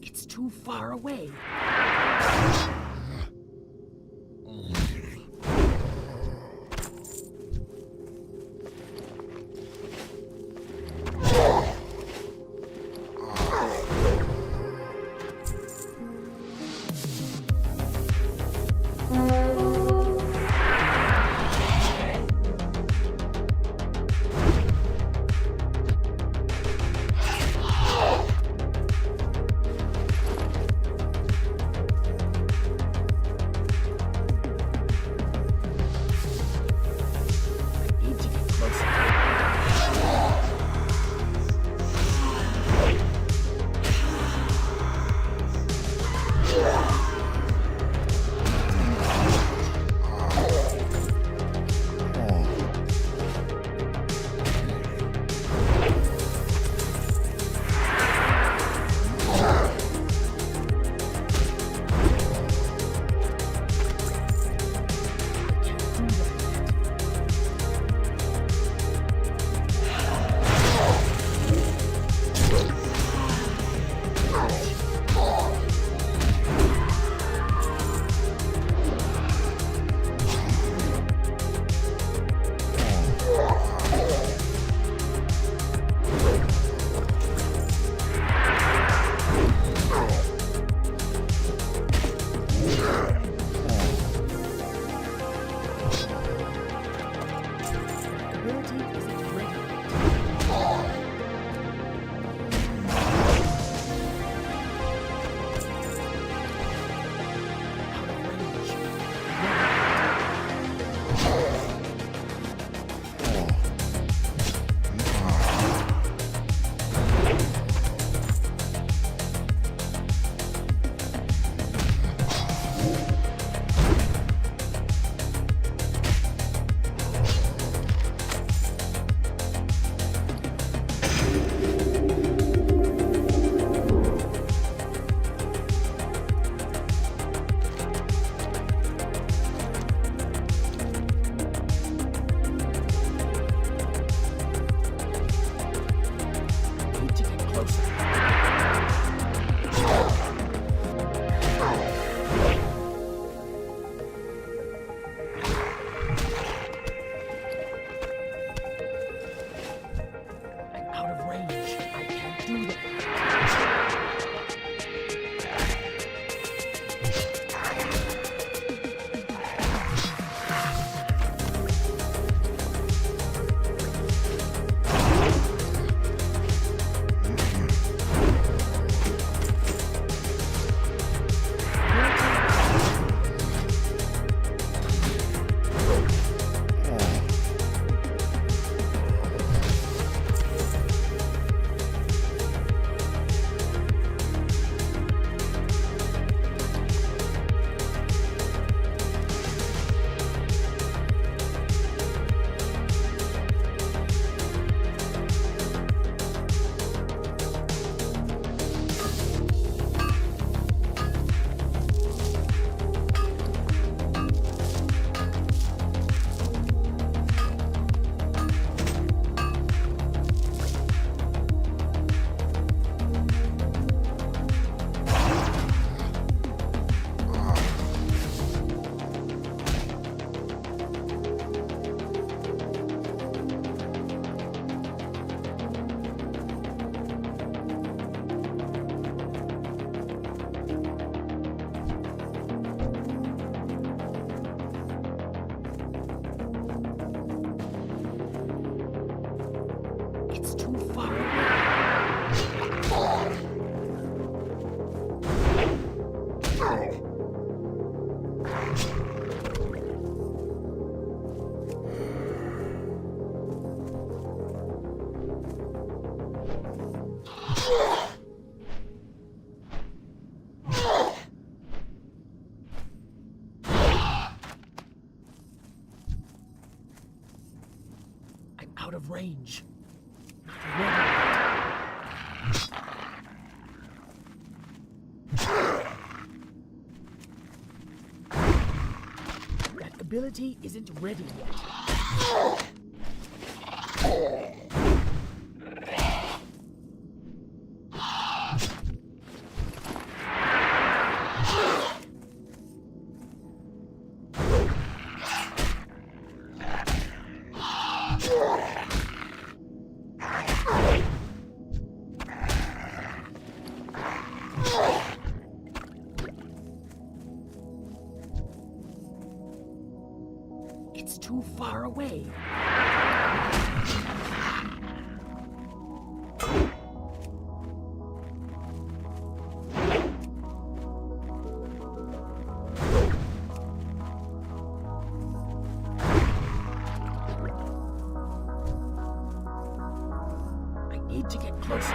It's too far away. I'm out of range. Not ready yet. That ability isn't ready yet. It's too far away. I need to get closer.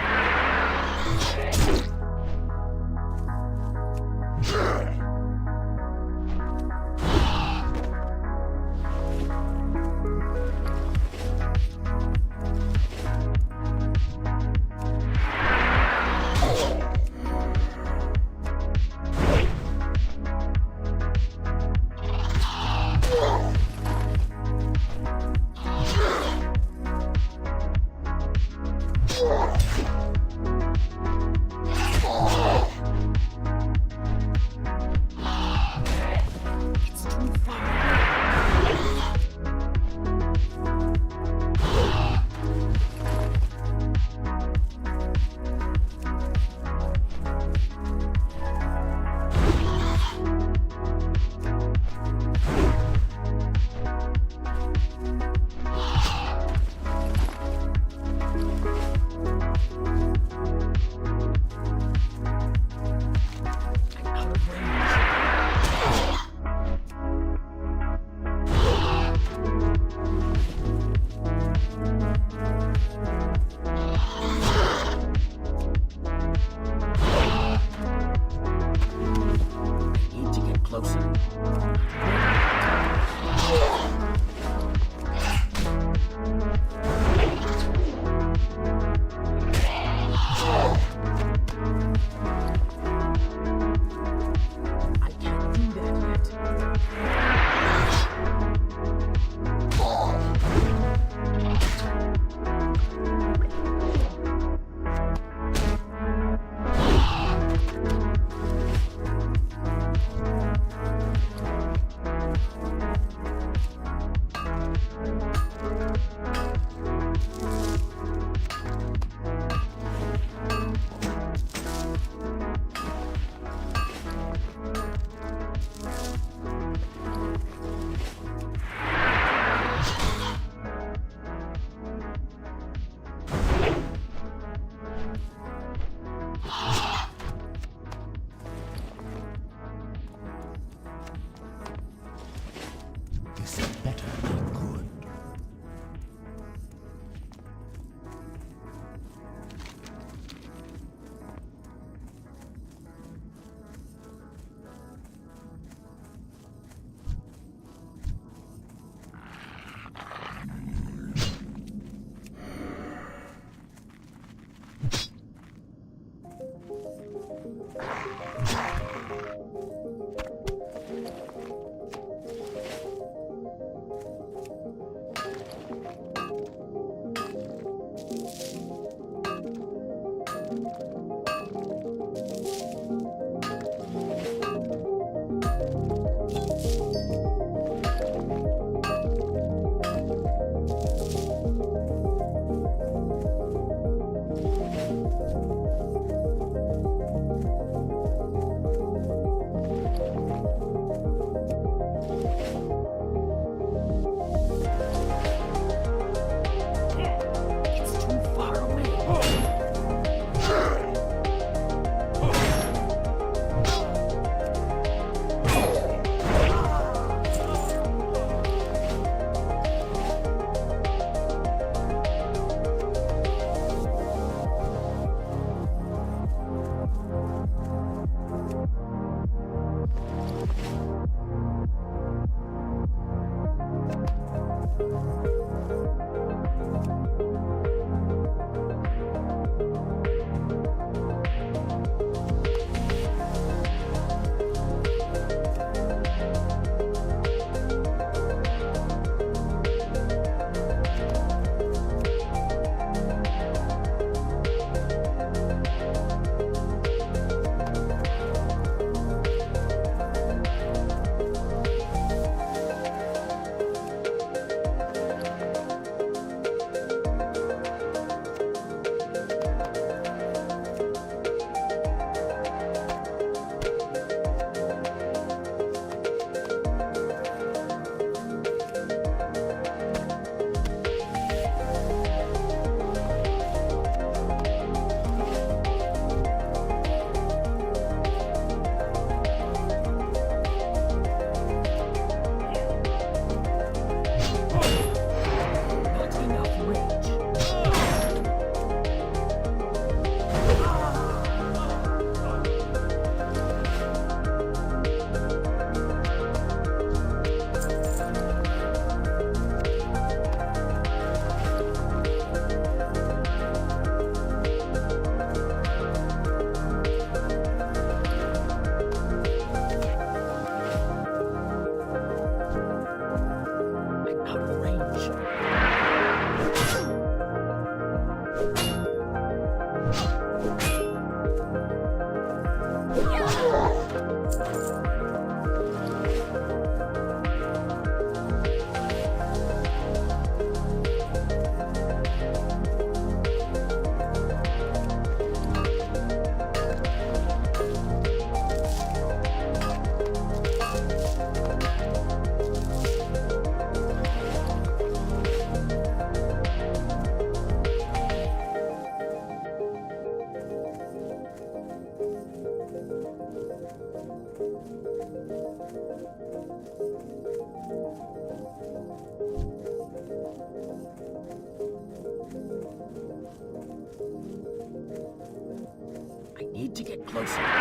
closer.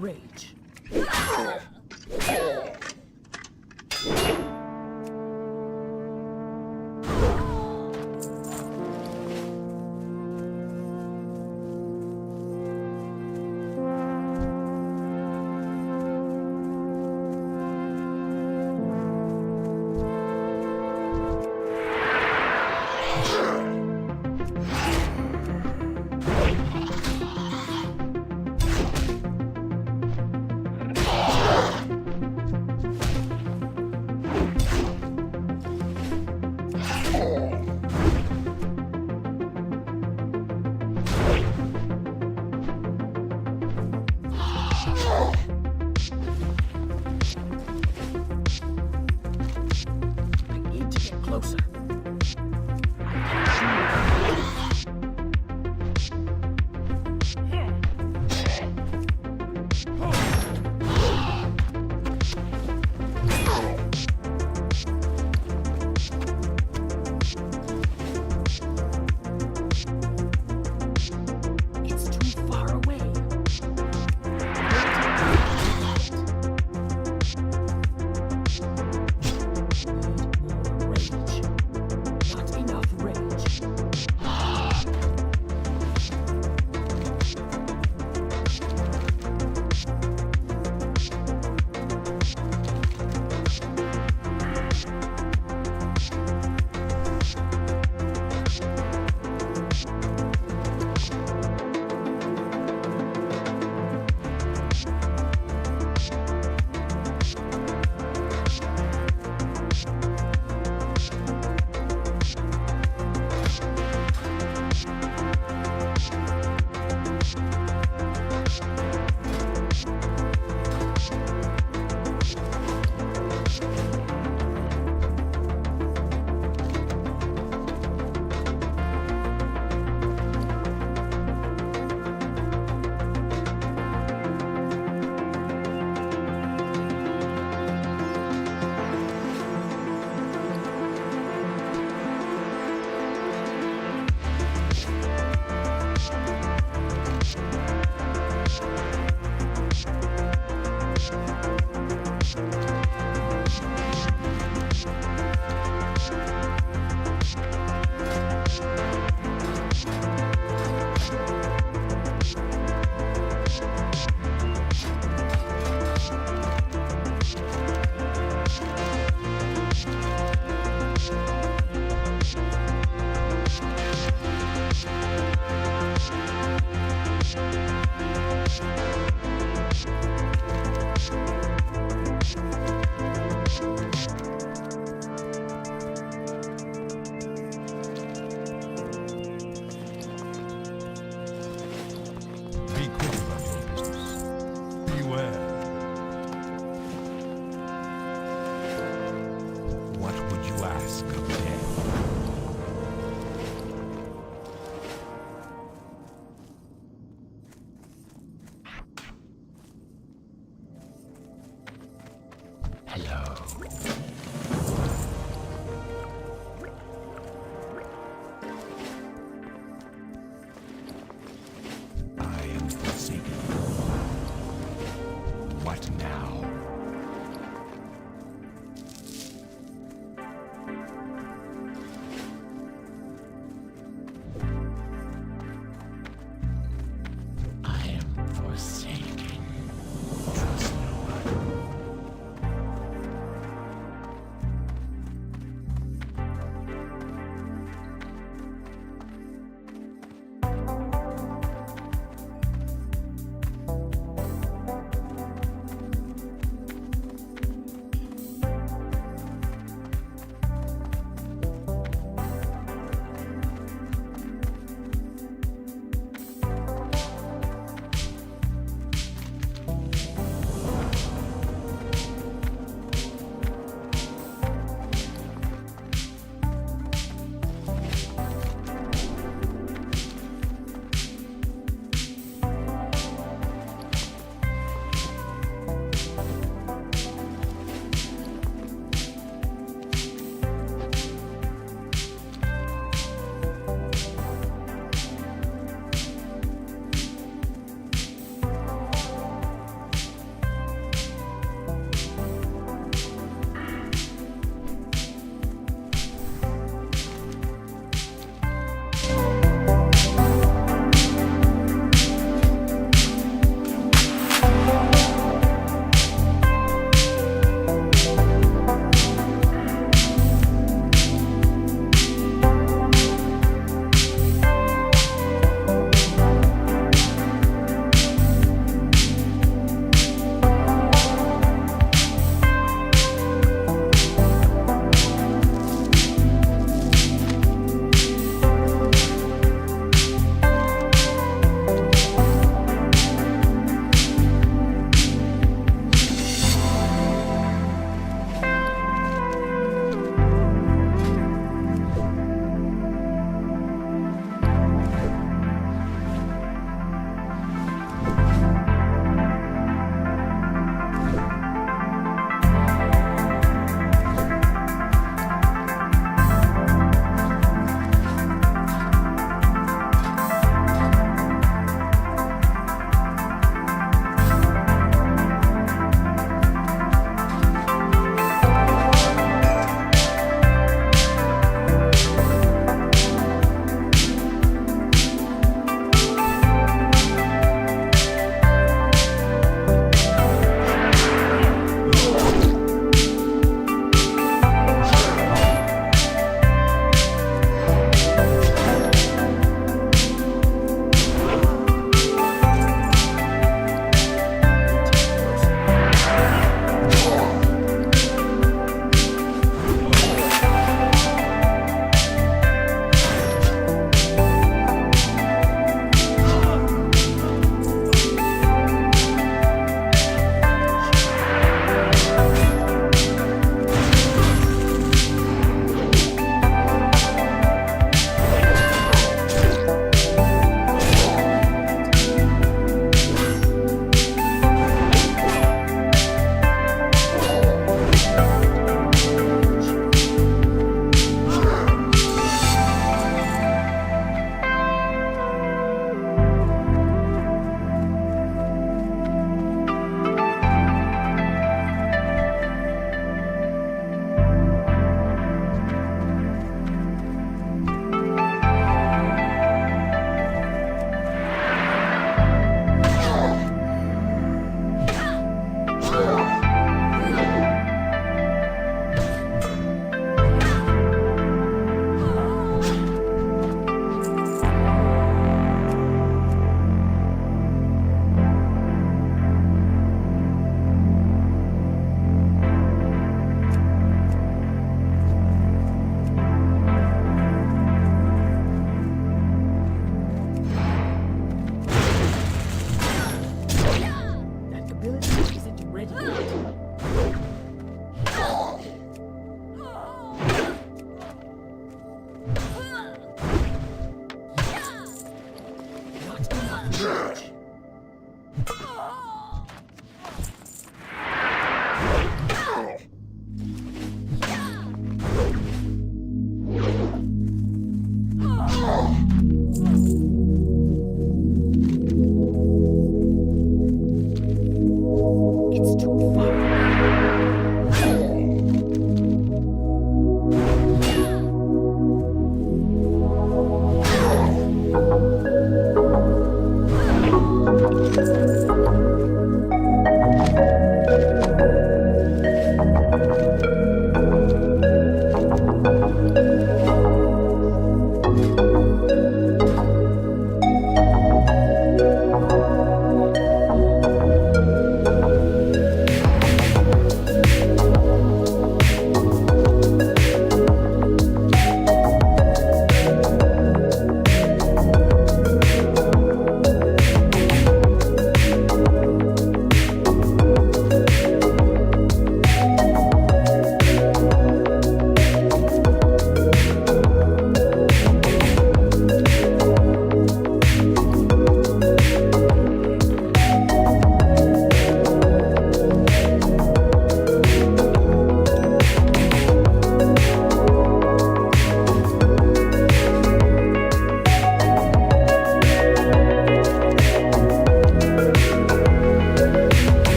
Rage.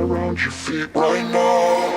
Around your feet right now.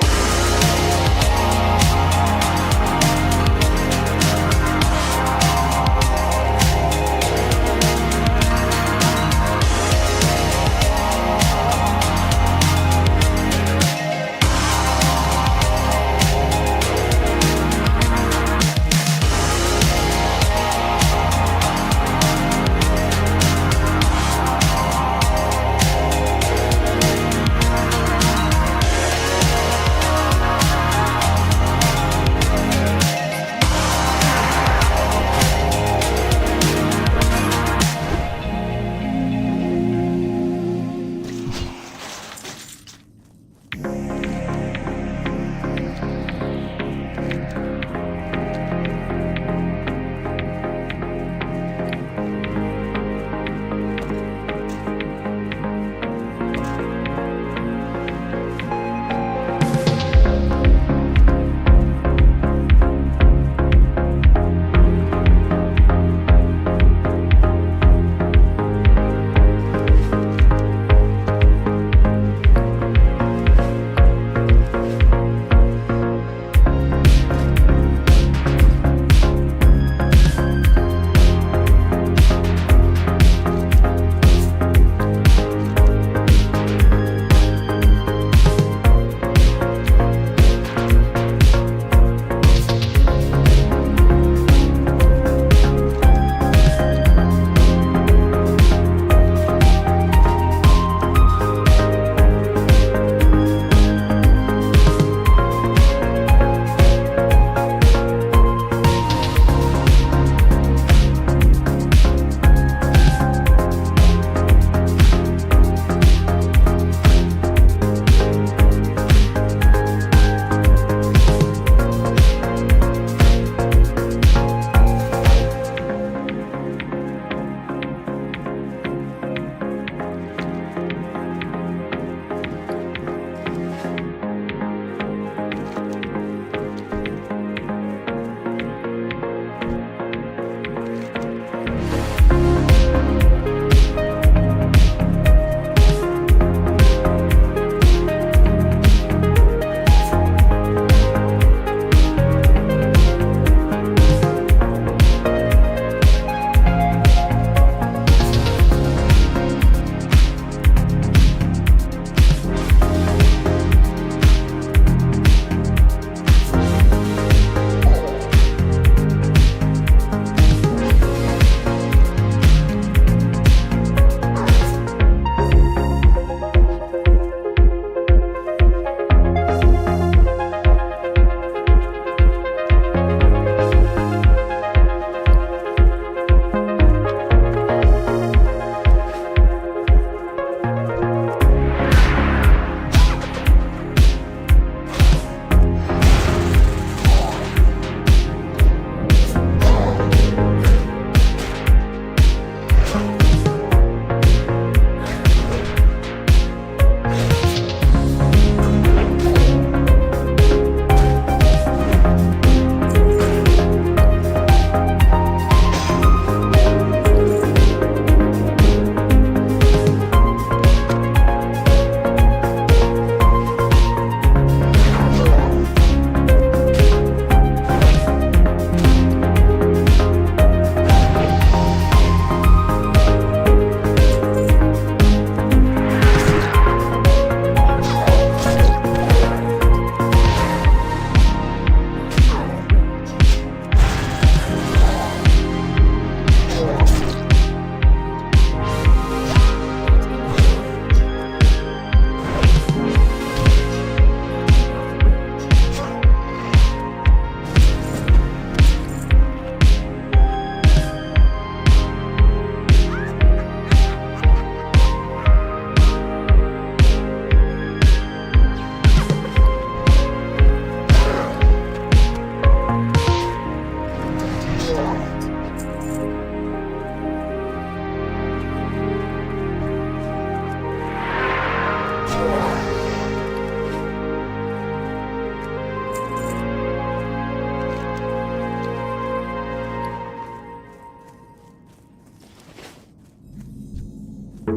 That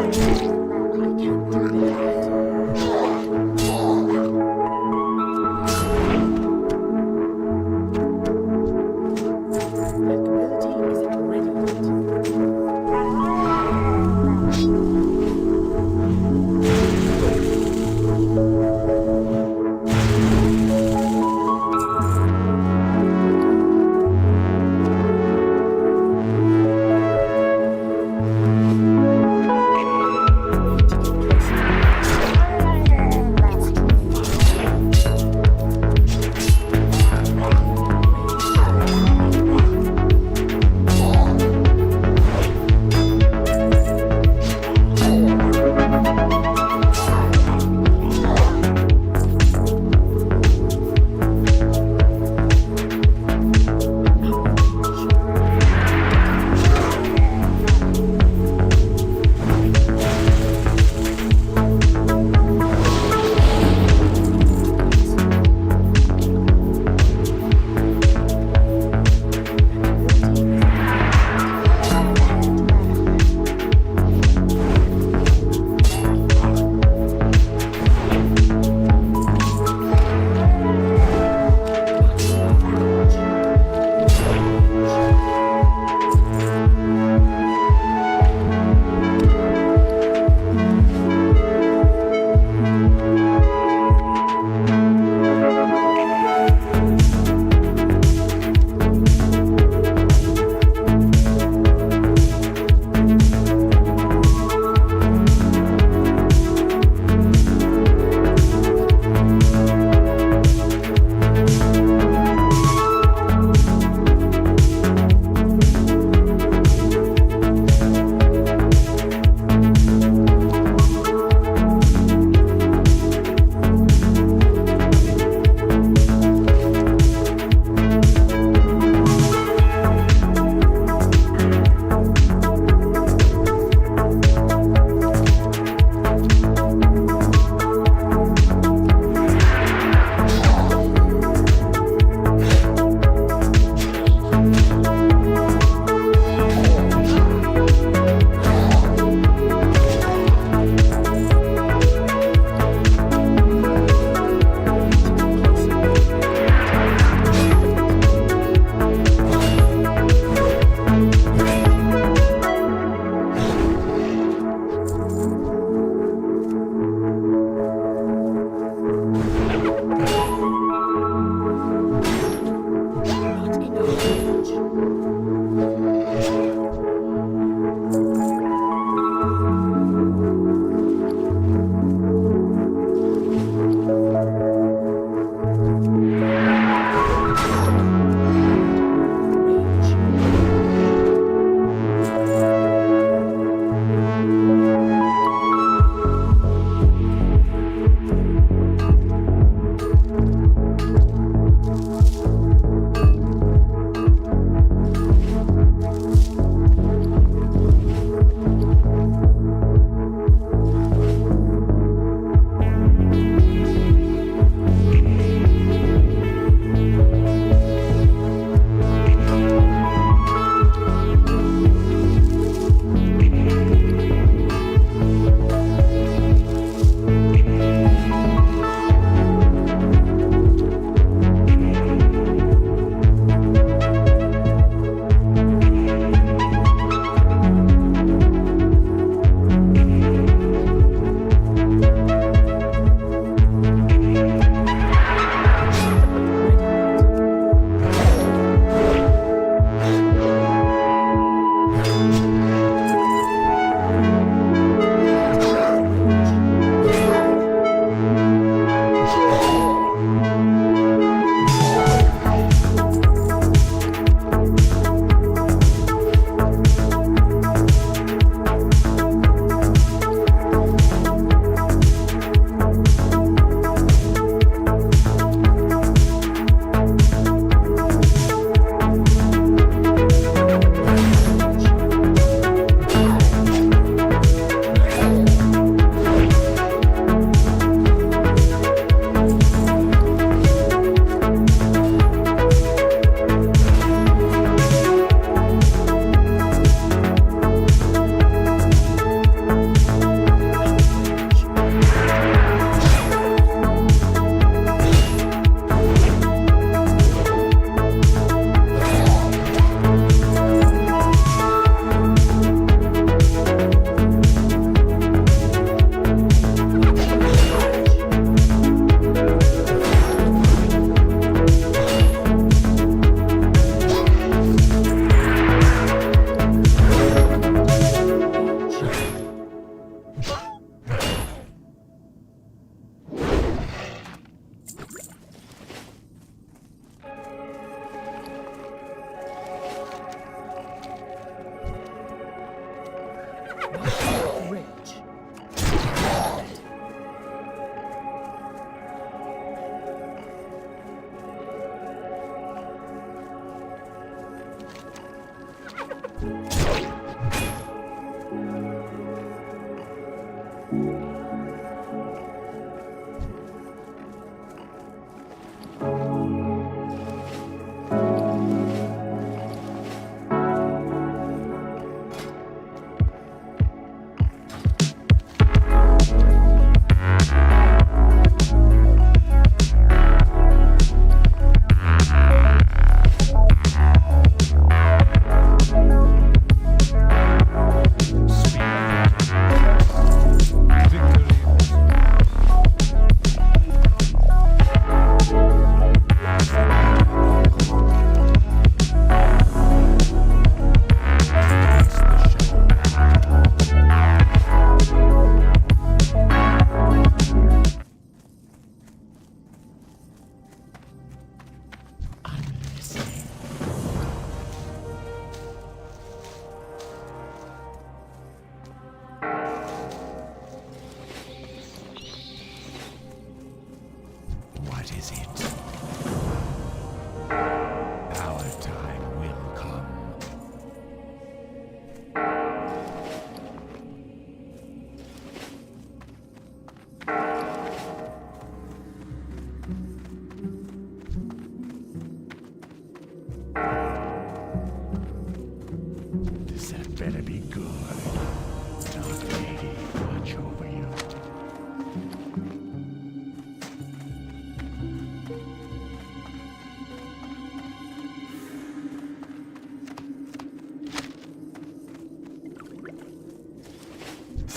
ability is ready yet.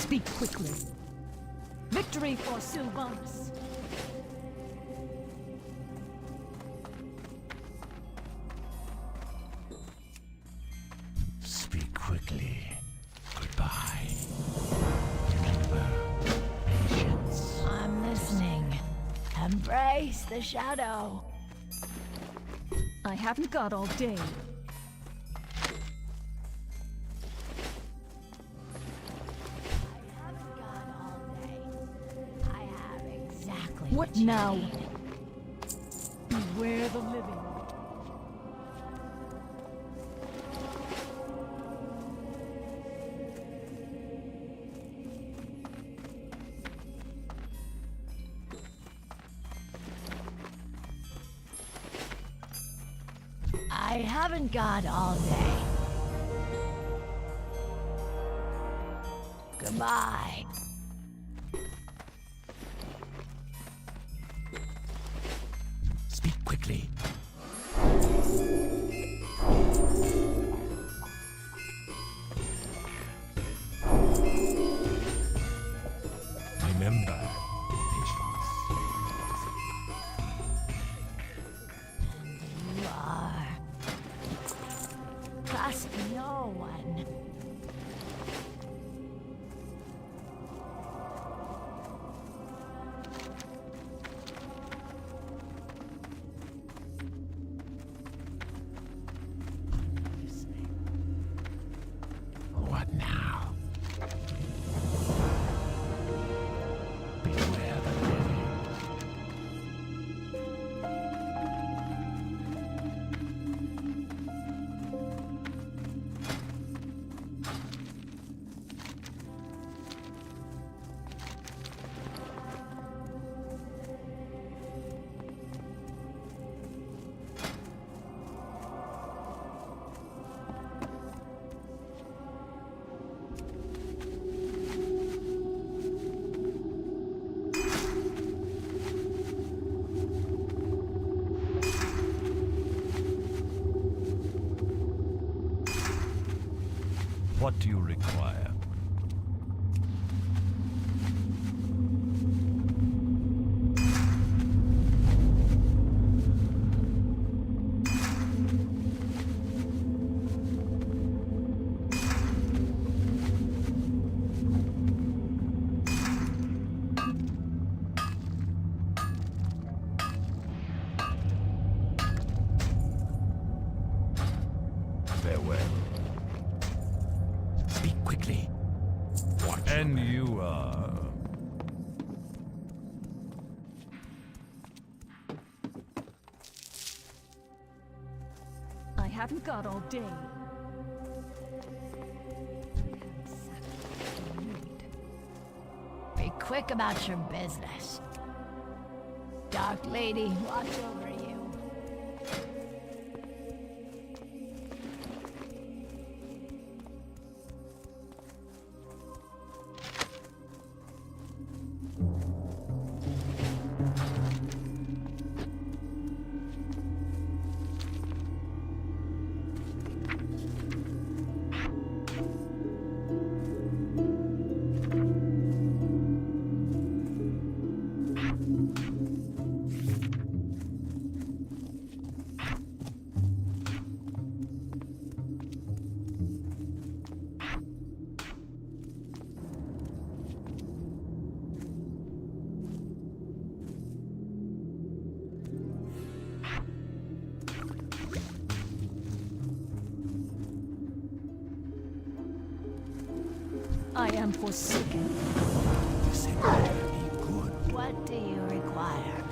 Speak quickly. Victory for Sylvanas. Speak quickly. Goodbye. Remember, patience. I'm listening. Embrace the shadow. I haven't got all day. I haven't got all day. I have exactly What you now? need. Beware the living. I haven't got all day. Goodbye. Speak quickly. Remember, patience. You are. Trust no one. What now? Beware the living. What do you require? Farewell. Speak quickly. Watch. And you are... I haven't got all day. Be quick about your business. Dark Lady, watch over you. I am forsaken. This had better be good. What do you require?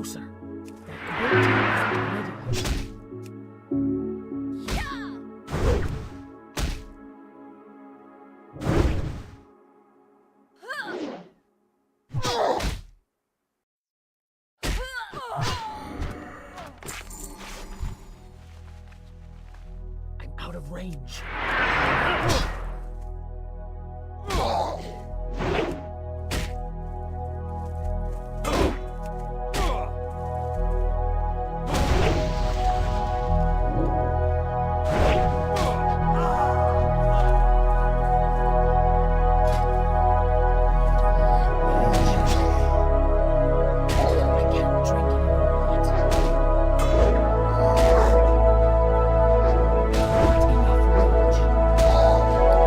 closer. That ability isn't ready. I'm out of range. I can't drink anymore. Not enough range.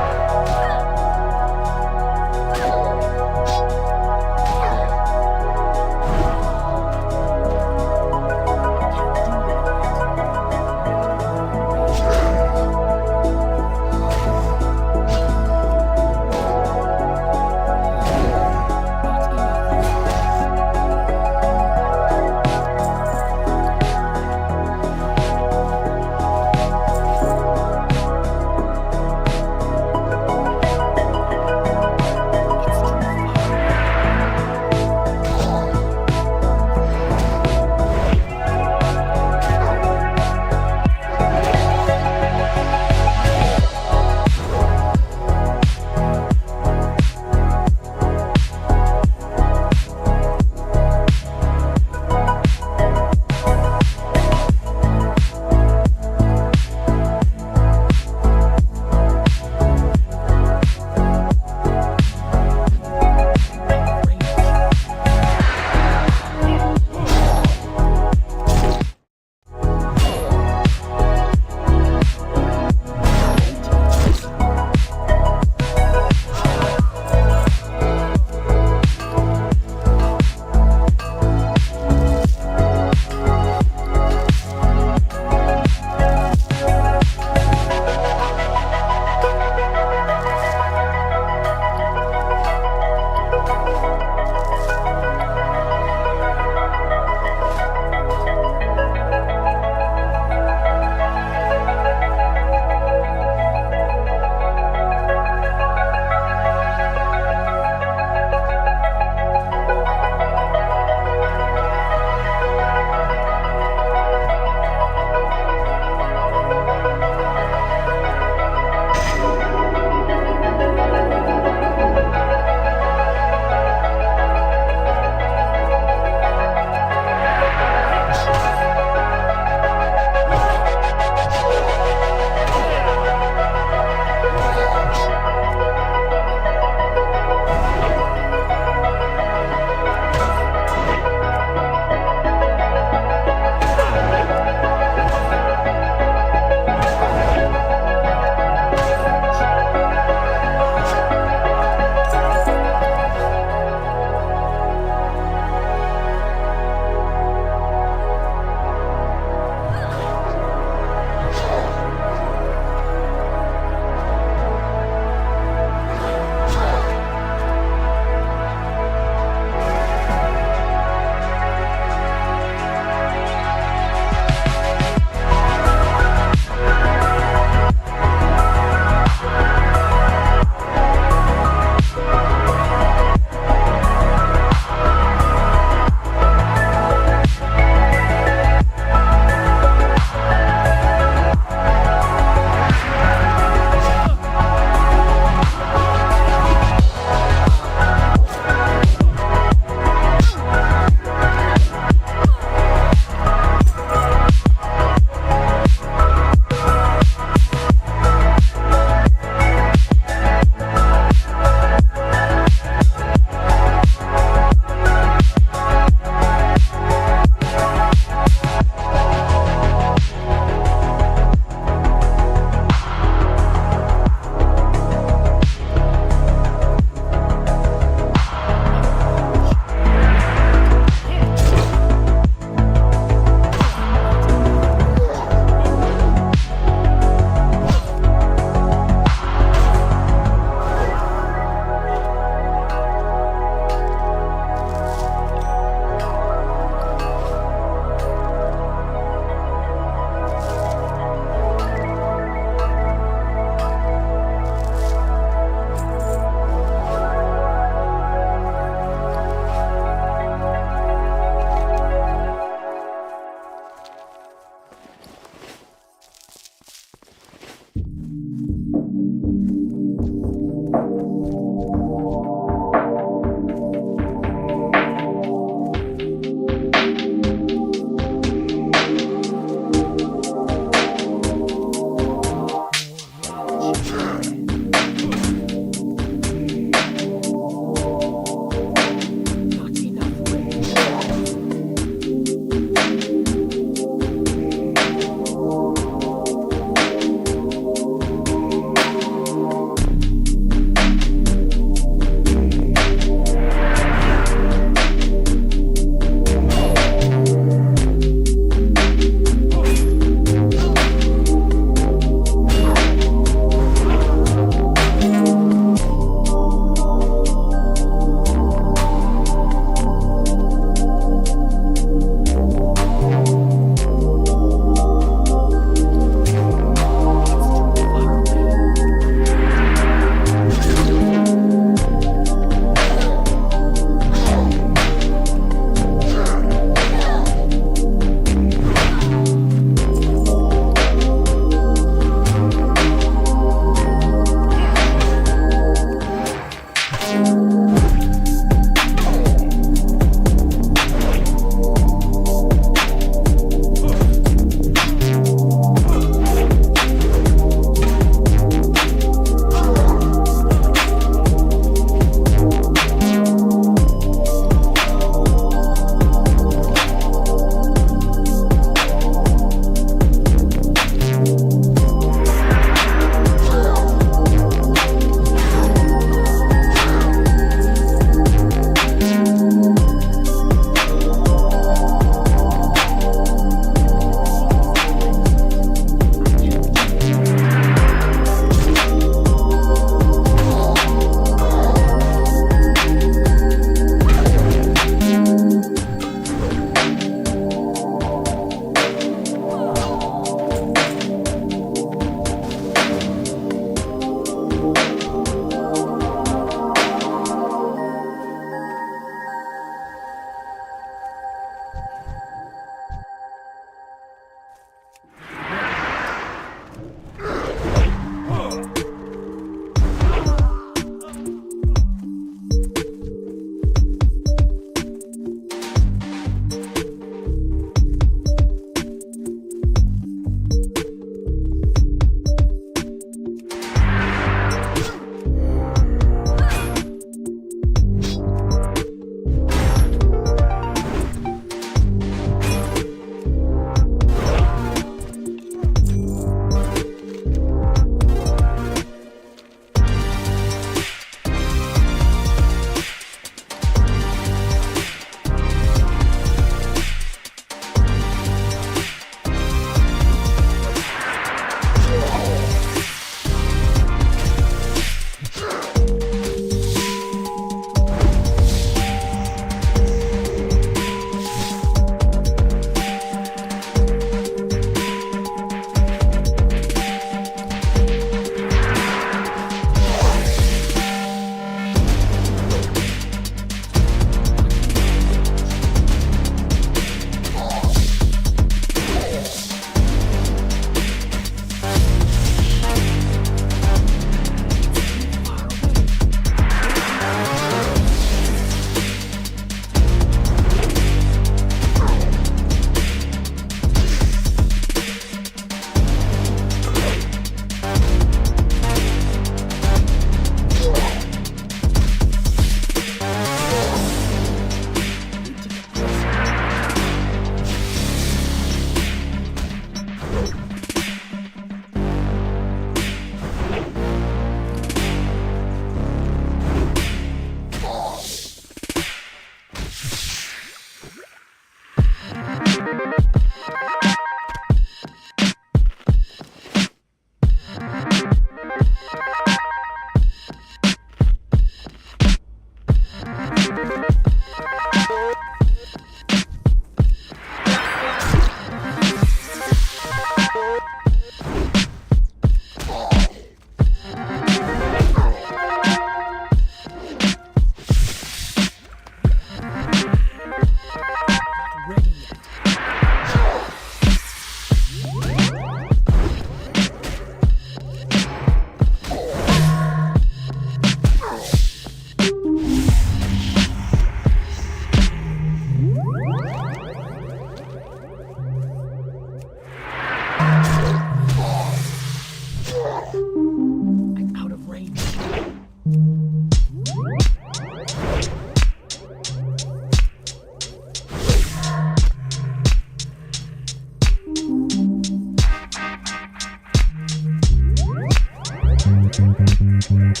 It's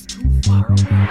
too far away.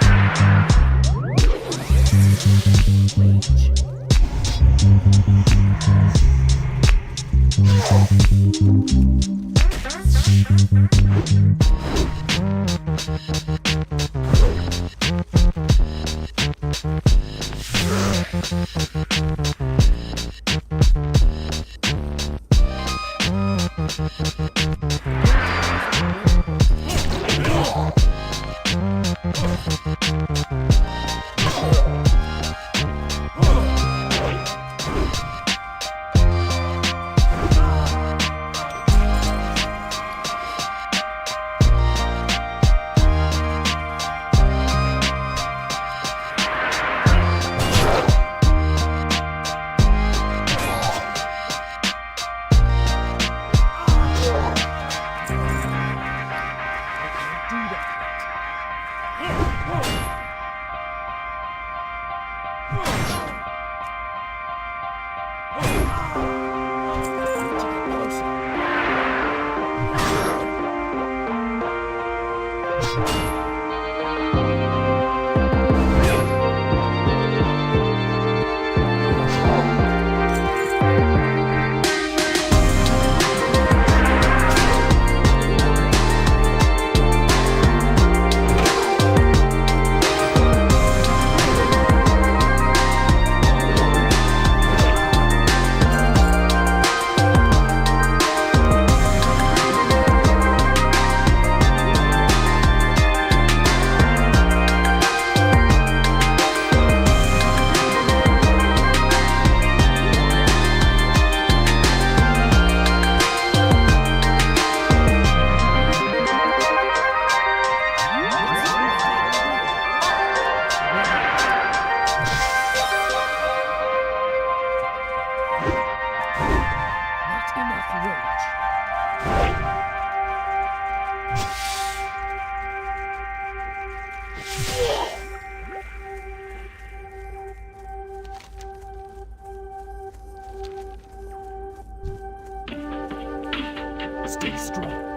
Stay strong.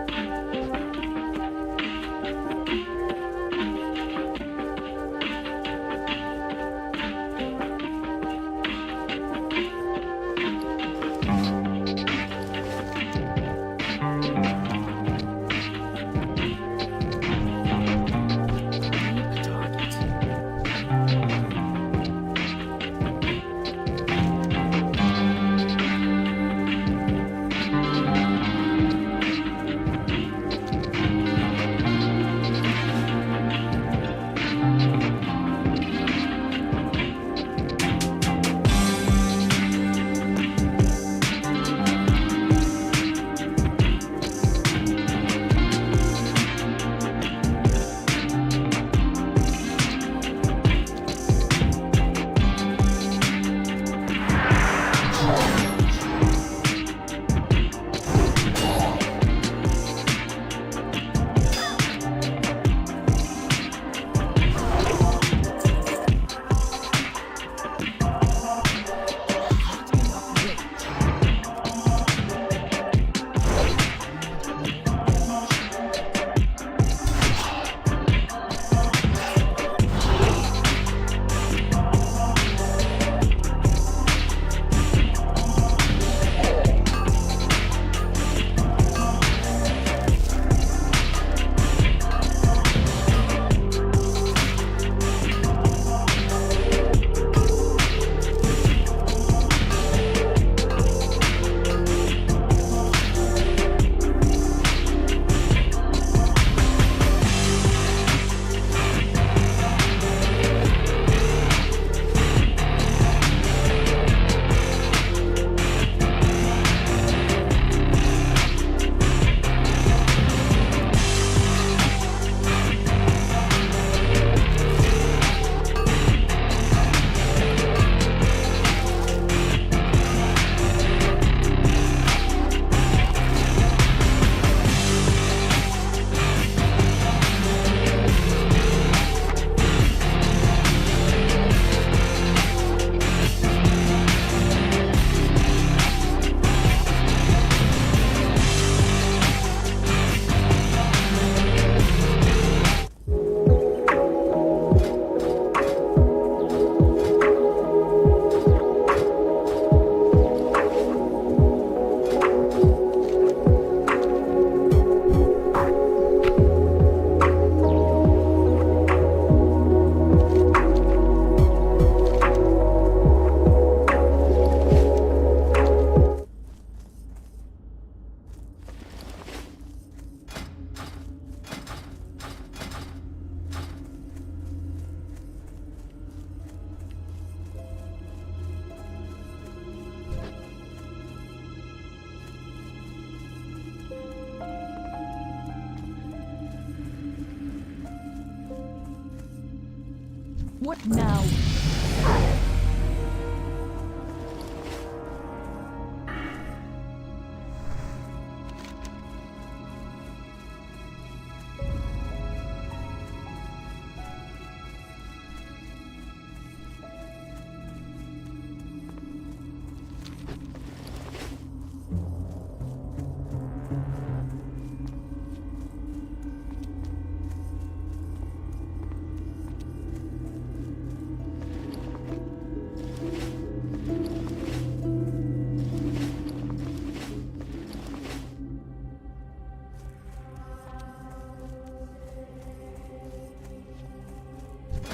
What now?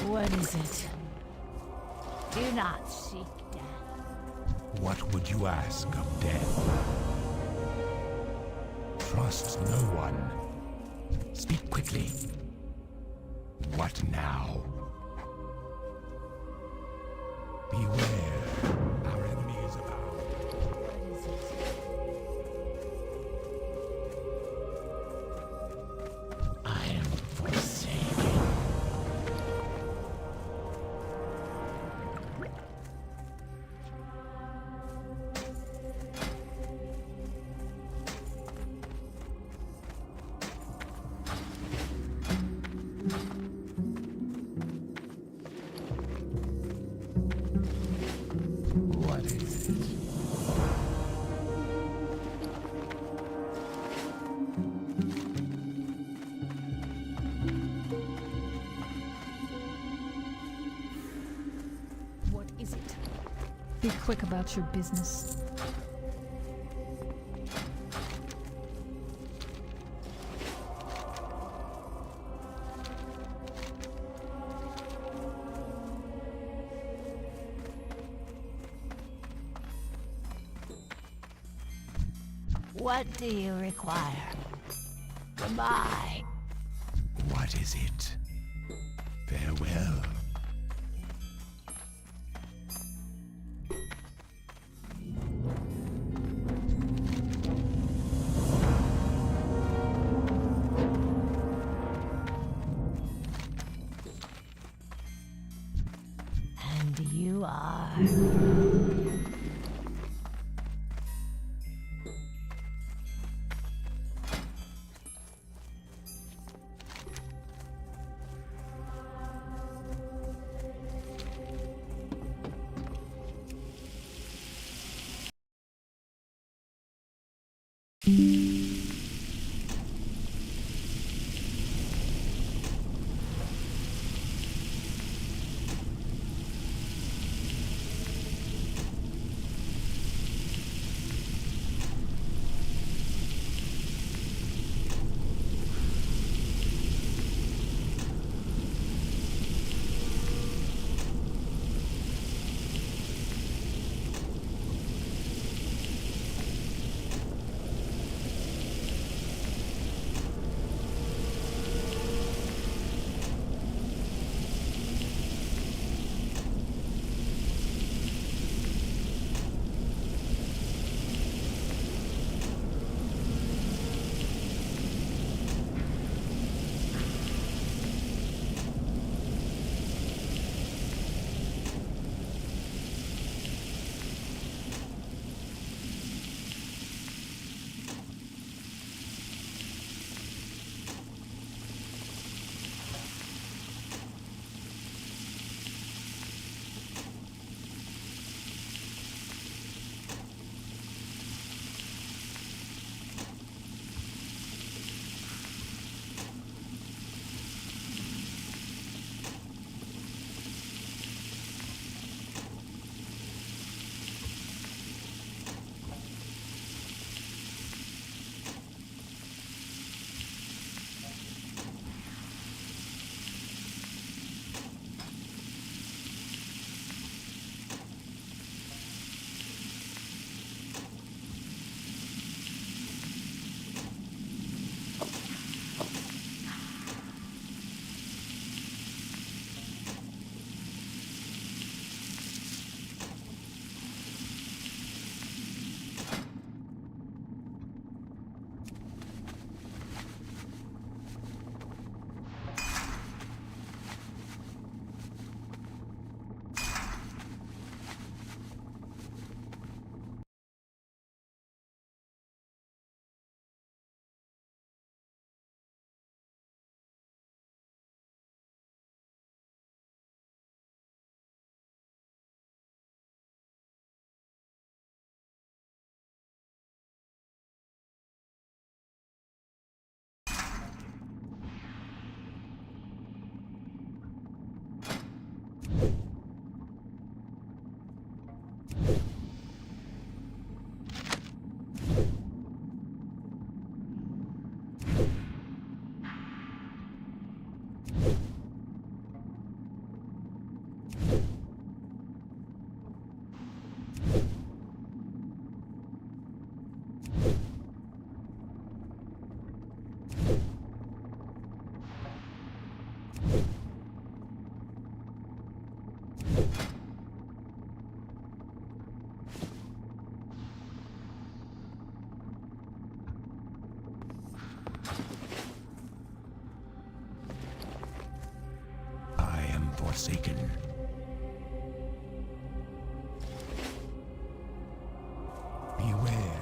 What is it? Do not seek death. What would you ask of death? Trust no one. Speak quickly. What now? Beware. Our enemy is about. What is it? I am forsaken. What is it? What is it? Be quick about your business. What do you require? Goodbye. What is it? Farewell. And you are... forsaken. Beware.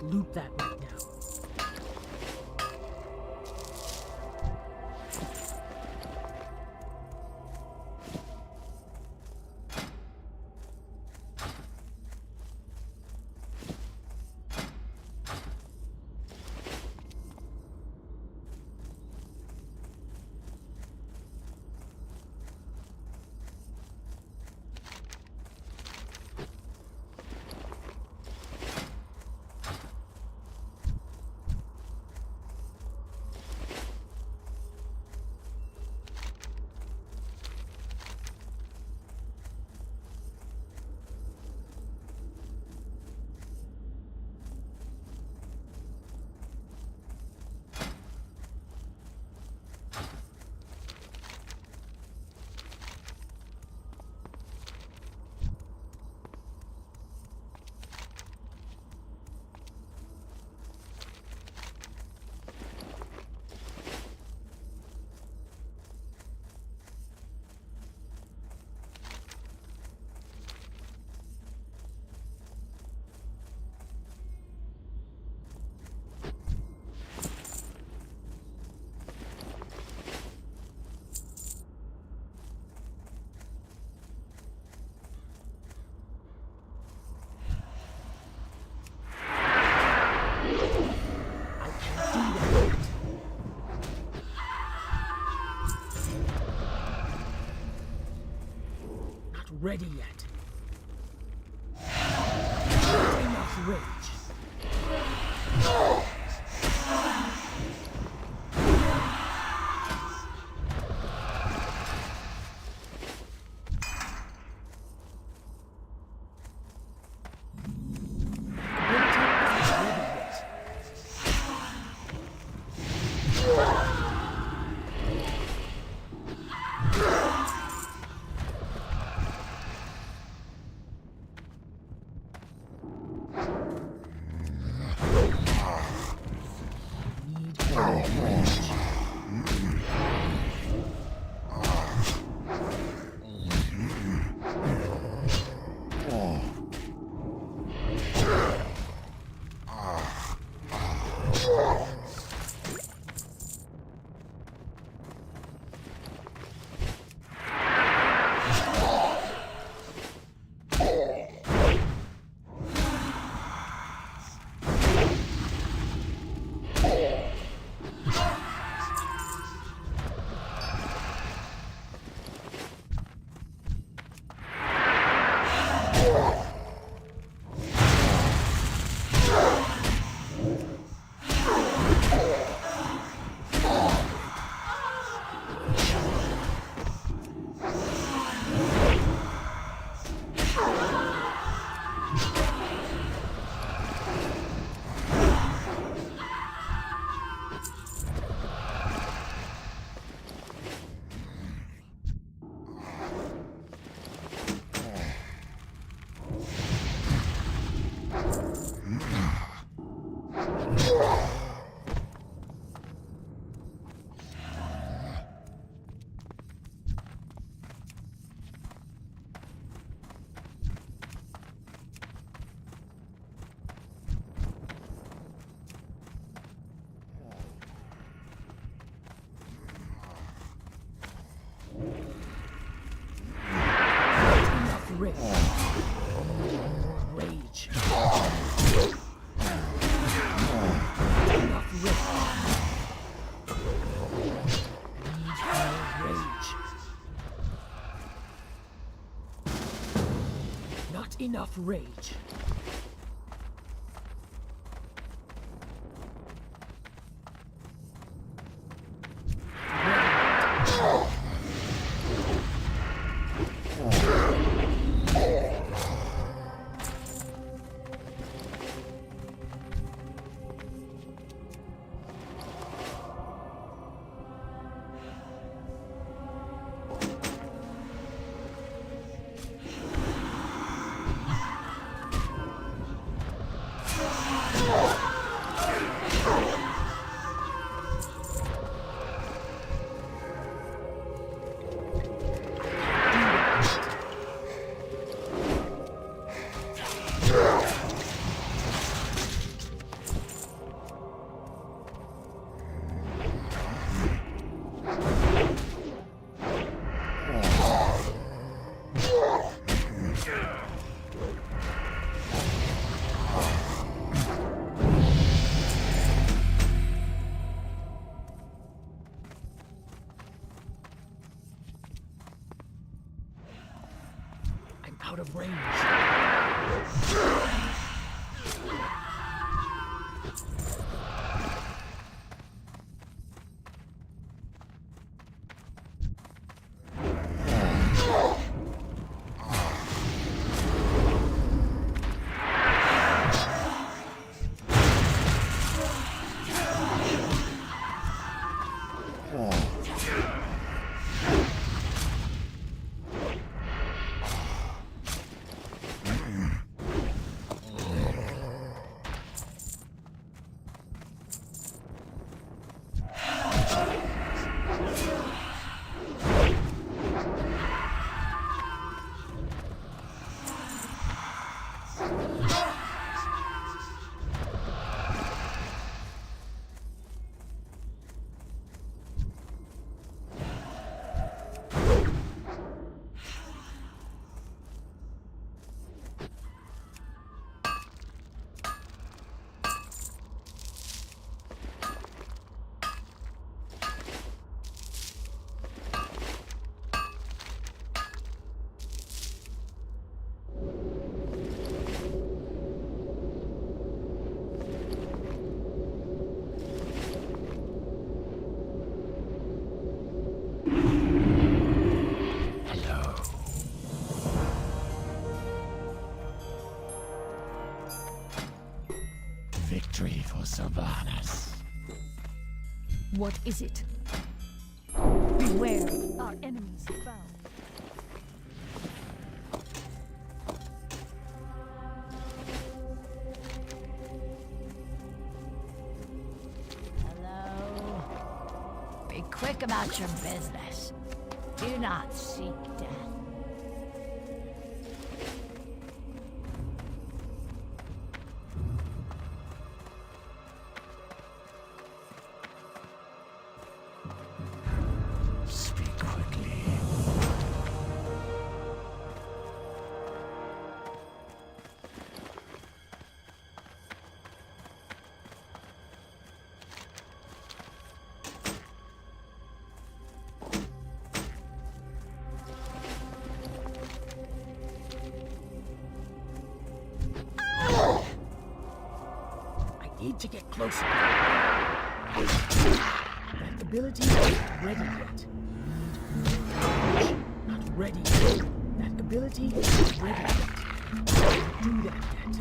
loot that right now. ready yet. Not enough rage. Rage. Rage. Enough rage. Need more rage. Not enough rage. Out of range. Yes. What is it? Beware, our enemies have found. Hello. Be quick about your business. Do not seek death. Speak quickly. I need to get closer. That ability isn't ready yet. Rage. Not ready yet. That ability isn't ready yet. Can't do that yet.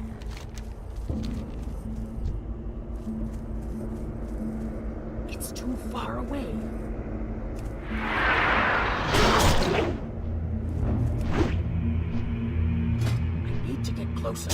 It's too far away. I need to get closer.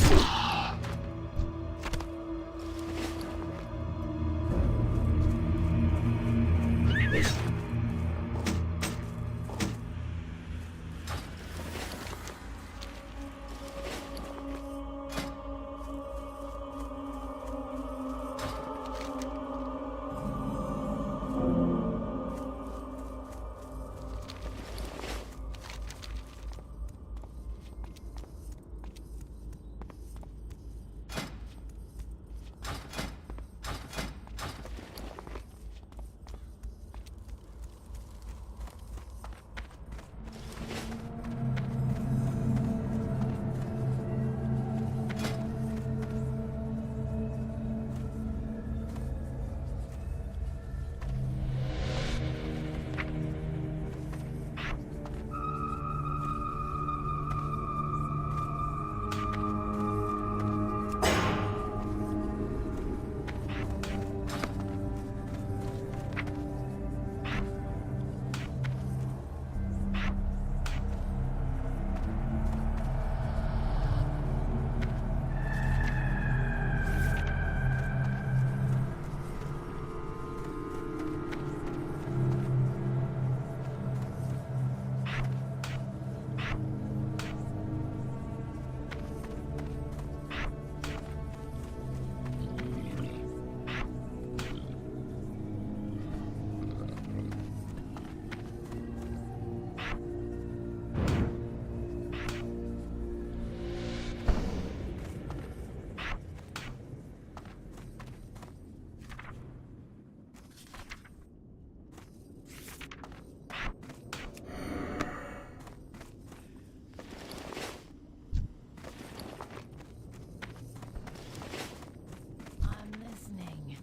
I'm listening.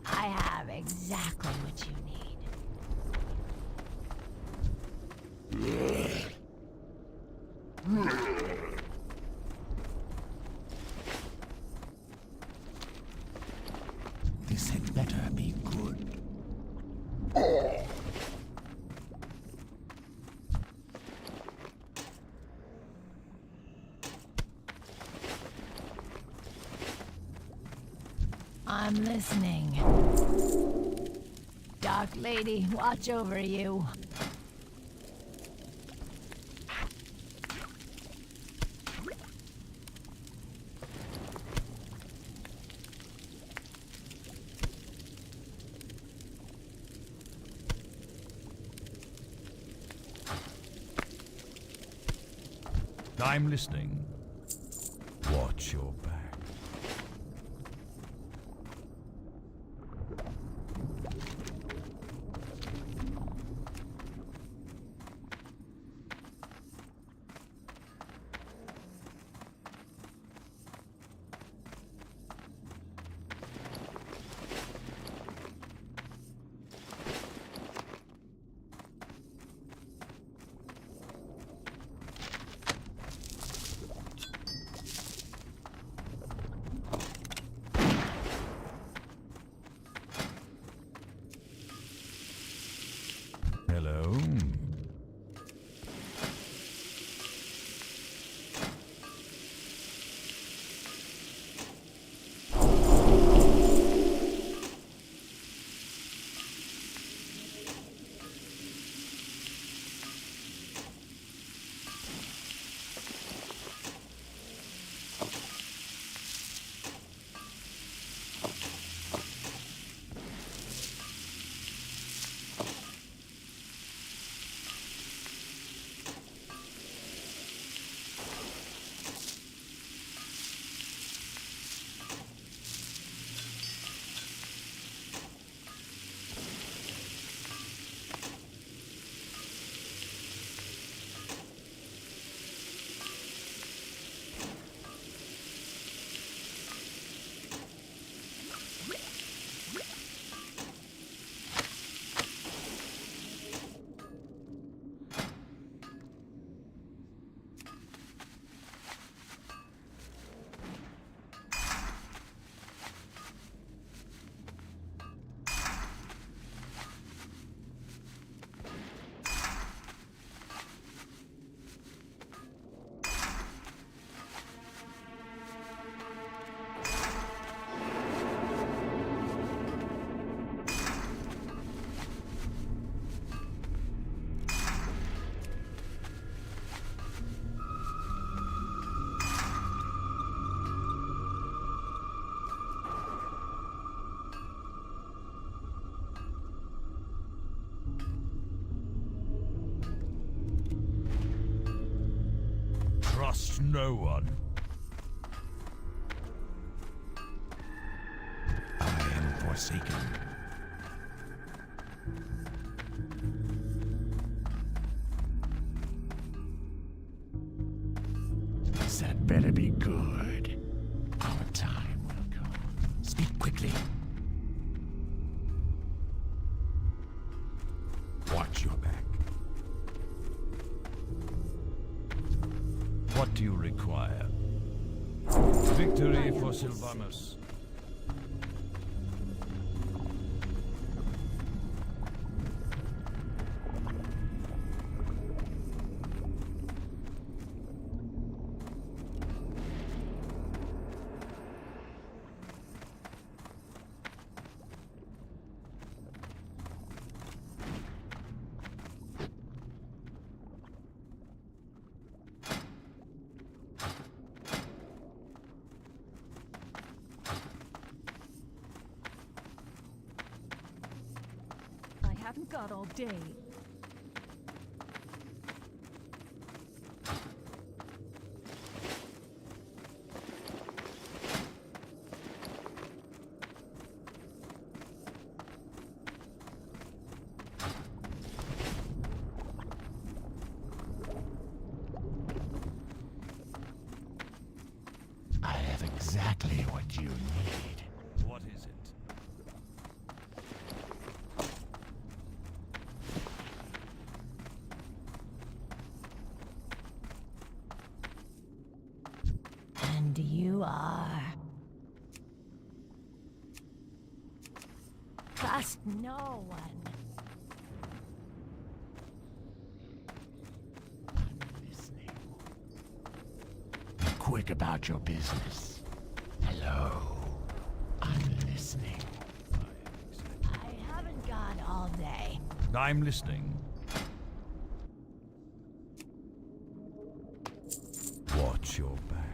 I have exactly what you need. This had better be good. I'm listening. Dark Lady, watch over you. I'm listening. Watch your back. trust no one. I am forsaken. That better be good. Our time will come. Speak quickly. Watch your back. What do you require? Victory for Sylvanas. I haven't got all day. I have exactly what you need. What is it? And you are... Trust no one. Listening. Be quick about your business. Hello. I'm listening. I haven't got all day. I'm listening. Watch your back.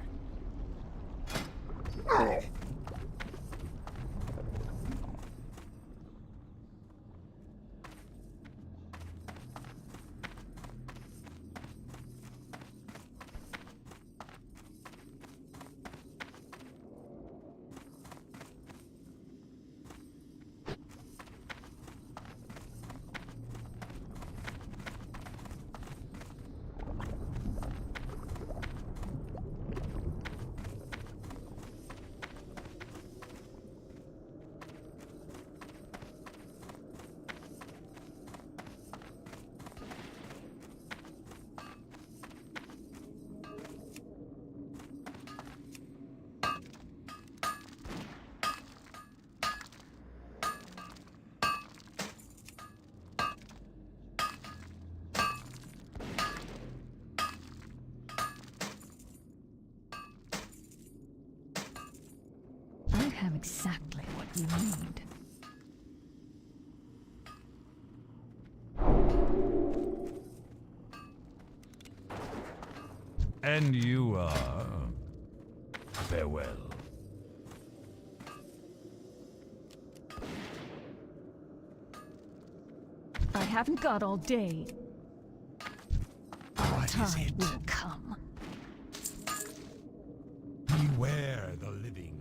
I have exactly what you need. And you are... Farewell. I haven't got all day. What is Time it? will come. Beware the living.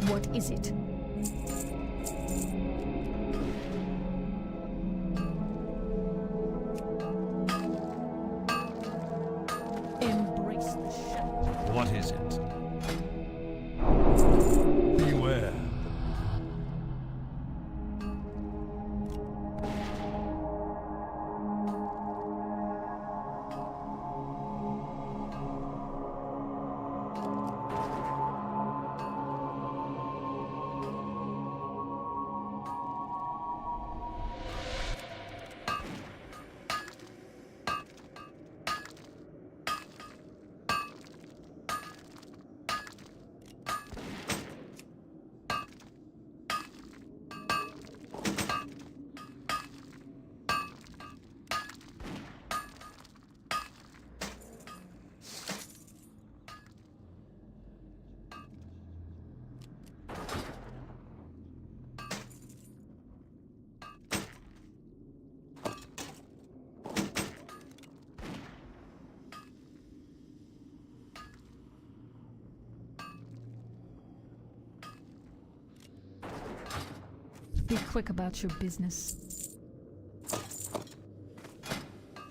What is it? Embrace the shadow. What is it? Beware. Be quick about your business.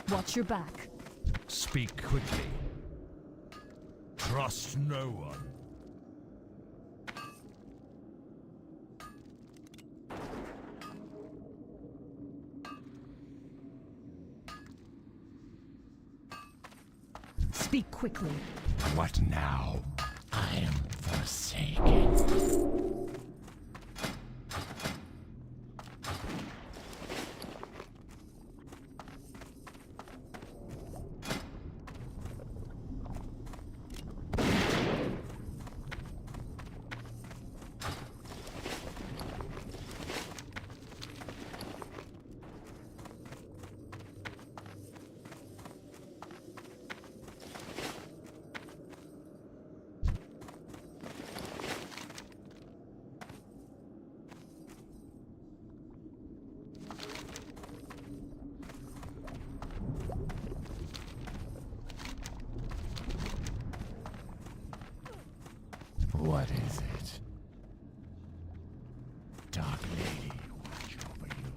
Watch your back. Speak quickly. Trust no one. Speak quickly. What now? I am forsaken. What is it? Dark Lady, watch over you.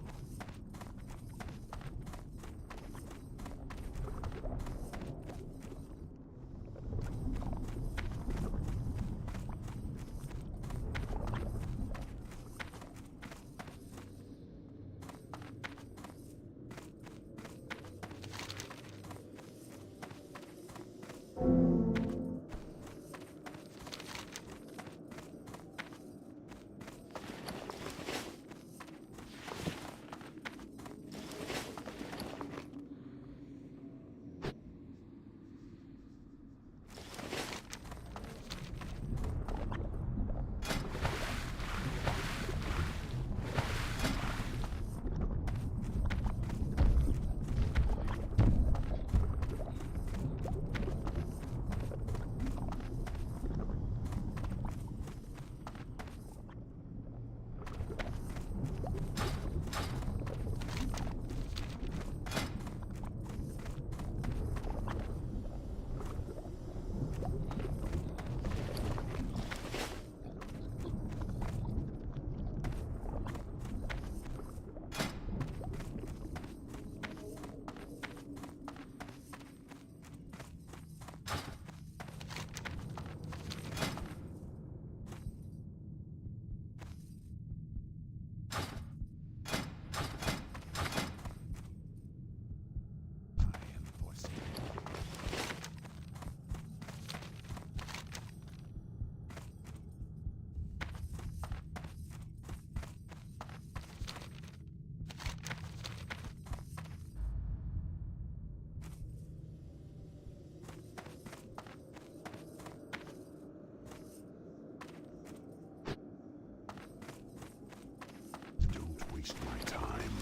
Waste my time.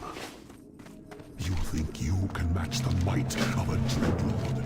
You think you can match the might of a Dreadlord?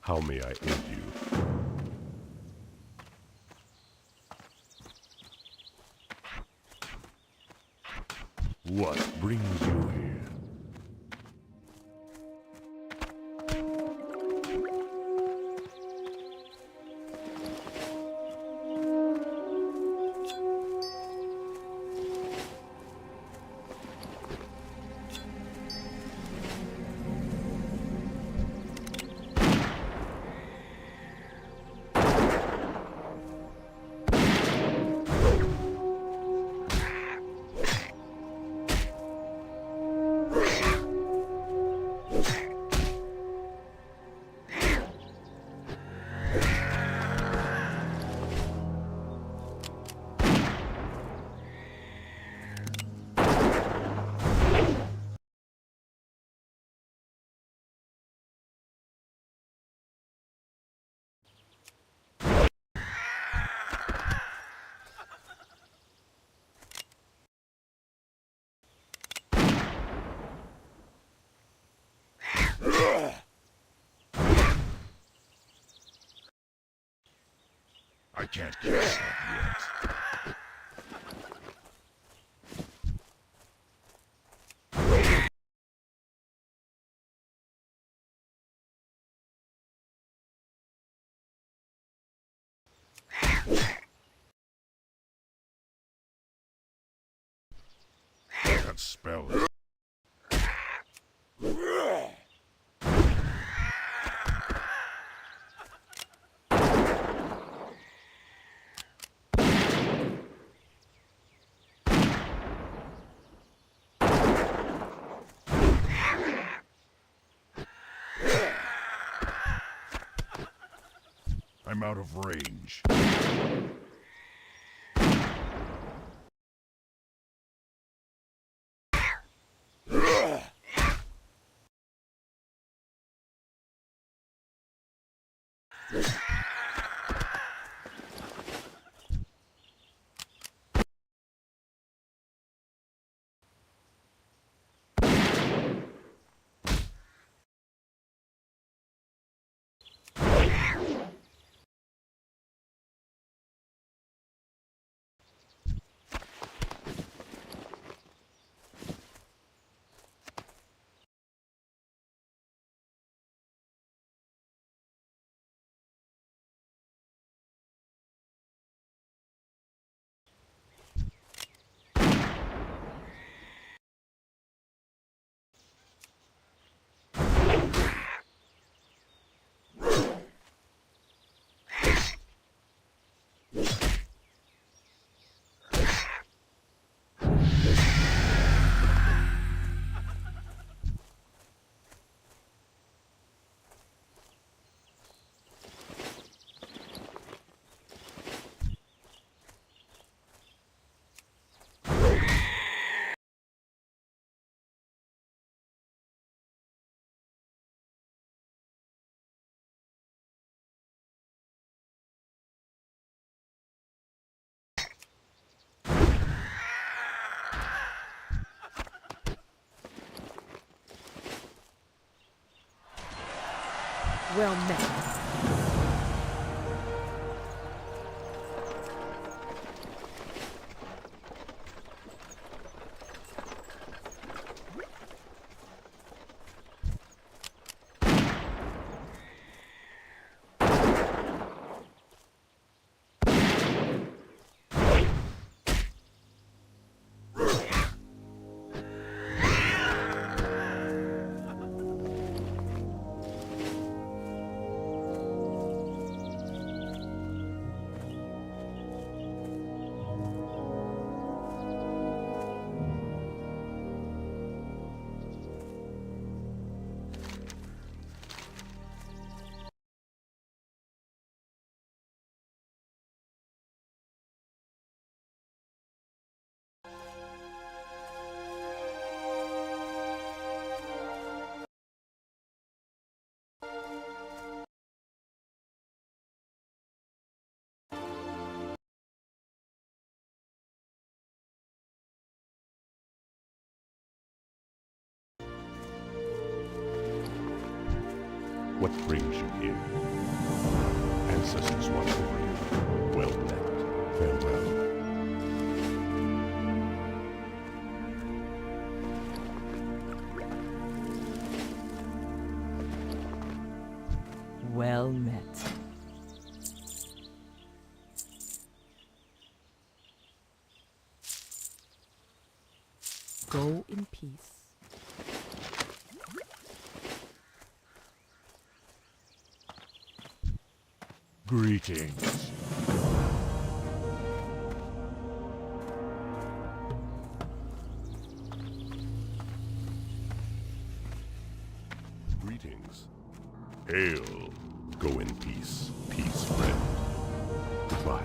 How may I aid you? What brings you here? I can't catch that yet. That spell is... I'm out of range. Well met. What brings you here? Ancestors watch over you. Well met. Farewell. Well met. Go in peace. Greetings. Greetings. Hail. Go in peace. Peace, friend. Goodbye.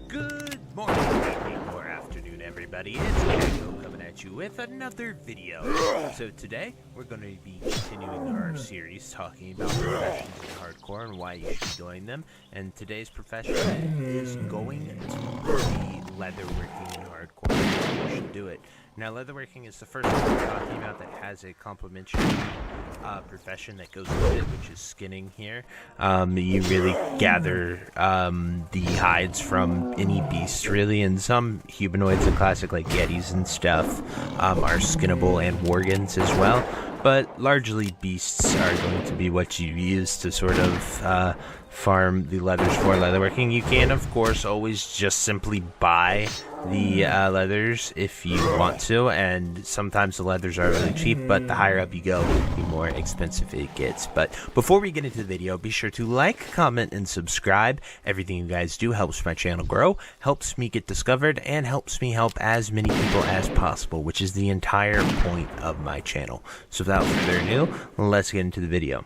Good morning, evening, or afternoon, everybody. It's Echo coming at you with another video. So today, we're going to be continuing our series talking about professions in hardcore and why you should join them. And today's profession is going to be leatherworking in hardcore. You should do it. Now, leatherworking is the first one we're talking about that has a complementary profession that goes with it, which is skinning here. You really gather the hides from any beast, really, and some humanoids and classic like yetis and stuff are skinnable, and worgans as well. But largely beasts are going to be what you use to sort of farm the leathers for leatherworking. You can, of course, always just simply buy the leathers if you want to, and sometimes the leathers are really cheap, but the higher up you go, the more expensive it gets. But before we get into the video, be sure to like, comment, and subscribe. Everything you guys do helps my channel grow, helps me get discovered, and helps me help as many people as possible, which is the entire point of my channel. So without further ado, let's get into the video.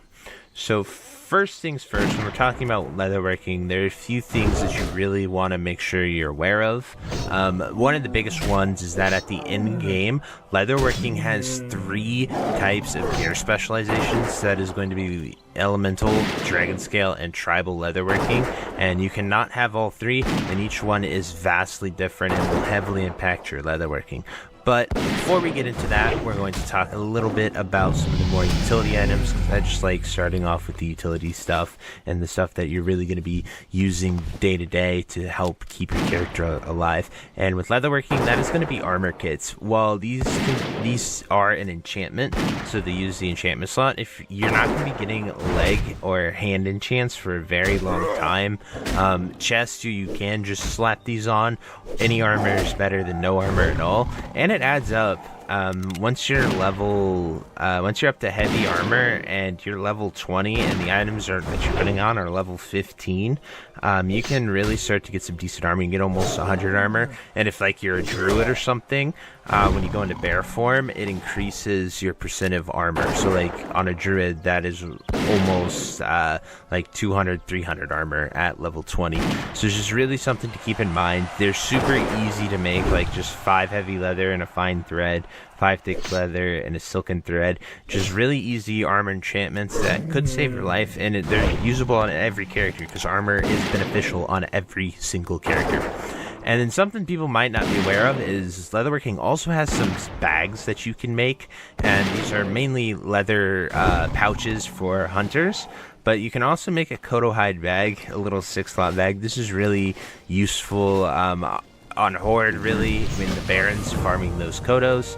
So first things first, when we're talking about leatherworking, there are a few things that you really want to make sure you're aware of. One of the biggest ones is that at the end game, leatherworking has 3 types of gear specializations. That is going to be elemental, dragon scale, and tribal leatherworking, and you cannot have all 3, and each one is vastly different and will heavily impact your leatherworking. But before we get into that, we're going to talk a little bit about some of the more utility items, because I just like starting off with the utility stuff and the stuff that you're really going to be using day to day to help keep your character alive. And with leatherworking, that is going to be armor kits. While these are an enchantment, so they use the enchantment slot, if you're not going to be getting leg or hand enchants for a very long time, chest, you can just slap these on. Any armor is better than no armor at all, and it adds up. Once you're up to heavy armor and you're level 20 and the items that you're putting on are level 15, you can really start to get some decent armor. You can get almost 100 armor, and if like you're a druid or something, when you go into bear form, it increases your percent of armor. So like on a druid, that is almost like 200, 300 armor at level 20. So it's just really something to keep in mind. They're super easy to make, like just 5 heavy leather and a fine thread, 5 thick leather and a silken thread. Just really easy armor enchantments that could save your life, and they're usable on every character because armor is beneficial on every single character. And then something people might not be aware of is leatherworking also has some bags that you can make, and these are mainly leather pouches for hunters. But you can also make a Kodo hide bag, a little 6-slot bag. This is really useful on Horde, really, when the Barons farming those Kodos.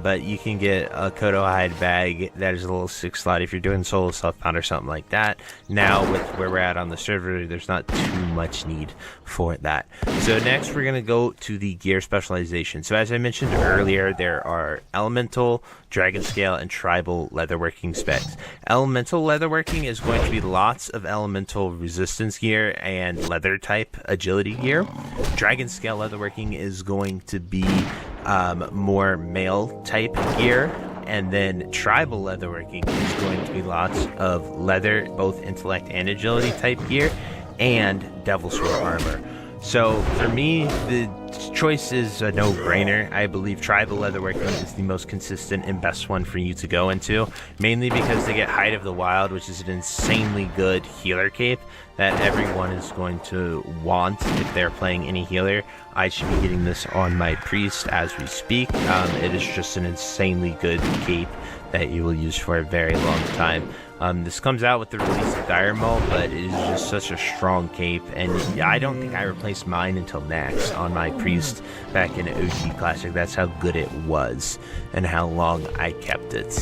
but you can get a Kodo hide bag that is a little 6 slot if you're doing solo self-found or something like that. Now with where we're at on the server, there's not too much need for that. So next we're going to go to the gear specialization. So as I mentioned earlier, there are elemental, dragon scale, and tribal leatherworking specs. Elemental leatherworking is going to be lots of elemental resistance gear and leather type agility gear. Dragon scale leatherworking is going to be more mail type gear, and then tribal leatherworking is going to be lots of leather, both intellect and agility type gear, and devil sword armor. So for me, the choice is a no-brainer. I believe tribal leatherworking is the most consistent and best one for you to go into, mainly because they get Hide of the Wild, which is an insanely good healer cape that everyone is going to want if they're playing any healer. I should be getting this on my priest as we speak. It is just an insanely good cape that you will use for a very long time. This comes out with the release of Dire Maul, but it is just such a strong cape, and I don't think I replaced mine until Nax on my priest back in OG Classic. That's how good it was and how long I kept it.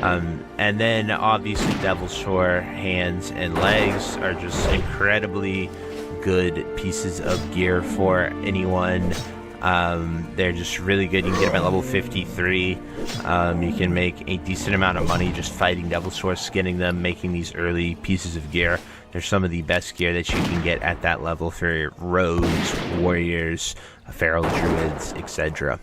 And then obviously Devil Sword hands and legs are just incredibly good pieces of gear for anyone. They're just really good. You can get them at level 53. You can make a decent amount of money just fighting Devil Swords, skinning them, making these early pieces of gear. They're some of the best gear that you can get at that level for rogues, warriors, feral druids, etc.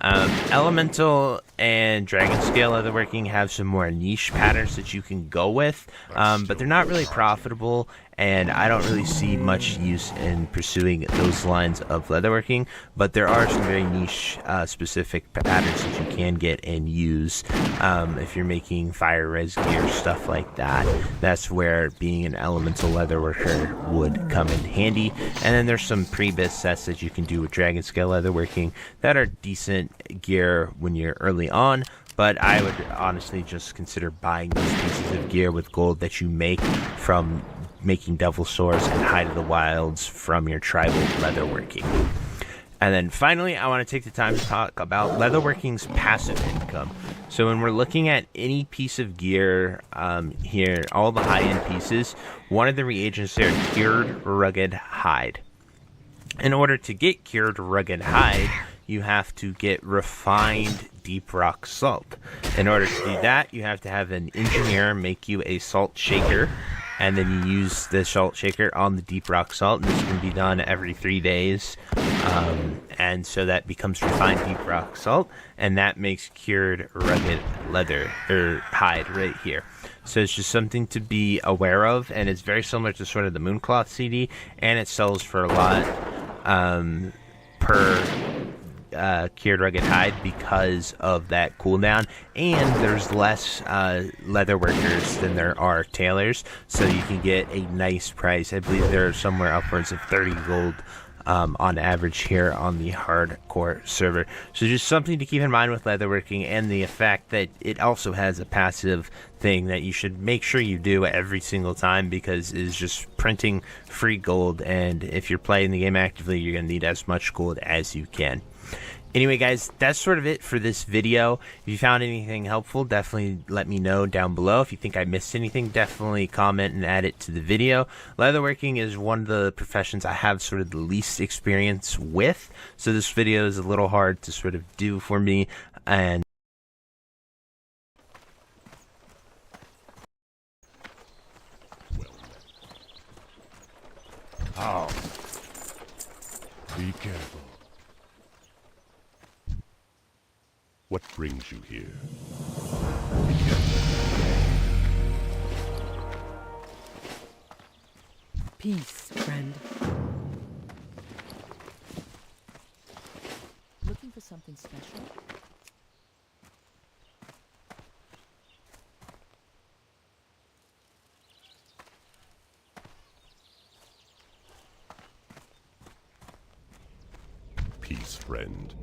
Elemental and dragon scale leatherworking have some more niche patterns that you can go with, but they're not really profitable, and I don't really see much use in pursuing those lines of leatherworking. But there are some very niche specific patterns that you can get and use if you're making fire res gear, stuff like that. That's where being an elemental leatherworker would come in handy. And then there's some pre-biz sets that you can do with dragon scale leatherworking that are decent gear when you're early on, but I would honestly just consider buying those pieces of gear with gold that you make from making devil swords and Hide of the Wilds from your tribal leatherworking. And then finally, I want to take the time to talk about leatherworking's passive income. So when we're looking at any piece of gear here, all the high-end pieces, one of the reagents there, Cured Rugged Hide. In order to get Cured Rugged Hide, you have to get refined deep rock salt. In order to do that, you have to have an engineer make you a salt shaker, and then you use the salt shaker on the deep rock salt, and this can be done every 3 days. And so that becomes refined deep rock salt, and that makes cured rugged leather or hide right here. So it's just something to be aware of, and it's very similar to sort of the Mooncloth CD, and it sells for a lot per cured rugged hide because of that cooldown, and there's less leather workers than there are tailors, so you can get a nice price. I believe they're somewhere upwards of 30 gold on average here on the hardcore server. So just something to keep in mind with leatherworking, and the fact that it also has a passive thing that you should make sure you do every single time, because it's just printing free gold, and if you're playing the game actively, you're going to need as much gold as you can. Anyway, guys, that's sort of it for this video. If you found anything helpful, definitely let me know down below. If you think I missed anything, definitely comment and add it to the video. Leatherworking is one of the professions I have sort of the least experience with, so this video is a little hard to sort of do for me. And How? Be careful. What brings you here? Peace, friend. Looking for something special? Peace, friend.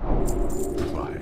Goodbye.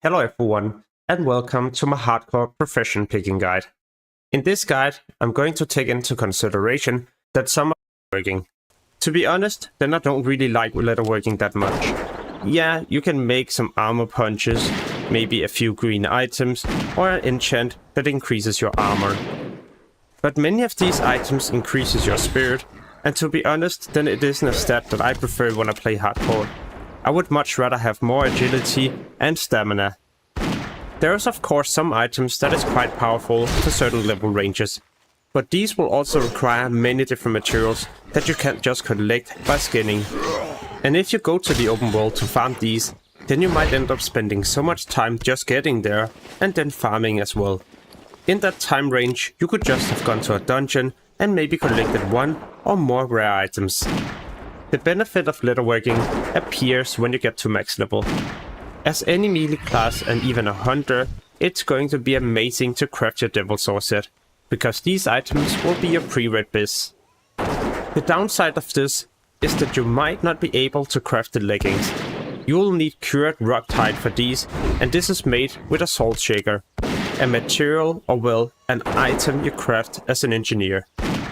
Hello everyone, and welcome to my hardcore profession picking guide. In this guide, I'm going to take into consideration that some are leatherworking. To be honest, then I don't really like leatherworking that much. Yeah, you can make some armor punches, maybe a few green items, or an enchant that increases your armor. But many of these items increases your spirit, and to be honest, then it isn't a stat that I prefer when I play hardcore. I would much rather have more agility and stamina. There is of course some items that is quite powerful for certain level ranges, but these will also require many different materials that you can't just collect by skinning. And if you go to the open world to farm these, then you might end up spending so much time just getting there and then farming as well. In that time range, you could just have gone to a dungeon and maybe collected one or more rare items. The benefit of leatherworking appears when you get to max level. As any melee class and even a hunter, it's going to be amazing to craft your Devil Sword set, because these items will be your pre-read biz. The downside of this is that you might not be able to craft the leggings. You will need cured rock hide for these, and this is made with a salt shaker, a material or well, an item you craft as an engineer.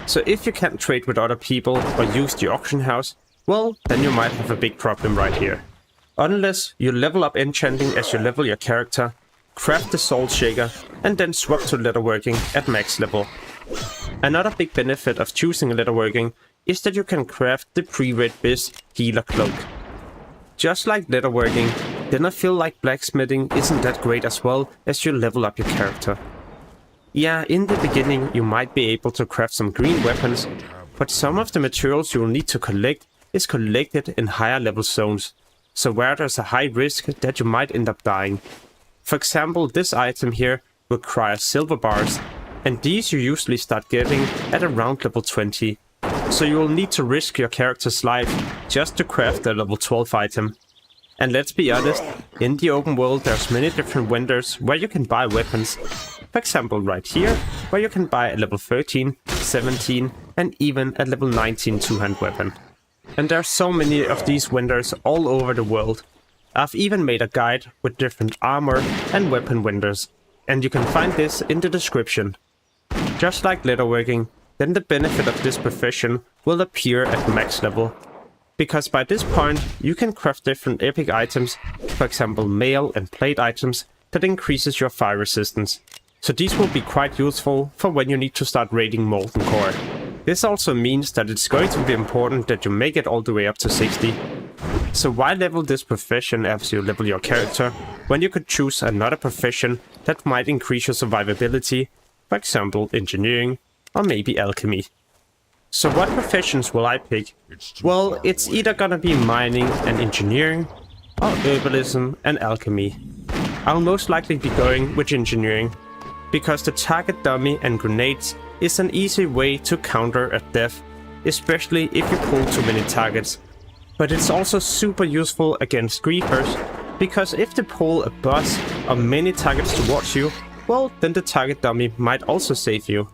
So if you can't trade with other people or use the auction house, well, then you might have a big problem right here. Unless you level up enchanting as you level your character, craft the salt shaker, and then swap to leatherworking at max level. Another big benefit of choosing leatherworking is that you can craft the pre-read biz healer cloak. Just like leatherworking, then I feel like blacksmithing isn't that great as well as you level up your character. Yeah, in the beginning you might be able to craft some green weapons, but some of the materials you will need to collect is collected in higher level zones, so where there's a high risk that you might end up dying. For example, this item here requires silver bars, and these you usually start getting at around level 20. So you will need to risk your character's life just to craft a level 12 item. And let's be honest, in the open world there's many different vendors where you can buy weapons. For example right here, where you can buy a level 13, 17 and even a level 19 two-hand weapon. And there are so many of these vendors all over the world. I've even made a guide with different armor and weapon vendors, and you can find this in the description. Just like leatherworking, then the benefit of this profession will appear at max level. Because by this point, you can craft different epic items, for example mail and plate items, that increases your fire resistance. So these will be quite useful for when you need to start raiding Molten Core. This also means that it's going to be important that you make it all the way up to 60. So why level this profession as you level your character, when you could choose another profession that might increase your survivability, for example engineering, or maybe alchemy. So what professions will I pick? Well, it's either gonna be mining and engineering, or herbalism and alchemy. I'll most likely be going with engineering, because the target dummy and grenades is an easy way to counter a death, especially if you pull too many targets. But it's also super useful against griefers, because if they pull a boss or many targets towards you, well, then the target dummy might also save you.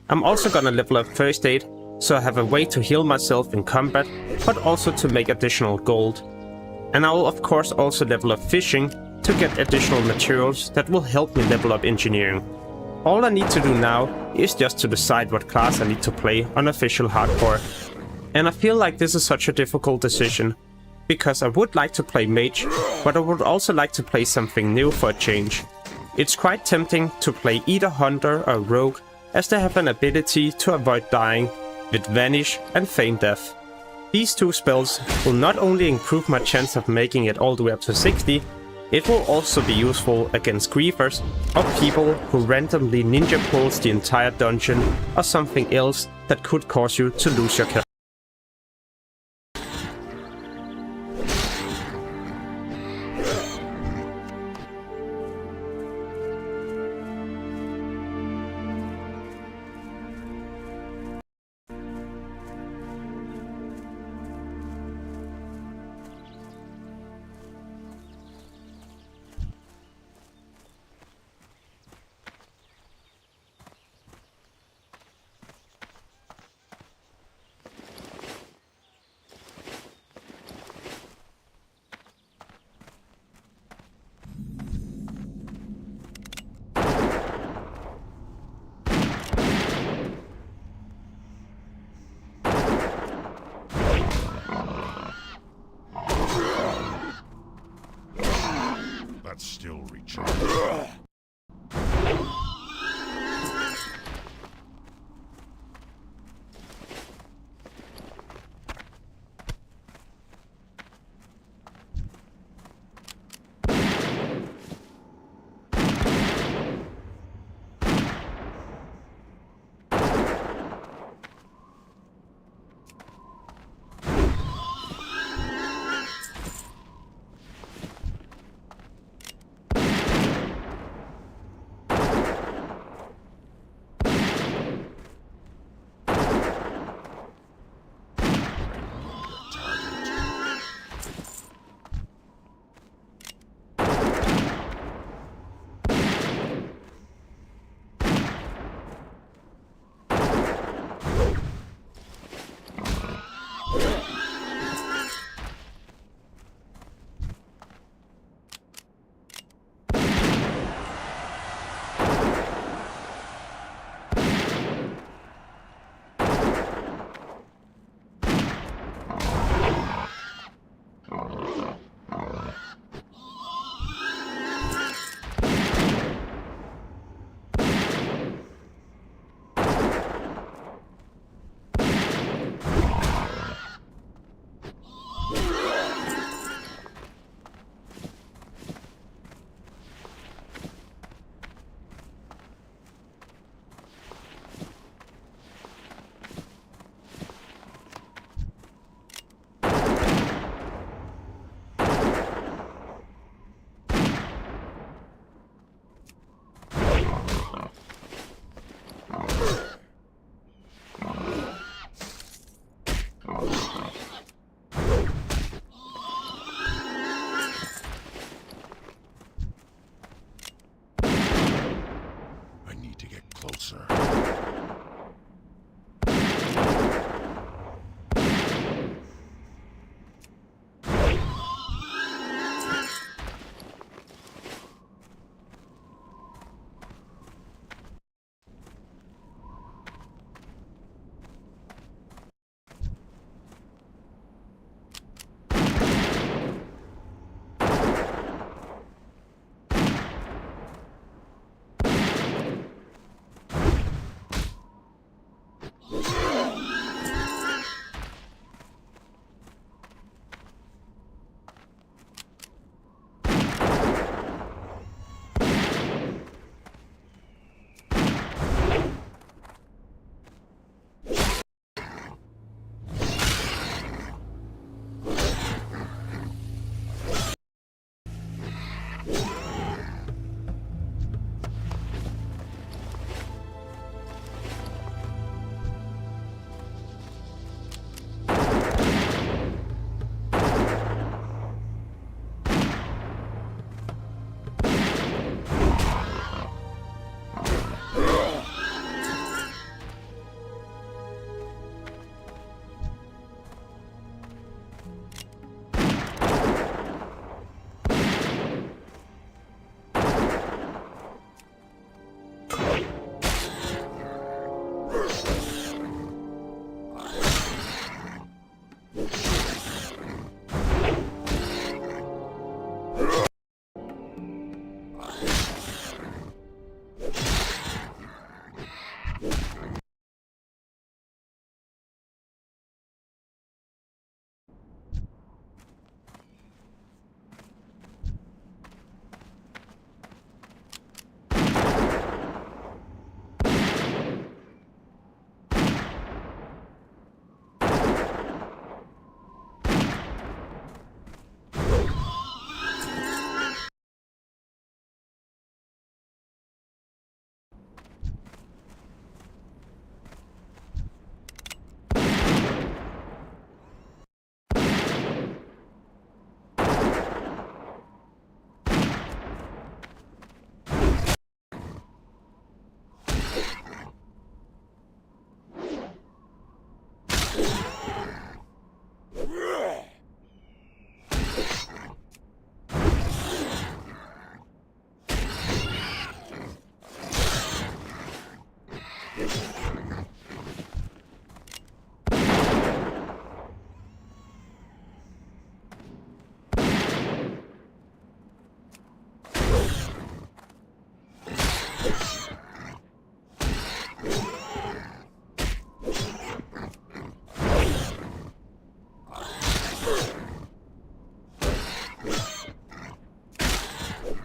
I'm also gonna level up first aid, so I have a way to heal myself in combat, but also to make additional gold. And I will of course also level up fishing to get additional materials that will help me level up engineering. All I need to do now is just to decide what class I need to play on official hardcore. And I feel like this is such a difficult decision, because I would like to play mage, but I would also like to play something new for a change. It's quite tempting to play either hunter or rogue, as they have an ability to avoid dying with vanish and feign death. These two spells will not only improve my chance of making it all the way up to 60, it will also be useful against griefers or people who randomly ninja pulls the entire dungeon or something else that could cause you to lose your character.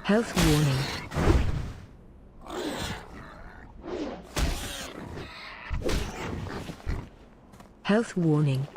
Health warning. Health warning.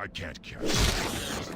I can't catch it.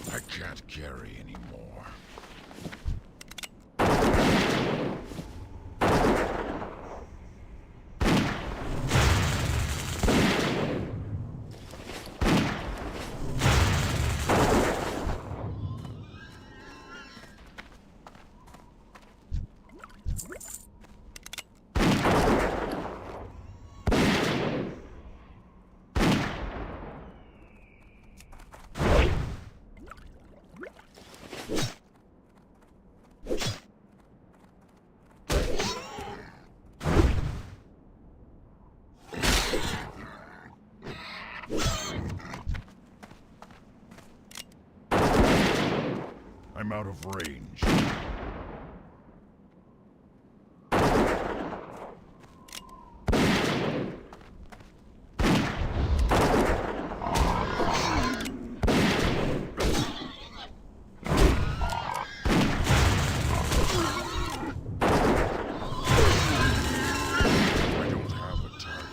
I can't carry anymore. I'm out of range. I don't have a target.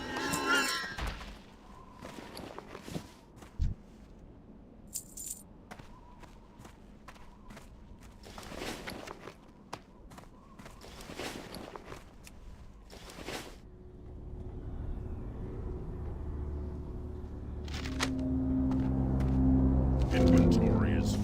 Inventory is full.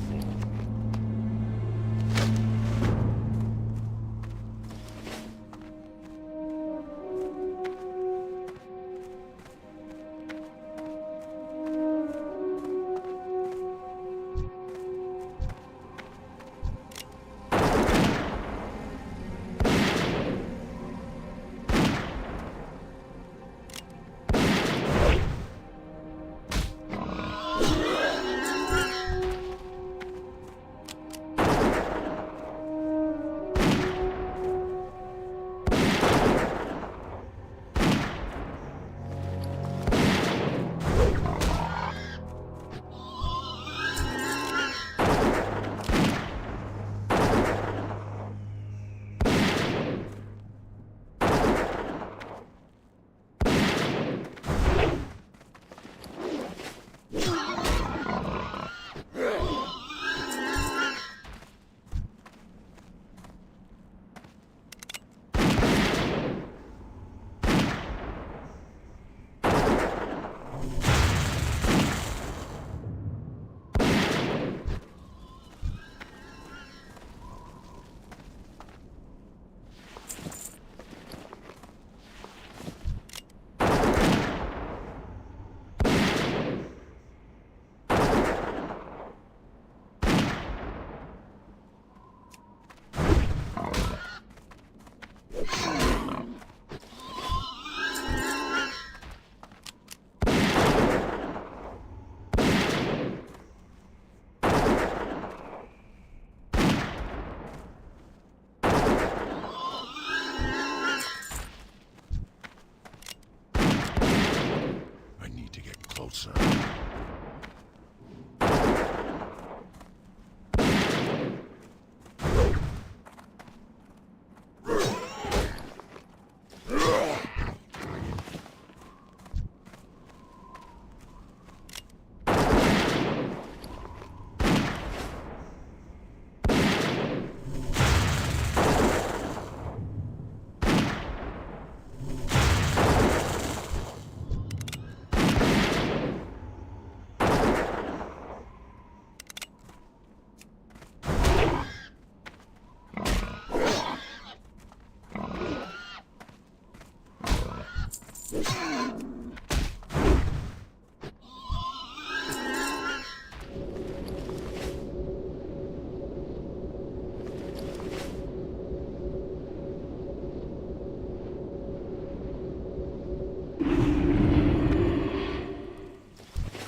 I need to get closer.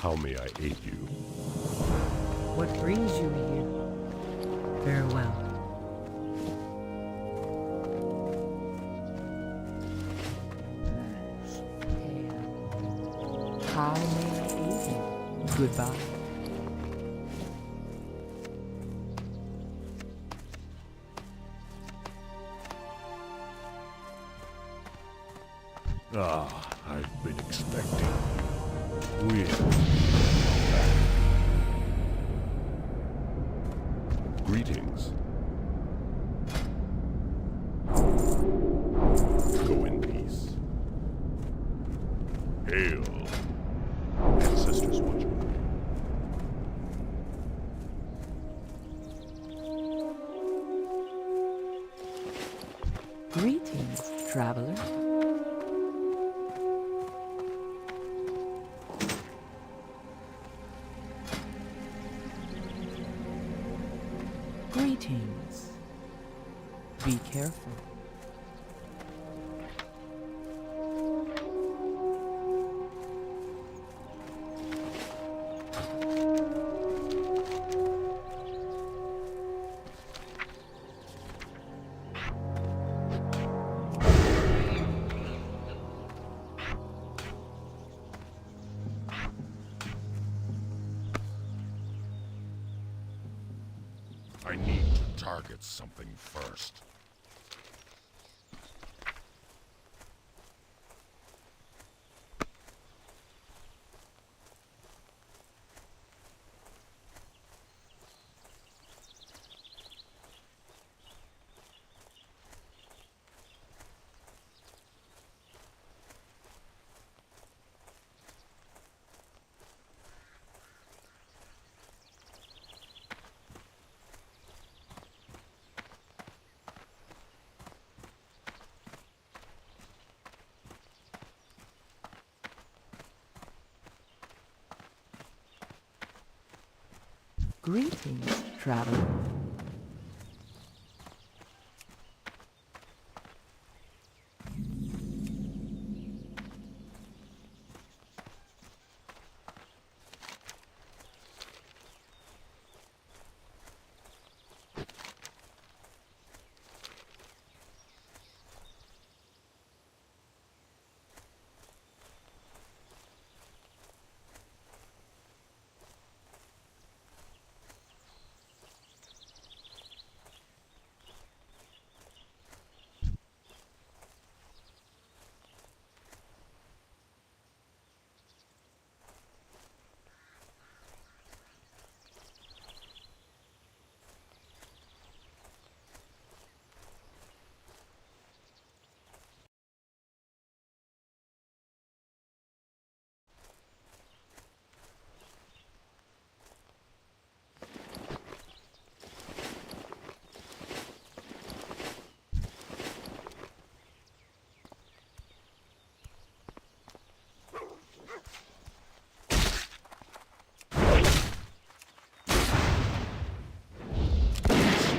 How may I aid you? What brings you here? Farewell. How may I aid you? Goodbye. Ah, I've been expecting. Weird. Greetings. Go in peace. Hail. Ancestors watch over you. Greetings, traveler. Greetings. Be careful. target something first. Greetings, traveler.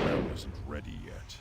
Well isn't ready yet.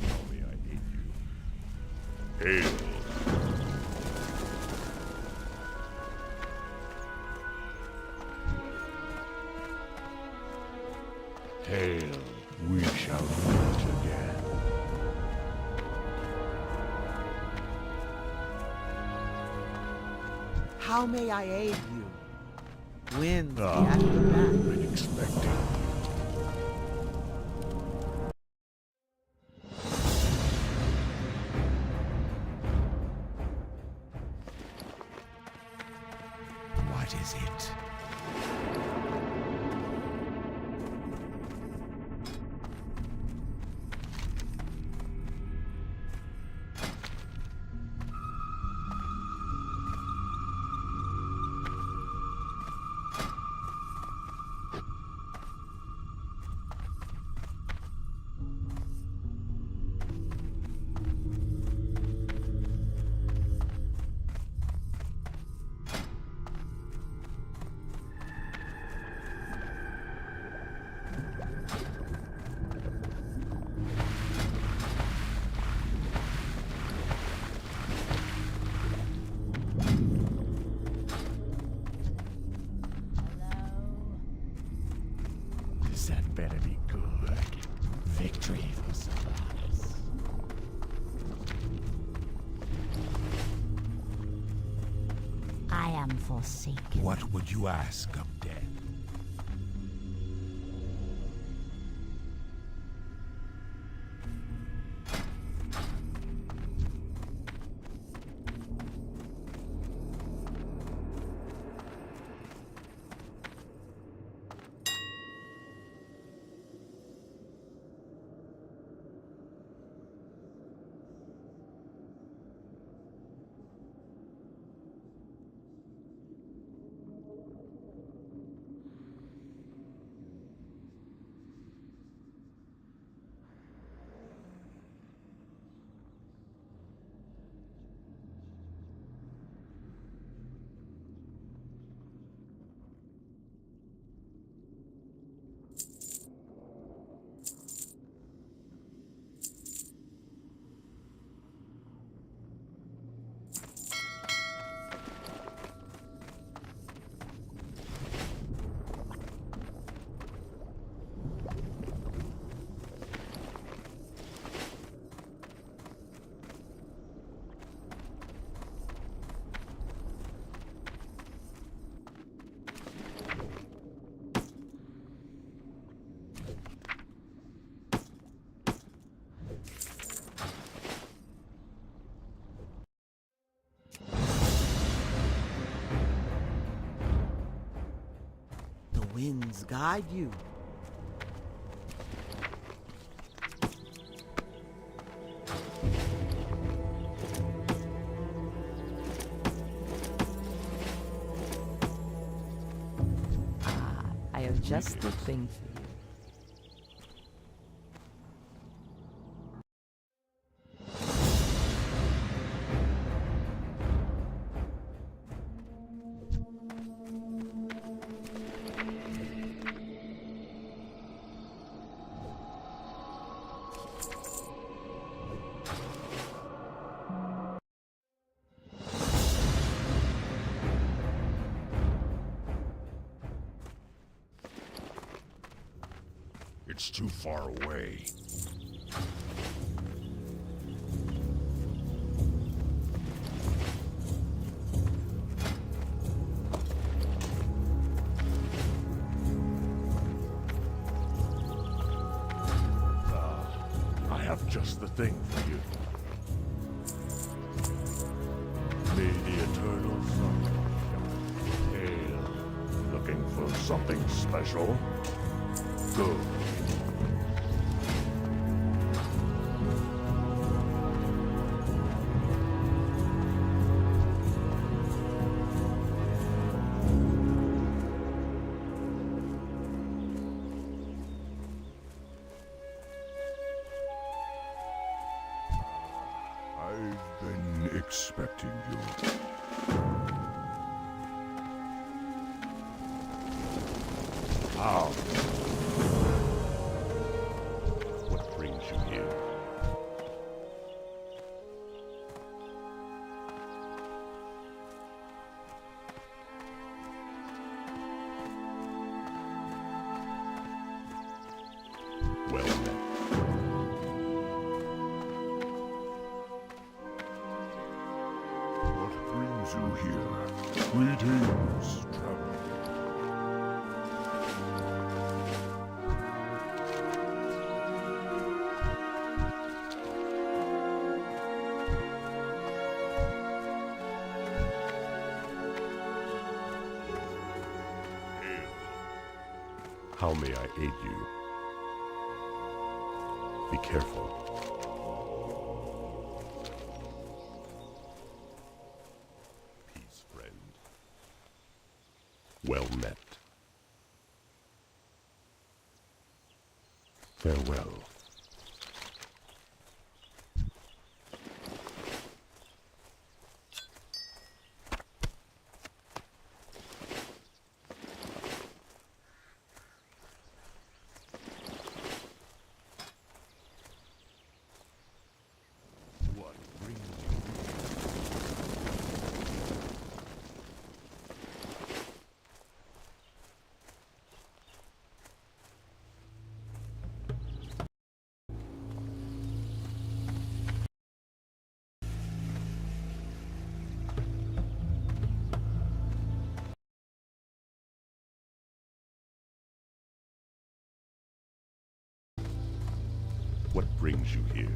How may I aid you? Hail. Hail, we shall meet again. How may I aid you? Winds Ah, at your back. been expecting. What is it? That better be good. Victory for Solaris. I Forsaken. What would you ask of death? The winds guide you. I have just the thing for you. It's too far away. I have just the thing for you. May the eternal sun shine. Hail. Looking for something special? Good. I've been expecting you. How? What brings you here? Well then. What brings you here? Greetings, traveler. How may I aid you? Be careful. Peace, friend. Well met. Farewell. What brings you here?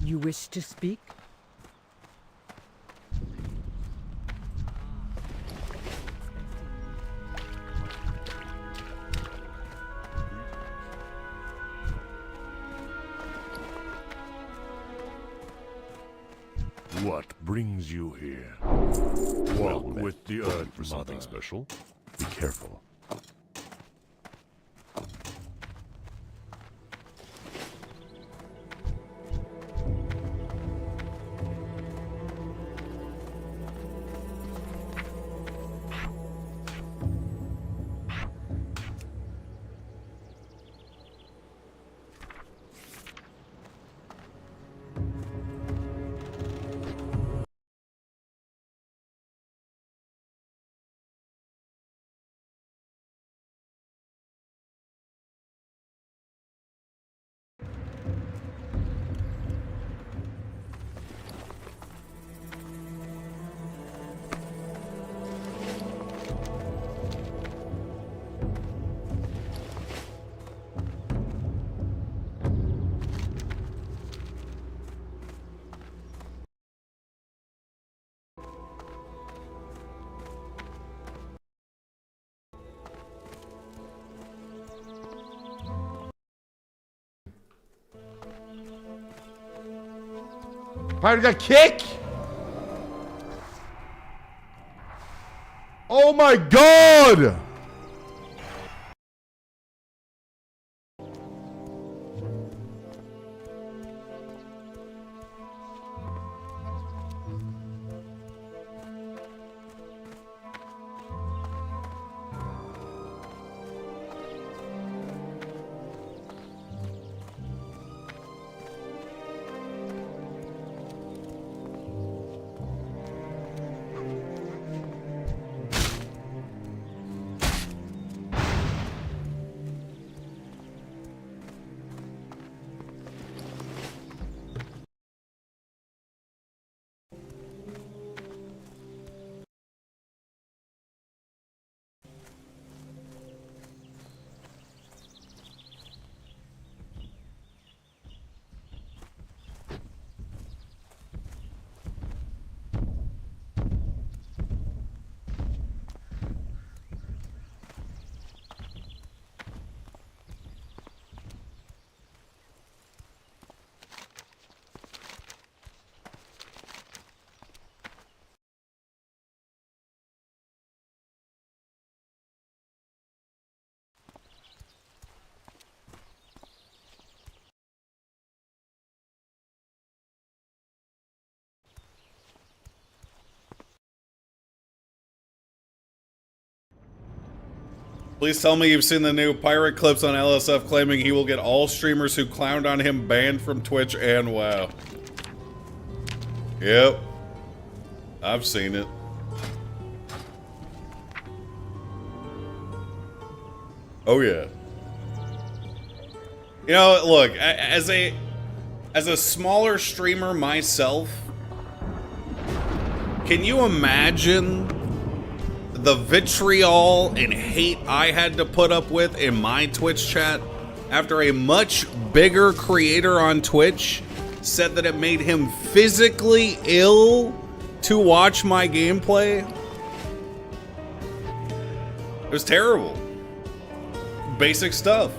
You wish to speak? What brings you here? Walk with the Earth for something special. Be careful. Pirate got kick? Oh my god! Please tell me you've seen the new pirate clips on LSF claiming he will get all streamers who clowned on him banned from Twitch and WoW. Yep. I've seen it. Oh yeah. You know, look, as a smaller streamer myself, can you imagine the vitriol and hate I had to put up with in my Twitch chat after a much bigger creator on Twitch said that it made him physically ill to watch my gameplay? It was terrible. Basic stuff.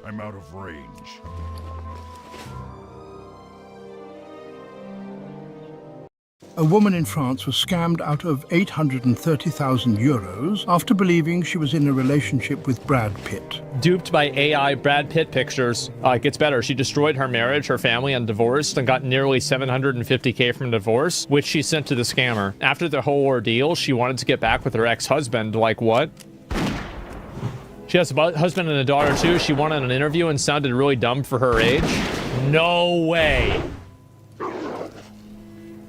I'm out of range. A woman in France was scammed out of 830,000 euros after believing she was in a relationship with Brad Pitt. Duped by AI Brad Pitt pictures. It gets better. She destroyed her marriage, her family, and divorced, and got nearly $750K from divorce, which she sent to the scammer. After the whole ordeal, she wanted to get back with her ex-husband. Like what? She has a husband and a daughter too. She wanted an interview and sounded really dumb for her age. No way.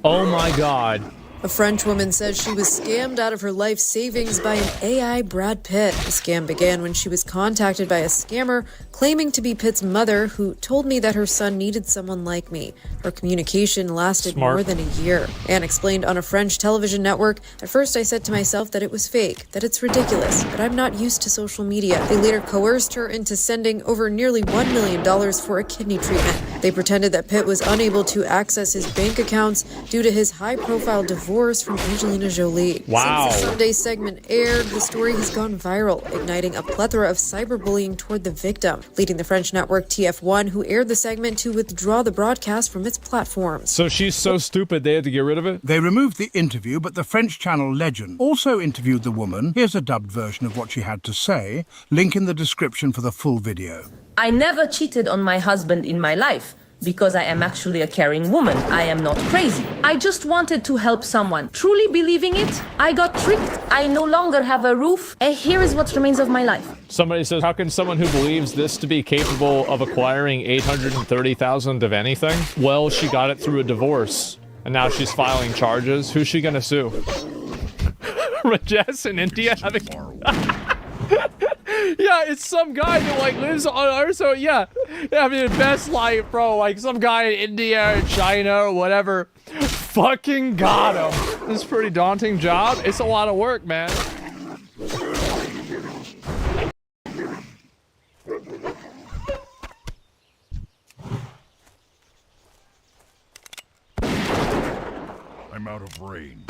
Oh my God. A French woman says she was scammed out of her life savings by an AI Brad Pitt. The scam began when she was contacted by a scammer claiming to be Pitt's mother, who told me that her son needed someone like me. Her communication lasted more than a year. Anne explained on a French television network, "At first I said to myself that it was fake, that it's ridiculous, but I'm not used to social media." They later coerced her into sending over nearly $1 million for a kidney treatment. They pretended that Pitt was unable to access his bank accounts due to his high-profile divorce from Angelina Jolie. Wow. Since the Sunday segment aired, the story has gone viral, igniting a plethora of cyberbullying toward the victim, leading the French network TF1, who aired the segment, to withdraw the broadcast from its platforms. So she's so stupid they had to get rid of it? They removed the interview, but the French channel Legend also interviewed the woman. Here's a dubbed version of what she had to say. Link in the description for the full video. I never cheated on my husband in my life, because I am actually a caring woman. I am not crazy. I just wanted to help someone. Truly believing it, I got tricked. I no longer have a roof, and here is what remains of my life. Somebody says, how can someone who believes this to be capable of acquiring 830,000 of anything? Well, she got it through a divorce, and now she's filing charges. Who's she gonna sue? Rajesh in India having... Yeah, it's some guy that like lives on Earth, so yeah, I mean, the best life, bro. Like some guy in India or China or whatever, fucking got him. It's a pretty daunting job. It's a lot of work, man. I'm out of range.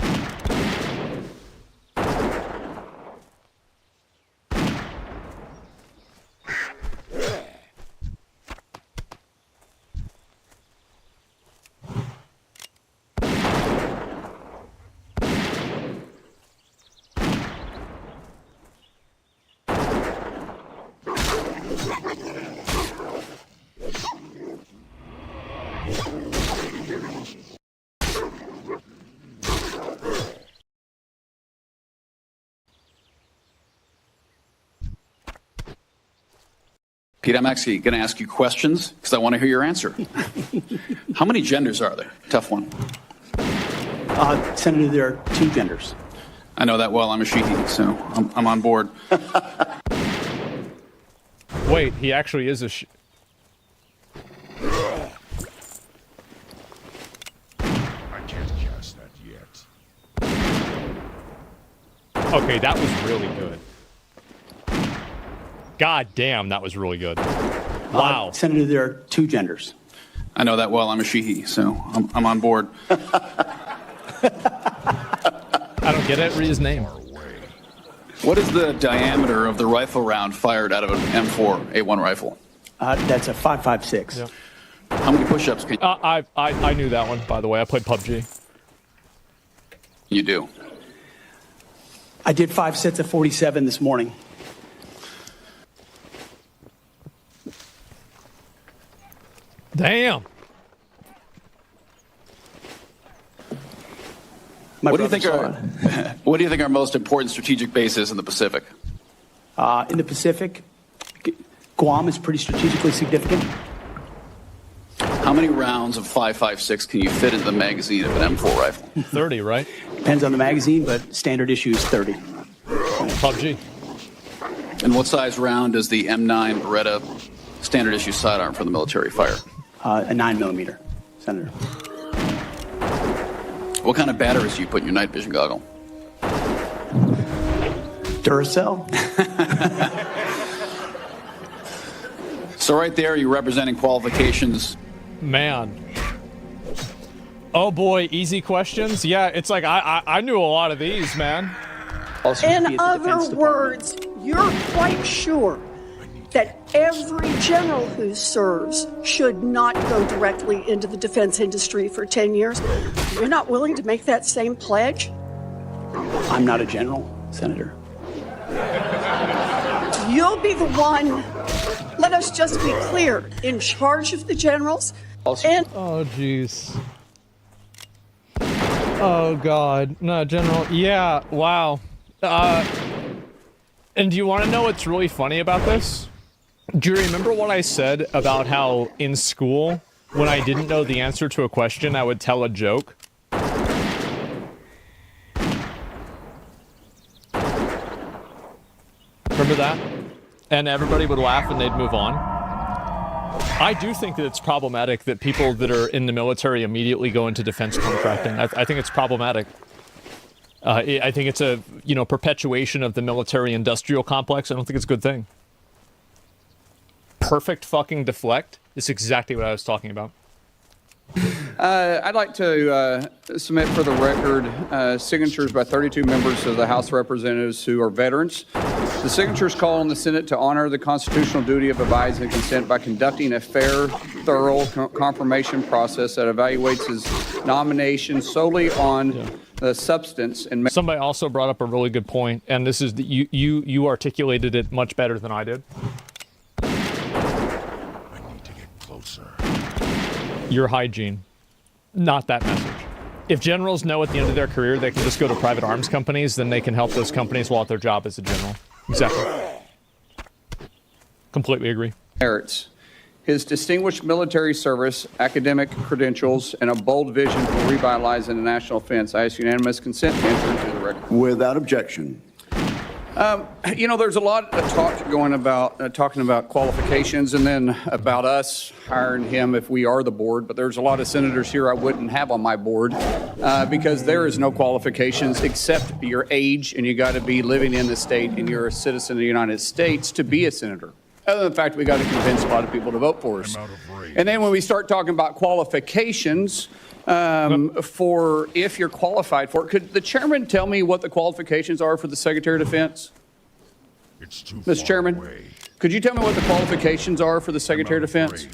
Pete, I'm actually going to ask you questions because I want to hear your answer. How many genders are there? Tough one. Senator, there are 2 genders. I know that well. I'm a she-he, so I'm on board. Wait, he actually is a I can't cast that yet. Okay, that was really good. God damn, that was really good. Wow. Senator, there are 2 genders. I know that well. I'm a she, so I'm on board. I don't get it. Read his name. What is the diameter of the rifle round fired out of an M4A1 rifle? That's a 5.56. Yeah. How many push-ups can you... I knew that one, by the way. I played PUBG. You do? I did 5 sets of 47 this morning. Damn. What do you think are most important strategic bases in the Pacific? In the Pacific, Guam is pretty strategically significant. How many rounds of 5.56 can you fit in the magazine of an M4 rifle? 30, right? Depends on the magazine, but standard issue is 30. PUBG. And what size round does the M9 Beretta standard issue sidearm for the military fire? A 9mm, Senator. What kind of batteries do you put in your night vision goggle? Duracell. So right there, you're representing qualifications. Man. Oh boy, easy questions? Yeah, it's like I knew a lot of these, man. In other words, you're quite sure that every general who serves should not go directly into the defense industry for 10 years. You're not willing to make that same pledge? I'm not a general, Senator. You'll be the one, let us just be clear, in charge of the generals. And oh, jeez. Oh, God. No, General. Yeah, wow. And do you want to know what's really funny about this? Do you remember what I said about how in school, when I didn't know the answer to a question, I would tell a joke? Remember that? And everybody would laugh and they'd move on. I do think that it's problematic that people that are in the military immediately go into defense contracting. I think it's problematic. I think it's a, perpetuation of the military-industrial complex. I don't think it's a good thing. Perfect fucking deflect is exactly what I was talking about. I'd like to submit for the record signatures by 32 members of the House of Representatives who are veterans. The signatures call on the Senate to honor the constitutional duty of advise and consent by conducting a fair, thorough confirmation process that evaluates his nomination solely on the substance. And somebody also brought up a really good point, and this is you articulated it much better than I did. Your hygiene, not that message. If generals know at the end of their career they can just go to private arms companies, then they can help those companies while at their job as a general. Exactly. Completely agree. Merits. His distinguished military service, academic credentials, and a bold vision for revitalizing the national defense. I ask unanimous consent to enter into the record. Without objection. There's a lot of talk going about talking about qualifications and then about us hiring him if we are the board. But there's a lot of senators here I wouldn't have on my board because there is no qualifications except your age, and you got to be living in the state and you're a citizen of the United States to be a senator. Other than the fact we got to convince a lot of people to vote for us. And then when we start talking about qualifications for if you're qualified for it, could the chairman tell me what the qualifications are for the Secretary of Defense? It's too Mr. Chairman, could you tell me what the qualifications are for the Secretary of Defense?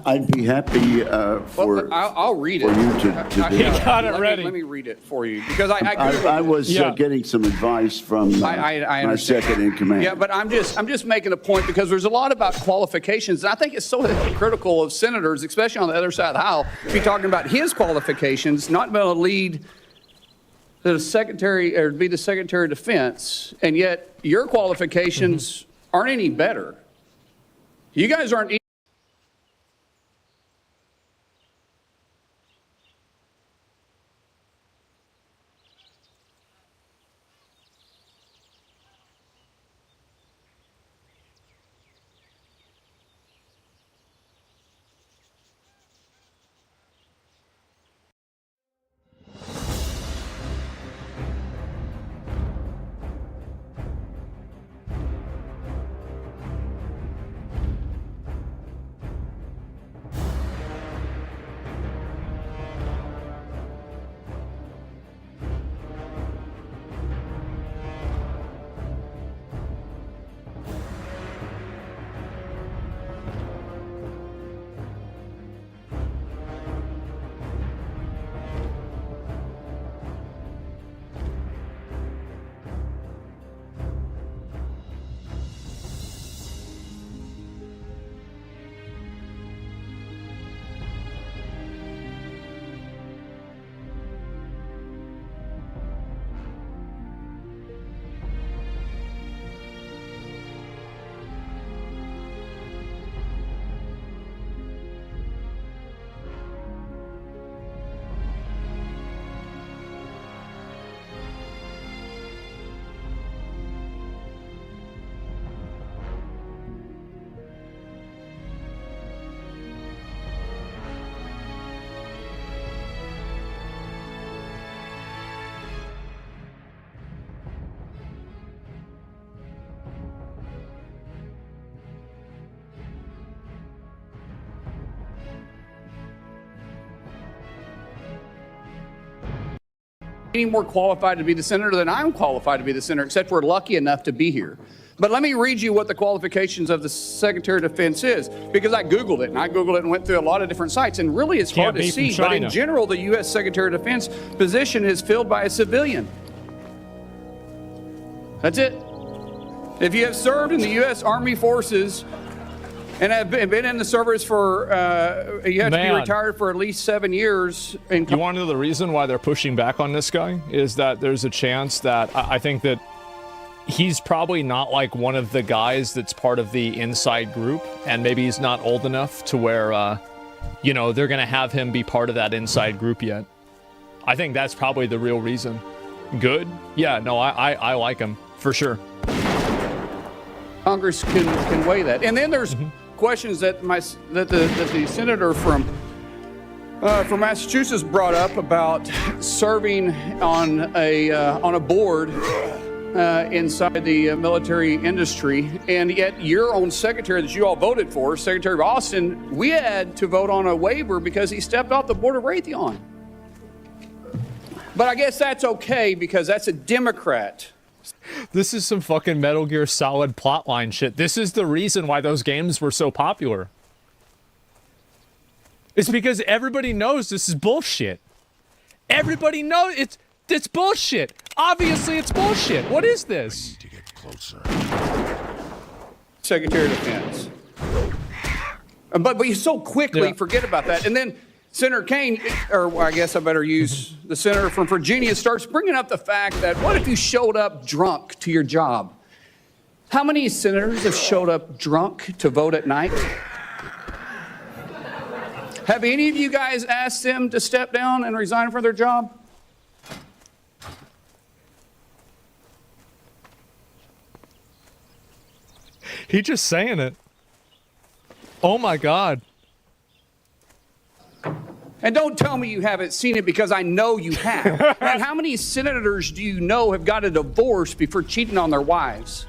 I'd be happy for I'll read it. For you to He got it ready. Let me read it for you because I was getting some advice from my second in command. Yeah, but I'm just making a point because there's a lot about qualifications, and I think it's so critical of senators, especially on the other side of the aisle, to be talking about his qualifications, not being able to lead the secretary or be the Secretary of Defense, and yet your qualifications aren't any better. You guys aren't. any more qualified to be the senator than I'm qualified to be the senator, except we're lucky enough to be here. But let me read you what the qualifications of the Secretary of Defense is, because I Googled it, and went through a lot of different sites, and really it's hard to see. But in general, the U.S. Secretary of Defense position is filled by a civilian. That's it. If you have served in the U.S. Army Forces and have been in the service for, you have to be retired for at least 7 years. You want to know the reason why they're pushing back on this guy? Is that there's a chance that, I think that he's probably not like one of the guys that's part of the inside group, and maybe he's not old enough to where, you know, they're going to have him be part of that inside group yet. I think that's probably the real reason. Good? Yeah, no, I like him, for sure. Congress can weigh that. And then there's questions that the senator from Massachusetts brought up about serving on a board inside the military industry, and yet your own secretary that you all voted for, Secretary Austin, we had to vote on a waiver because he stepped off the board of Raytheon. But I guess that's okay because that's a Democrat. This is some fucking Metal Gear Solid plotline shit. This is the reason why those games were so popular. It's because everybody knows this is bullshit. Everybody knows it's bullshit. Obviously, it's bullshit. What is this? To get closer. Secretary of Defense. But you so quickly forget about that. And then Senator Kaine, or I guess I better use the senator from Virginia, starts bringing up the fact that what if you showed up drunk to your job? How many senators have showed up drunk to vote at night? Have any of you guys asked them to step down and resign from their job? He just saying it. Oh my God. And don't tell me you haven't seen it, because I know you have. And how many senators do you know have got a divorce before cheating on their wives?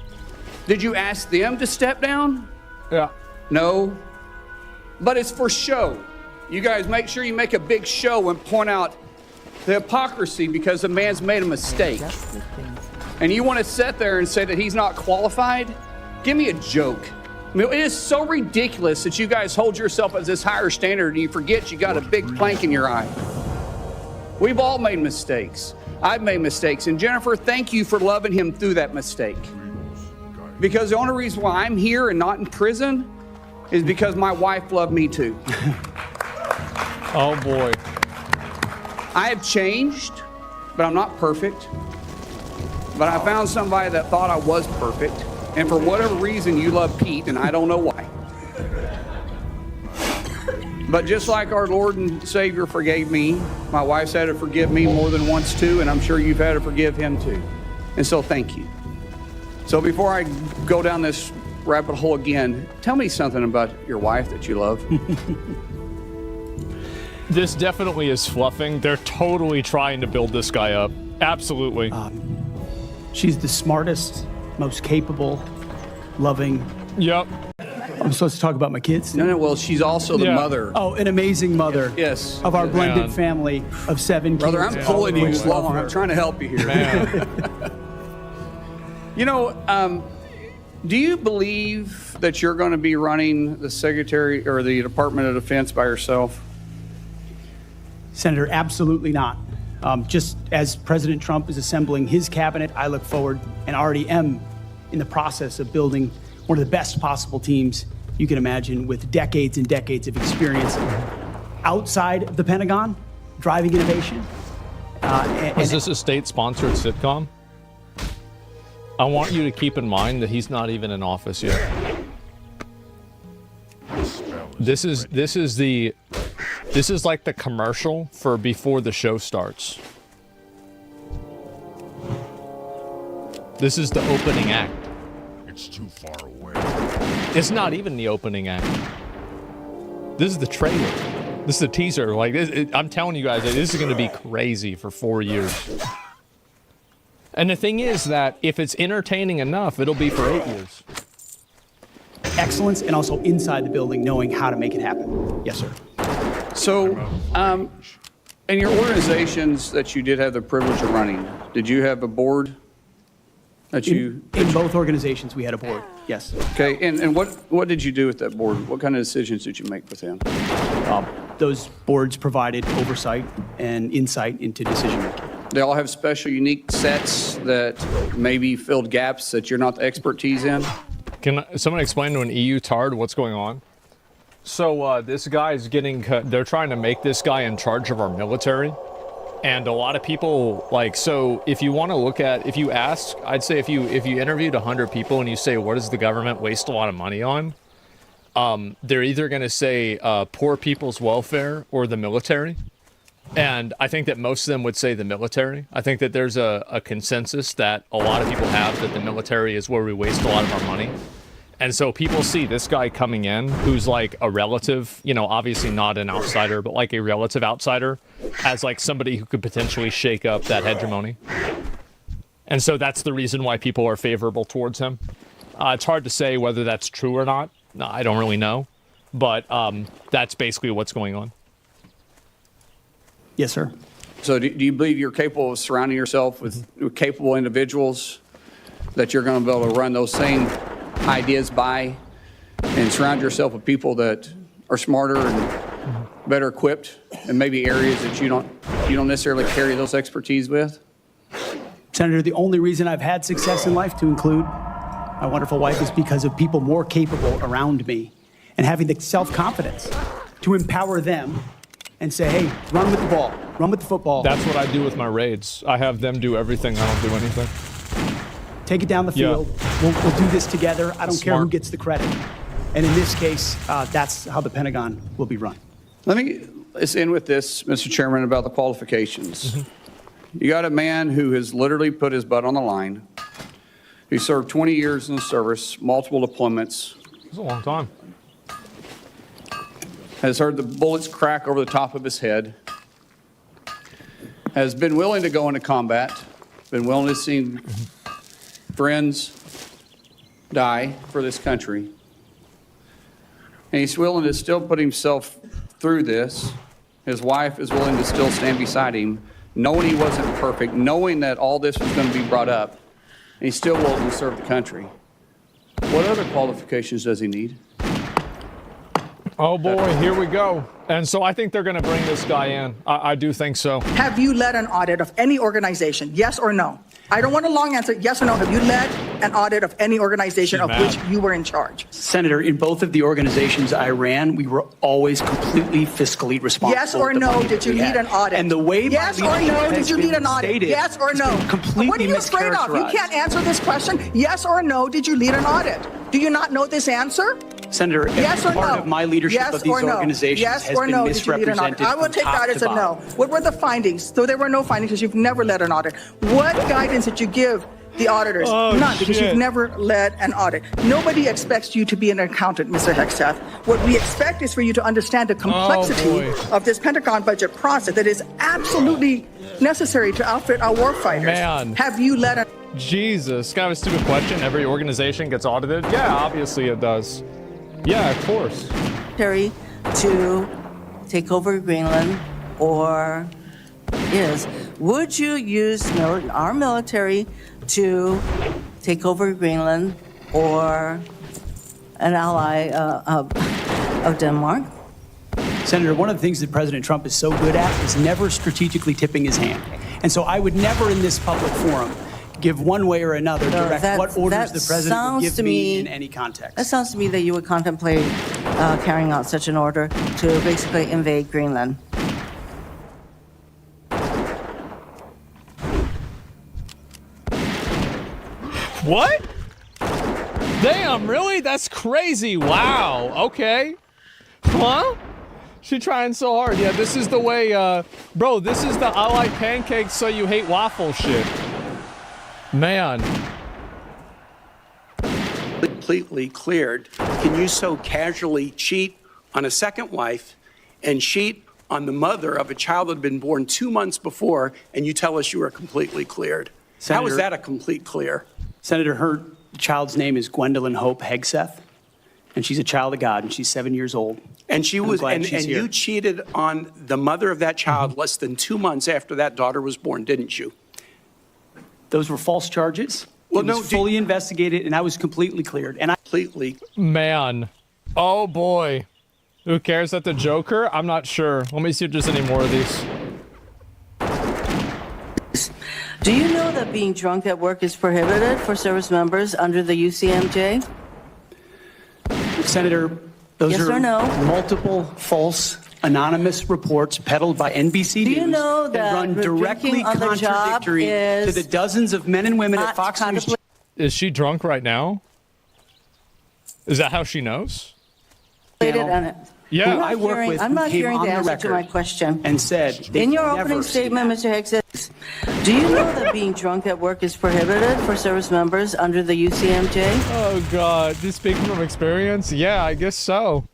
Did you ask them to step down? Yeah. No. But it's for show. You guys make sure you make a big show and point out the hypocrisy because the man's made a mistake. And you want to sit there and say that he's not qualified? Give me a joke. I mean, it is so ridiculous that you guys hold yourself as this higher standard and you forget you got a big plank in your eye. We've all made mistakes. I've made mistakes. And Jennifer, thank you for loving him through that mistake. Because the only reason why I'm here and not in prison is because my wife loved me too. Oh boy. I have changed, but I'm not perfect. But I found somebody that thought I was perfect. And for whatever reason, you love Pete, and I don't know why. But just like our Lord and Savior forgave me, my wife's had to forgive me more than once too, and I'm sure you've had to forgive him too. And so thank you. So before I go down this rabbit hole again, tell me something about your wife that you love. This definitely is fluffing. They're totally trying to build this guy up. Absolutely. She's the smartest, most capable, loving. Yep. I'm supposed to talk about my kids? No, well, she's also the mother. Oh, an amazing mother. Yes. Of our blended family of 7 kids. Brother, I'm pulling you along. I'm trying to help you here. You know, do you believe that you're going to be running the Secretary or the Department of Defense by yourself? Senator, absolutely not. Just as President Trump is assembling his cabinet, I look forward and already am in the process of building one of the best possible teams you can imagine, with decades and decades of experience outside of the Pentagon, driving innovation. Is this a state-sponsored sitcom? I want you to keep in mind that he's not even in office yet. This is like the commercial for before the show starts. This is the opening act. It's too far away. It's not even the opening act. This is the trailer. This is the teaser. Like I'm telling you guys, this is going to be crazy for 4 years. And the thing is that if it's entertaining enough, it'll be for 8 years. Excellence, and also inside the building, knowing how to make it happen. Yes, sir. So, In your organizations that you did have the privilege of running, did you have a board that you... In both organizations, we had a board, yes. Okay, and what did you do with that board? What kind of decisions did you make with them? Those boards provided oversight and insight into decision-making. They all have special, unique sets that maybe filled gaps that you're not the expertise in? Can someone explain to an EU tard what's going on? So this guy is getting, they're trying to make this guy in charge of our military. And a lot of people, like, so if you want to look at, if you ask, I'd say if you interviewed 100 people and you say, what does the government waste a lot of money on? They're either going to say poor people's welfare or the military. And I think that most of them would say the military. I think that there's a consensus that a lot of people have that the military is where we waste a lot of our money. And so people see this guy coming in who's like a relative, you know, obviously not an outsider, but like a relative outsider as like somebody who could potentially shake up that hegemony. And so that's the reason why people are favorable towards him. It's hard to say whether that's true or not. No, I don't really know. But that's basically what's going on. Yes, sir. So do you believe you're capable of surrounding yourself with capable individuals that you're going to be able to run those same ideas by and surround yourself with people that are smarter and better equipped in maybe areas that you don't necessarily carry those expertise with? Senator, the only reason I've had success in life, to include my wonderful wife, is because of people more capable around me and having the self-confidence to empower them and say, hey, run with the ball, run with the football. That's what I do with my raids. I have them do everything. I don't do anything. Take it down the field. Yeah. We'll do this together. I don't care who gets the credit. And in this case, that's how the Pentagon will be run. Let's end with this, Mr. Chairman, about the qualifications. You got a man who has literally put his butt on the line, who served 20 years in the service, multiple deployments. It's a long time. Has heard the bullets crack over the top of his head, has been willing to go into combat, been willing to see friends die for this country. And he's willing to still put himself through this. His wife is willing to still stand beside him, knowing he wasn't perfect, knowing that all this was going to be brought up, and he's still willing to serve the country. What other qualifications does he need? Oh boy, here we go. And so I think they're going to bring this guy in. I do think so. Have you led an audit of any organization? Yes or no? I don't want a long answer. Yes or no? Have you led an audit of any organization of which you were in charge? Senator, in both of the organizations I ran, we were always completely fiscally responsible. Yes or no? Did you lead an audit? And the way yes or no? Did you lead an audit? Yes or no? What are you afraid of? You can't answer this question. Yes or no? Did you lead an audit? Do you not know this answer? Senator, yes or part no? of my leadership of these organizations has been misrepresented. I will take that as a no. What were the findings? So there were no findings because you've never led an audit. What guidance did you give the auditors? None, because you've never led an audit. Nobody expects you to be an accountant, Mr. Hegseth. What we expect is for you to understand the complexity of this Pentagon budget process that is absolutely necessary to outfit our warfighters. Man. Have you led a... Jesus, kind of a stupid question. Every organization gets audited? Yeah, obviously it does. Yeah, of course. To take over Greenland, or would you use our military to take over Greenland or an ally of Denmark? Senator, one of the things that President Trump is so good at is never strategically tipping his hand. And so I would never in this public forum give one way or another direct what orders the president would give me in any context. That sounds to me that you would contemplate carrying out such an order to basically invade Greenland. What? Damn, really? That's crazy. Wow. Okay. Huh? She trying so hard. Yeah, this is the way, bro, this is the I like pancakes so you hate waffle shit. Man. Completely cleared. Can you so casually cheat on a second wife and cheat on the mother of a child that had been born 2 months before, and you tell us you are completely cleared? How is that a complete clear? Senator, her child's name is Gwendolyn Hope Hegseth, and she's a child of God, and she's 7 years old. And she was, glad and she's here. you cheated on the mother of that child less than 2 months after that daughter was born, didn't you? Those were false charges. Well, It no, was fully investigated, and I was completely cleared. And I completely. Man. Oh boy. Who cares at the Joker? I'm not sure. Let me see if there's any more of these. Do you know that being drunk at work is prohibited for service members under the UCMJ? Senator, those Yes are or no? multiple false anonymous reports peddled by NBC Do you News know that run directly drinking on the job contradictory to is the dozens of men and women at not Fox News. Is she drunk right now? Is that how she knows? Yeah. Who I work with I'm who not came hearing on the the answer to my record question. and said they In your never opening see statement, that. Mr. Hicks says, do you know that being drunk at work is prohibited for service members under the UCMJ? Oh God, just speaking from experience? Yeah, I guess so.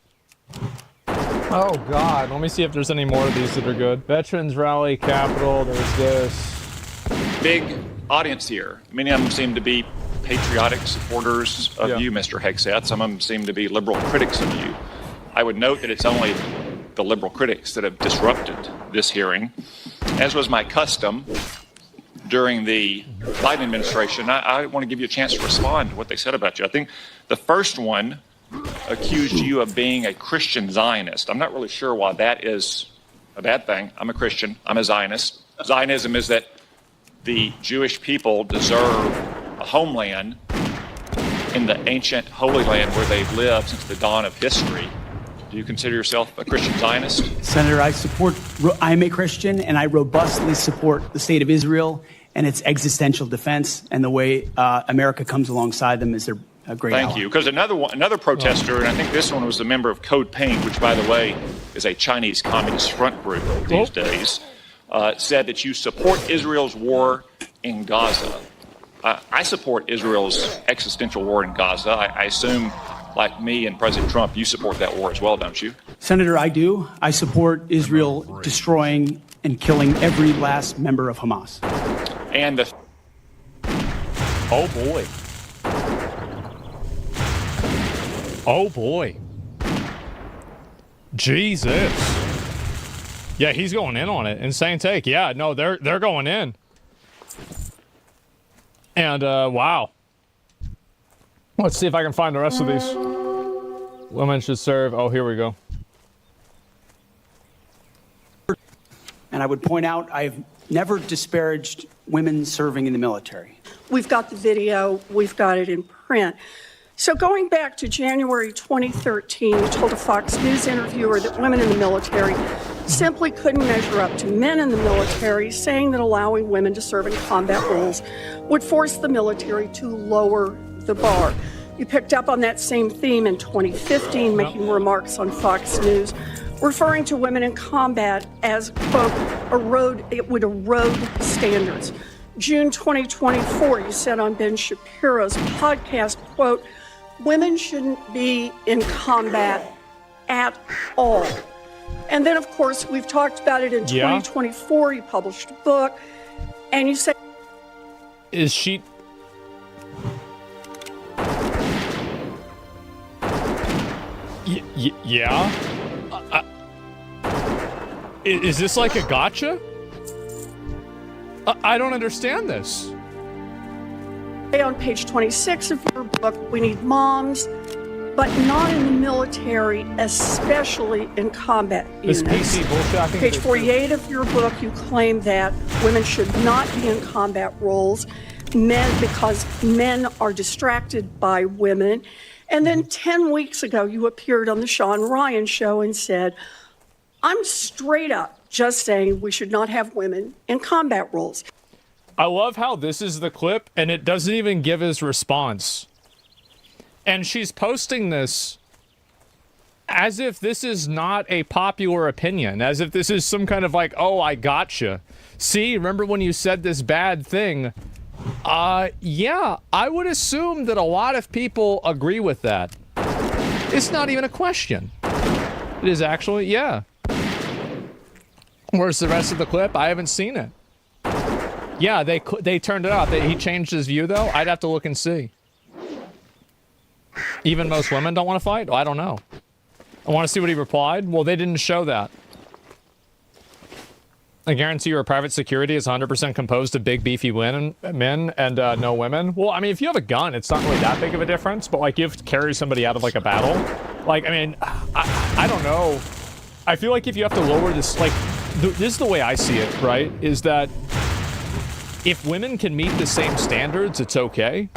Oh God, let me see if there's any more of these that are good. Veterans Rally, Capitol, there's this. Big audience here. Many of them seem to be patriotic supporters of you, Mr. Hegseth. Some of them seem to be liberal critics of you. I would note that it's only the liberal critics that have disrupted this hearing. As was my custom during the Biden administration, I want to give you a chance to respond to what they said about you. I think the first one accused you of being a Christian Zionist. I'm not really sure why that is a bad thing. I'm a Christian. I'm a Zionist. Zionism is that the Jewish people deserve a homeland in the ancient Holy Land where they've lived since the dawn of history. Do you consider yourself a Christian Zionist? Senator, I'm a Christian, and I robustly support the state of Israel and its existential defense, and the way America comes alongside them is their great ally. Thank you. Because another protester, and I think this one was a member of Code Pink, which, by the way, is a Chinese Communist front group these days, said that you support Israel's war in Gaza. I support Israel's existential war in Gaza. I assume, like me and President Trump, you support that war as well, don't you? Senator, I do. I support Israel destroying and killing every last member of Hamas. And the... Oh boy. Oh boy. Jesus. Yeah, he's going in on it. Insane take. Yeah, no, they're going in. And wow. Let's see if I can find the rest of these. Women should serve. Oh, here we go. And I would point out, I've never disparaged women serving in the military. We've got the video, we've got it in print. So going back to January 2013, you told a Fox News interviewer that women in the military simply couldn't measure up to men in the military, saying that allowing women to serve in combat roles would force the military to lower the bar. You picked up on that same theme in 2015, making remarks on Fox News, referring to women in combat as, quote, it would erode standards. June 2024, you said on Ben Shapiro's podcast, quote, women shouldn't be in combat at all. And then, of course, we've talked about it in 2024. You published a book, and you said... Is she... yeah? Is this like a gotcha? I don't understand this. On page 26 of your book, we need moms, but not in the military, especially in combat units. PC bullshit. Page 48 of your book, you claim that women should not be in combat roles, because men are distracted by women. And then 10 weeks ago, you appeared on the Sean Ryan show and said, I'm straight up just saying we should not have women in combat roles. I love how this is the clip and it doesn't even give his response. And she's posting this as if this is not a popular opinion, as if this is some kind of like, oh, I gotcha. See, remember when you said this bad thing? Yeah, I would assume that a lot of people agree with that. It's not even a question. It is actually, yeah. Where's the rest of the clip? I haven't seen it. Yeah, they turned it off. He changed his view, though? I'd have to look and see. Even most women don't want to fight? Oh, I don't know. I want to see what he replied. Well, they didn't show that. I guarantee your private security is 100% composed of big, beefy men and no women. Well, I mean, if you have a gun, it's not really that big of a difference. But, like, you have to carry somebody out of, like, a battle. Like, I mean, I don't know. I feel like if you have to lower this, like, this is the way I see it, right? Is that if women can meet the same standards, it's okay.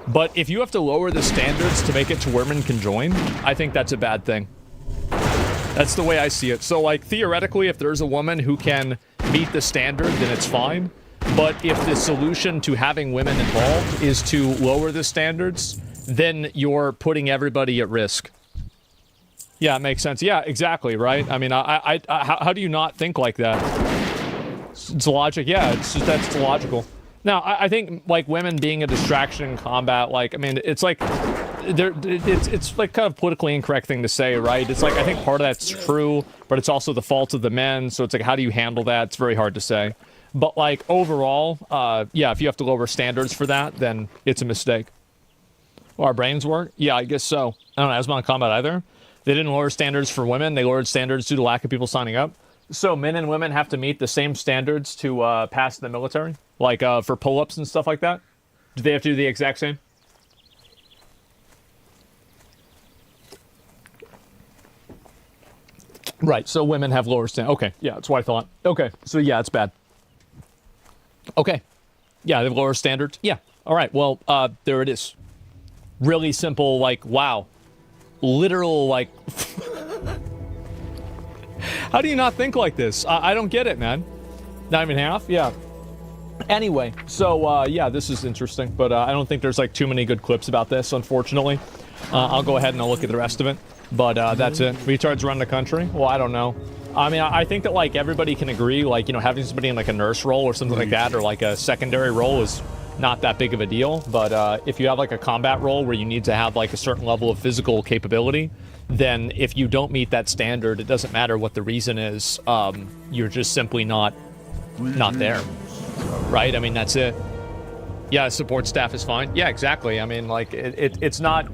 But if you have to lower the standards to make it to where women can join, I think that's a bad thing. That's the way I see it. So, like, theoretically, if there's a woman who can meet the standard, then it's fine. But if the solution to having women involved is to lower the standards, then you're putting everybody at risk. Yeah, it makes sense. Yeah, exactly, right? I mean, how do you not think like that? It's logic. Yeah, it's just, that's logical. Now, I think, like, women being a distraction in combat, like, I mean, it's like, it's like kind of politically incorrect thing to say, right? It's like, I think part of that's true, but it's also the fault of the men, so it's like, how do you handle that? It's very hard to say. But, like, overall, yeah, if you have to lower standards for that, then it's a mistake. Well, our brains work? Yeah, I guess so. I don't know, Asmon Combat either. They didn't lower standards for women, they lowered standards due to lack of people signing up. So men and women have to meet the same standards to pass the military? Like, for pull-ups and stuff like that? Do they have to do the exact same? Right, so women have lower standards. Okay, yeah, that's what I thought. Okay, so yeah, it's bad. Okay. Yeah, they have lower standards? Yeah. All right, well, there it is. Really simple, like, wow. Literal, like... How do you not think like this? I don't get it, man. Not even half? Yeah. Anyway, so, yeah, this is interesting, but I don't think there's, like, too many good clips about this, unfortunately. I'll go ahead and I'll look at the rest of it. But that's it. Retards run the country? Well, I don't know. I mean, I think that, like, everybody can agree, like, you know, having somebody in, like, a nurse role or something like that, or, like, a secondary role is not that big of a deal. But if you have, like, a combat role where you need to have, like, a certain level of physical capability, then if you don't meet that standard, it doesn't matter what the reason is. You're just simply not there. Right? I mean, that's it. Yeah, support staff is fine. Yeah, exactly. I mean, like, it's not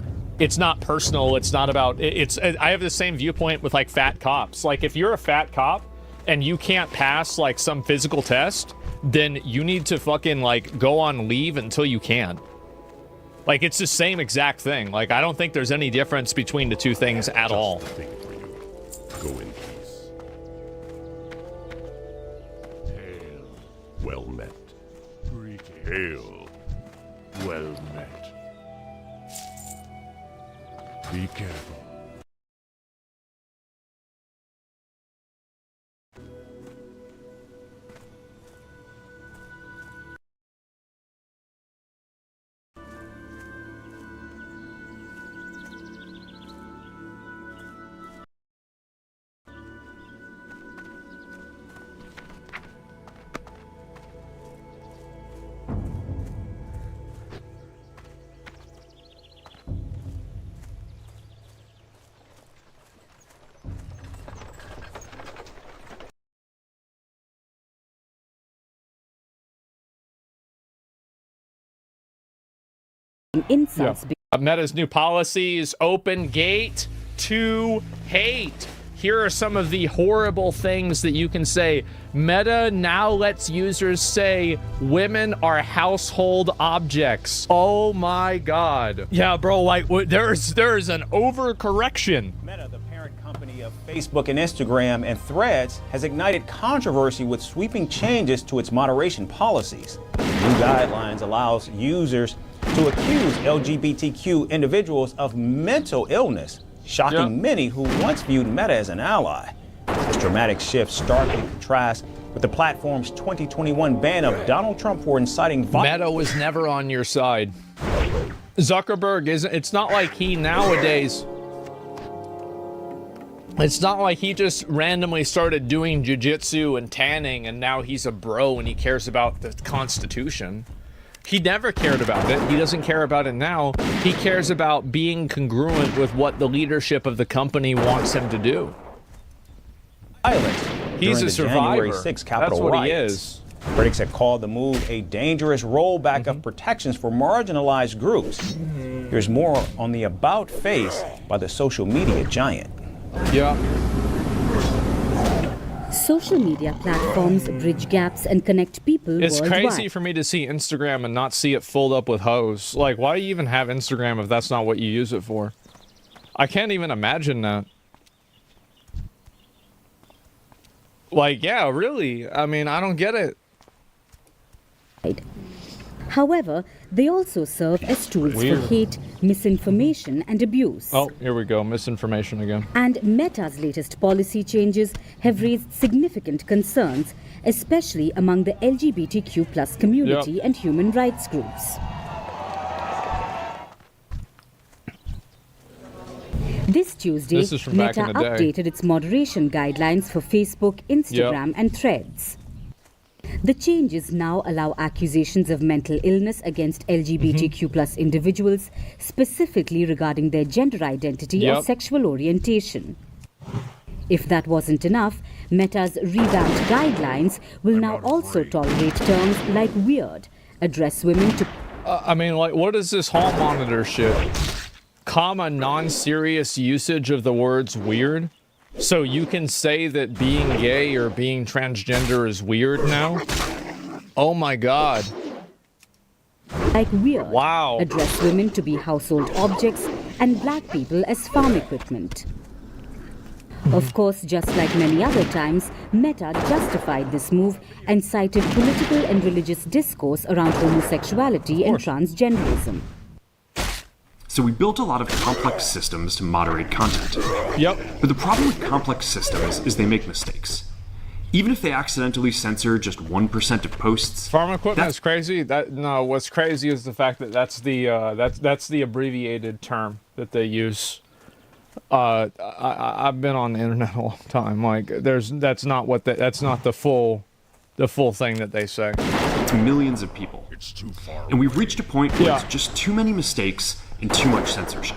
personal. It's not about, I have the same viewpoint with, like, fat cops. Like, if you're a fat cop and you can't pass, like, some physical test, then you need to fucking, like, go on leave until you can. Like, it's the same exact thing. Like, I don't think there's any difference between the two things at all. Go in peace. Hail. Well met. Hail. Well met. Be careful. Insults. Yeah. Meta's new policies: open gate to hate. Here are some of the horrible things that you can say. Meta now lets users say women are household objects. Oh my god. Yeah, bro, like, there's an overcorrection. Meta, the parent company of Facebook and Instagram and Threads, has ignited controversy with sweeping changes to its moderation policies. The new guidelines allows users to accuse LGBTQ individuals of mental illness, shocking many who once viewed Meta as an ally. This dramatic shift starkly contrasts with the platform's 2021 ban of Donald Trump for inciting violence. Meta was never on your side. Zuckerberg isn't. It's not like he nowadays. It's not like he just randomly started doing jiu-jitsu and tanning and now he's a bro and he cares about the Constitution. He never cared about it. He doesn't care about it now. He cares about being congruent with what the leadership of the company wants him to do. He's a survivor. January 6th Capitol That's what riots. he is. Critics have called the move a dangerous rollback of protections for marginalized groups. Here's more on the about face by the social media giant. Yeah. Social media platforms bridge gaps and connect people It's worldwide. crazy for me to see Instagram and not see it filled up with hoes. Like, why do you even have Instagram if that's not what you use it for? I can't even imagine that. Like, yeah, really. I mean, I don't get it. However, they also serve as tools Weird. for hate, misinformation, and abuse. Oh, here we go. Misinformation again. And Meta's latest policy changes have raised significant concerns, especially among the LGBTQ+ community Yep. and human rights groups. This Tuesday, This is from back Meta in the day. updated its moderation guidelines for Facebook, Instagram, and Threads. The changes now allow accusations of mental illness against LGBTQ+ individuals, specifically regarding their gender identity or Yep. sexual orientation. If that wasn't enough, Meta's revamped guidelines will now also tolerate terms like weird, address women to I mean, like, what is this hall monitor shit? Comma, non-serious usage of the words weird? So you can say that being gay or being transgender is weird now? Oh my god. like weird, Wow. address women to be household objects, and black people as farm equipment. Of course, just like many other times, Meta justified this move and cited political and religious discourse around homosexuality and transgenderism. So we built a lot of complex systems to moderate content. Yep. But the problem with complex systems is they make mistakes. Even if they accidentally censor just 1% of posts. Farm equipment is crazy. No, what's crazy is the fact that that's the abbreviated term that they use. I've been on the internet a long time. Like, that's not the full thing that they say. To millions of people. It's too far. And we've reached a point where it's just too many mistakes and too much censorship.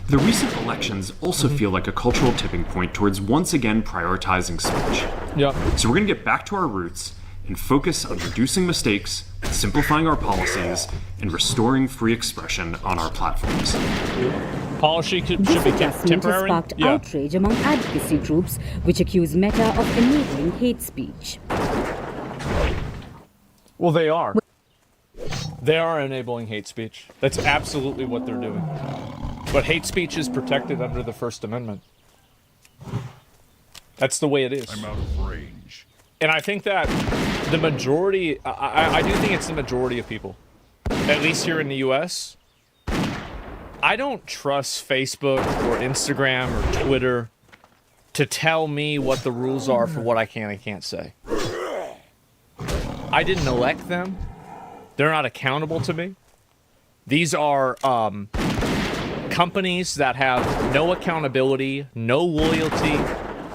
The recent elections also feel like a cultural tipping point towards once again prioritizing speech. Yep. So we're going to get back to our roots and focus on reducing mistakes, simplifying our policies, and restoring free expression on our platforms. Policy should This be adjustment has temporary. sparked outrage among advocacy groups, which accuse Meta of enabling hate speech. Well, they are. They are enabling hate speech. That's absolutely what they're doing. But hate speech is protected under the First Amendment. That's the way it is. I'm out of range. And I think that the majority, I do think it's the majority of people, at least here in the US. I don't trust Facebook or Instagram or Twitter to tell me what the rules are for what I can and can't say. I didn't elect them. They're not accountable to me. These are companies that have no accountability, no loyalty,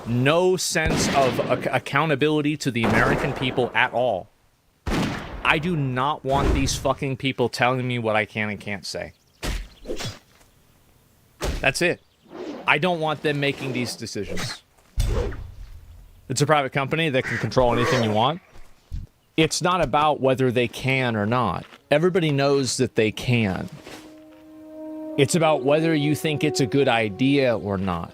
no sense of accountability to the American people at all. I do not want these fucking people telling me what I can and can't say. That's it. I don't want them making these decisions. It's a private company that can control anything you want. It's not about whether they can or not. Everybody knows that they can. It's about whether you think it's a good idea or not.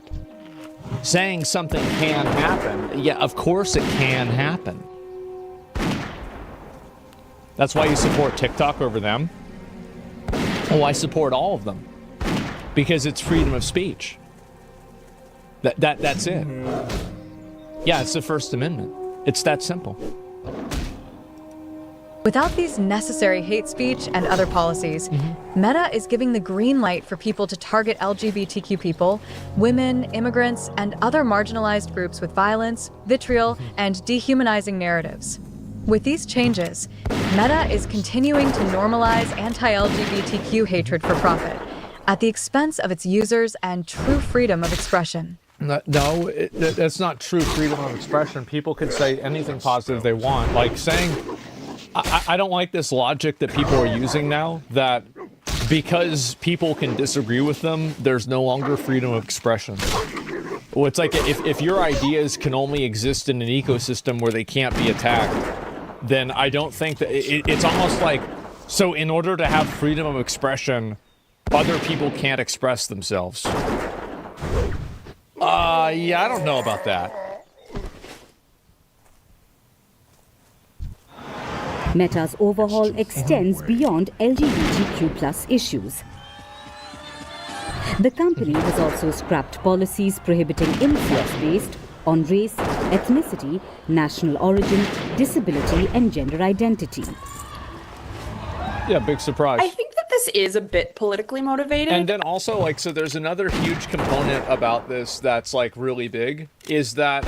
Saying something can happen, yeah, of course it can happen. That's why you support TikTok over them. Oh, I support all of them. Because it's freedom of speech. That's it. Yeah, it's the First Amendment. It's that simple. Without these necessary hate speech and other policies, Meta is giving the green light for people to target LGBTQ people, women, immigrants, and other marginalized groups with violence, vitriol, and dehumanizing narratives. With these changes, Meta is continuing to normalize anti-LGBTQ hatred for profit, at the expense of its users and true freedom of expression. No, that's not true freedom of expression. People can say anything positive they want. Like saying, I don't like this logic that people are using now, that because people can disagree with them, there's no longer freedom of expression. Well, it's like if your ideas can only exist in an ecosystem where they can't be attacked, then I don't think that it's almost like, so in order to have freedom of expression, other people can't express themselves. Yeah, I don't know about that. Meta's overhaul extends beyond LGBTQ+ issues. The company has also scrapped policies prohibiting insults based on race, ethnicity, national origin, disability, and gender identity. Yeah, big surprise. I think that this is a bit politically motivated. And then also, like, so there's another huge component about this that's, like, really big, is that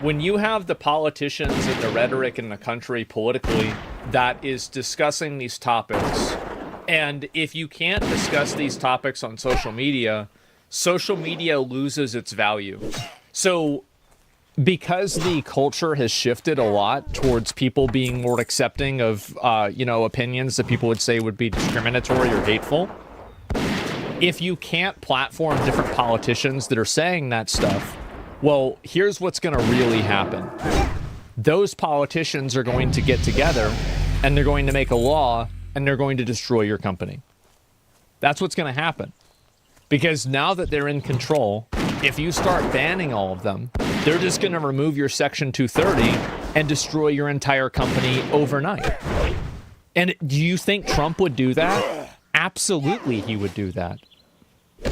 when you have the politicians and the rhetoric in the country politically that is discussing these topics, and if you can't discuss these topics on social media loses its value. So because the culture has shifted a lot towards people being more accepting of, opinions that people would say would be discriminatory or hateful, if you can't platform different politicians that are saying that stuff, well, here's what's going to really happen. Those politicians are going to get together and they're going to make a law and they're going to destroy your company. That's what's going to happen. Because now that they're in control, if you start banning all of them, they're just going to remove your Section 230 and destroy your entire company overnight. And do you think Trump would do that? Absolutely, he would do that.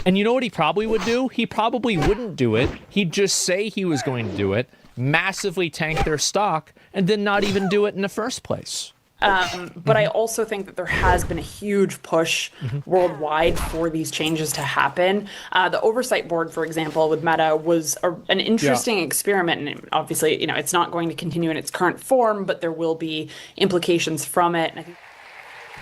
And you know what he probably would do? He probably wouldn't do it. He'd just say he was going to do it, massively tank their stock, and then not even do it in the first place. But I also think that there has been a huge push worldwide for these changes to happen. The oversight board, for example, with Meta was an interesting experiment. And obviously, it's not going to continue in its current form, but there will be implications from it. And I think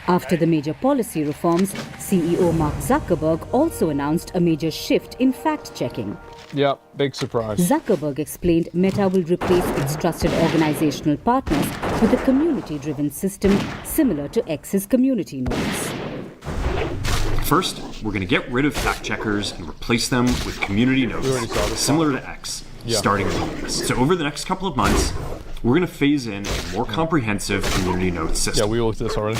after the major policy reforms, CEO Mark Zuckerberg also announced a major shift in fact-checking. Yep, big surprise. Zuckerberg explained Meta will replace its trusted organizational partners with a community-driven system similar to X's community notes. First, we're going to get rid of fact-checkers and replace them with community notes, similar to X, starting in August. So over the next couple of months, we're going to phase in a more comprehensive community notes system. Yeah, we looked at this already.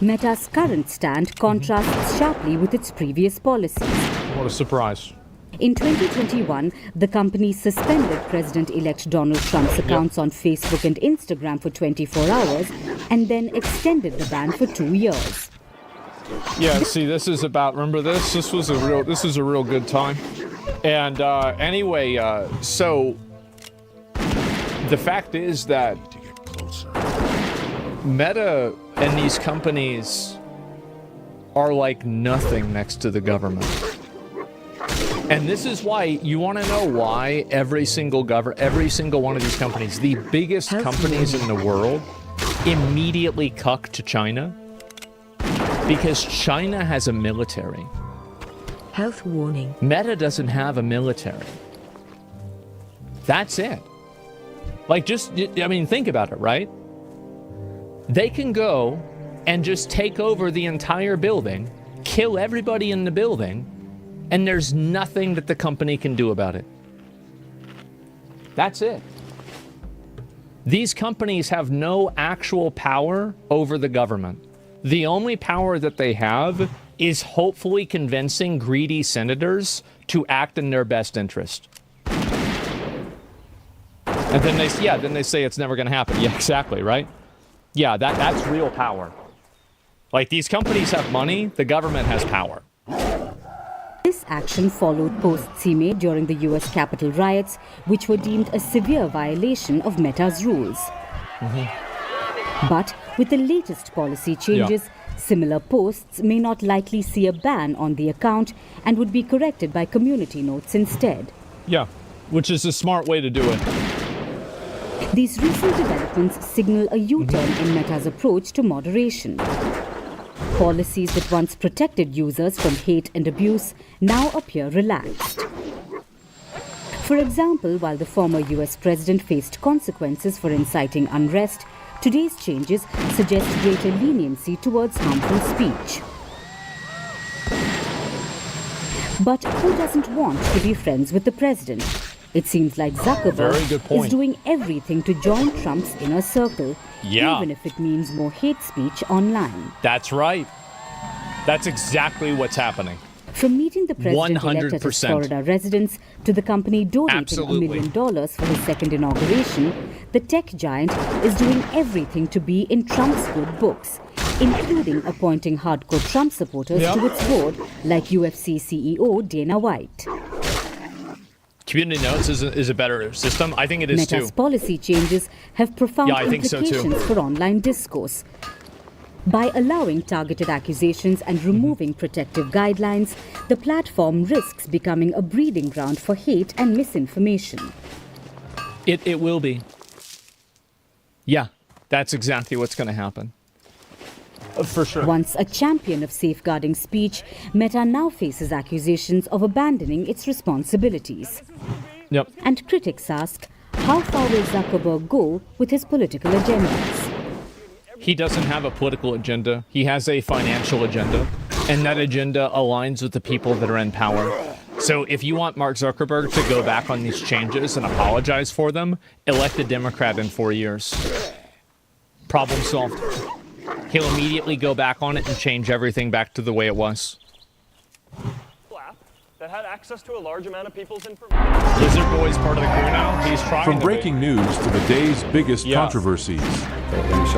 Meta's current stand contrasts sharply with its previous policies. What a surprise. In 2021, the company suspended President-elect Donald Trump's accounts on Facebook and Instagram for 24 hours and then extended the ban for 2 years. Yeah, see, this is about, remember this? This is a real good time. And anyway, so the fact is that Meta and these companies are like nothing next to the government. And this is why, you want to know why every single one of these companies, the biggest companies in the world, immediately cuck to China? Because China has a military. Health warning. Meta doesn't have a military. That's it. Like, think about it, right? They can go and just take over the entire building, kill everybody in the building, and there's nothing that the company can do about it. That's it. These companies have no actual power over the government. The only power that they have is hopefully convincing greedy senators to act in their best interest. And then they say it's never going to happen. Yeah, exactly, right? Yeah, that's real power. Like, these companies have money, the government has power. This action followed posts he made during the US Capitol riots, which were deemed a severe violation of Meta's rules. But with the latest policy changes, similar posts may not likely see a ban on the account and would be corrected by community notes instead. Yeah, which is a smart way to do it. These recent developments signal a U-turn in Meta's approach to moderation. Policies that once protected users from hate and abuse now appear relaxed. For example, while the former US president faced consequences for inciting unrest, today's changes suggest greater leniency towards harmful speech. But who doesn't want to be friends with the president? It seems like Zuckerberg Very good point. is doing everything to join Trump's inner circle, even if it means more hate speech online. That's right. That's exactly what's happening. From meeting the president-elect at his 100%. Florida residence to the company donating Absolutely. $1 million for his second inauguration, the tech giant is doing everything to be in Trump's good books, including appointing hardcore Trump supporters to its board, like UFC CEO Dana White. Community notes is a better system. I think it is Meta's too. policy changes have profound Yeah, I think so, too. implications for online discourse. By allowing targeted accusations and removing protective guidelines, the platform risks becoming a breeding ground for hate and misinformation. It will be. Yeah, that's exactly what's going to happen. For sure. Once a champion of safeguarding speech, Meta now faces accusations of abandoning its responsibilities. Yep. And critics ask, how far will Zuckerberg go with his political agendas? He doesn't have a political agenda. He has a financial agenda. And that agenda aligns with the people that are in power. So if you want Mark Zuckerberg to go back on these changes and apologize for them, elect a Democrat in 4 years. Problem solved. He'll immediately go back on it and change everything back to the way it was. That had access to a large amount of people's information. Lizard Boy's part of the crew now. He's trying From to breaking news to the day's biggest controversies.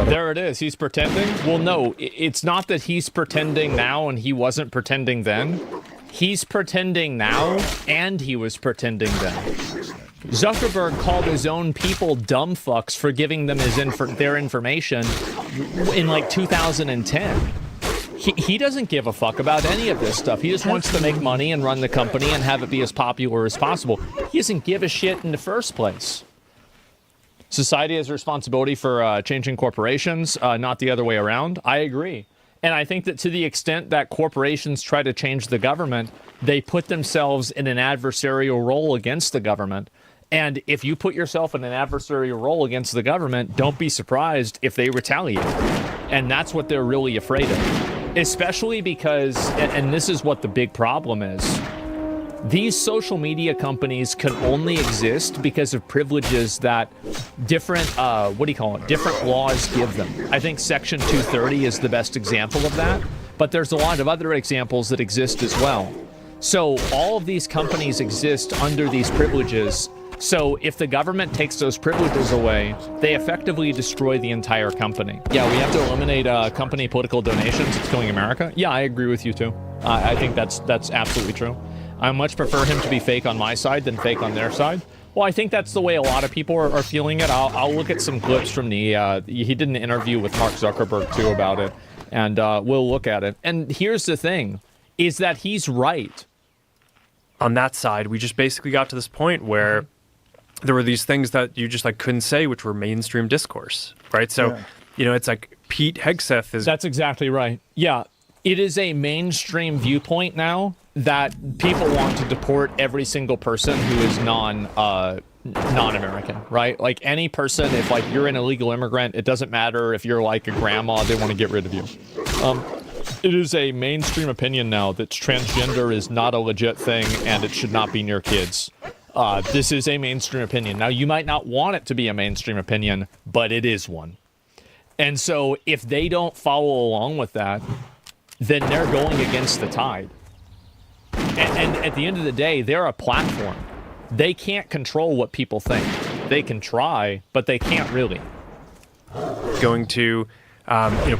There it is. He's pretending. Well, no, it's not that he's pretending now and he wasn't pretending then. He's pretending now and he was pretending then. Zuckerberg called his own people dumb fucks for giving them their information in like 2010. He doesn't give a fuck about any of this stuff. He just wants to make money and run the company and have it be as popular as possible. He doesn't give a shit in the first place. Society has a responsibility for changing corporations, not the other way around. I agree. And I think that to the extent that corporations try to change the government, they put themselves in an adversarial role against the government. And if you put yourself in an adversarial role against the government, don't be surprised if they retaliate. And that's what they're really afraid of. Especially because, and this is what the big problem is, these social media companies can only exist because of privileges that different, different laws give them. I think Section 230 is the best example of that, but there's a lot of other examples that exist as well. So all of these companies exist under these privileges. So if the government takes those privileges away, they effectively destroy the entire company. Yeah, we have to eliminate company political donations. It's killing America. Yeah, I agree with you too. I think that's absolutely true. I much prefer him to be fake on my side than fake on their side. Well, I think that's the way a lot of people are feeling it. I'll look at some clips from the, he did an interview with Mark Zuckerberg too about it, and we'll look at it. And here's the thing, is that he's right. On that side, we just basically got to this point where there were these things that you just like couldn't say, which were mainstream discourse, right? So, you know, it's like Pete Hegseth is... That's exactly right. Yeah, it is a mainstream viewpoint now that people want to deport every single person who is non-American, right? Like any person, if like you're an illegal immigrant, it doesn't matter if you're like a grandma, they want to get rid of you. It is a mainstream opinion now that transgender is not a legit thing and it should not be near kids. This is a mainstream opinion. Now, you might not want it to be a mainstream opinion, but it is one. And so if they don't follow along with that, then they're going against the tide. And at the end of the day, they're a platform. They can't control what people think. They can try, but they can't really. Going to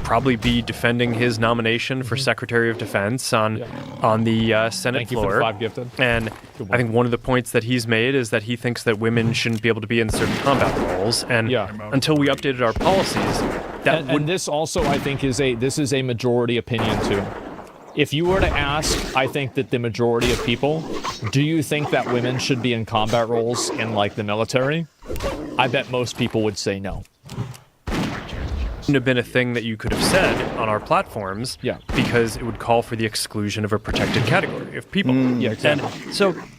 probably be defending his nomination for Secretary of Defense on the Senate floor. Thank you for the 5 gifted. And I think one of the points that he's made is that he thinks that women shouldn't be able to be in certain combat roles. And until we updated our policies, and this also, I think, is a majority opinion too. If you were to ask, I think that the majority of people, do you think that women should be in combat roles in like the military? I bet most people would say no. Wouldn't have been a thing that you could have said on our platforms, because it would call for the exclusion of a protected category of people. Yeah, exactly.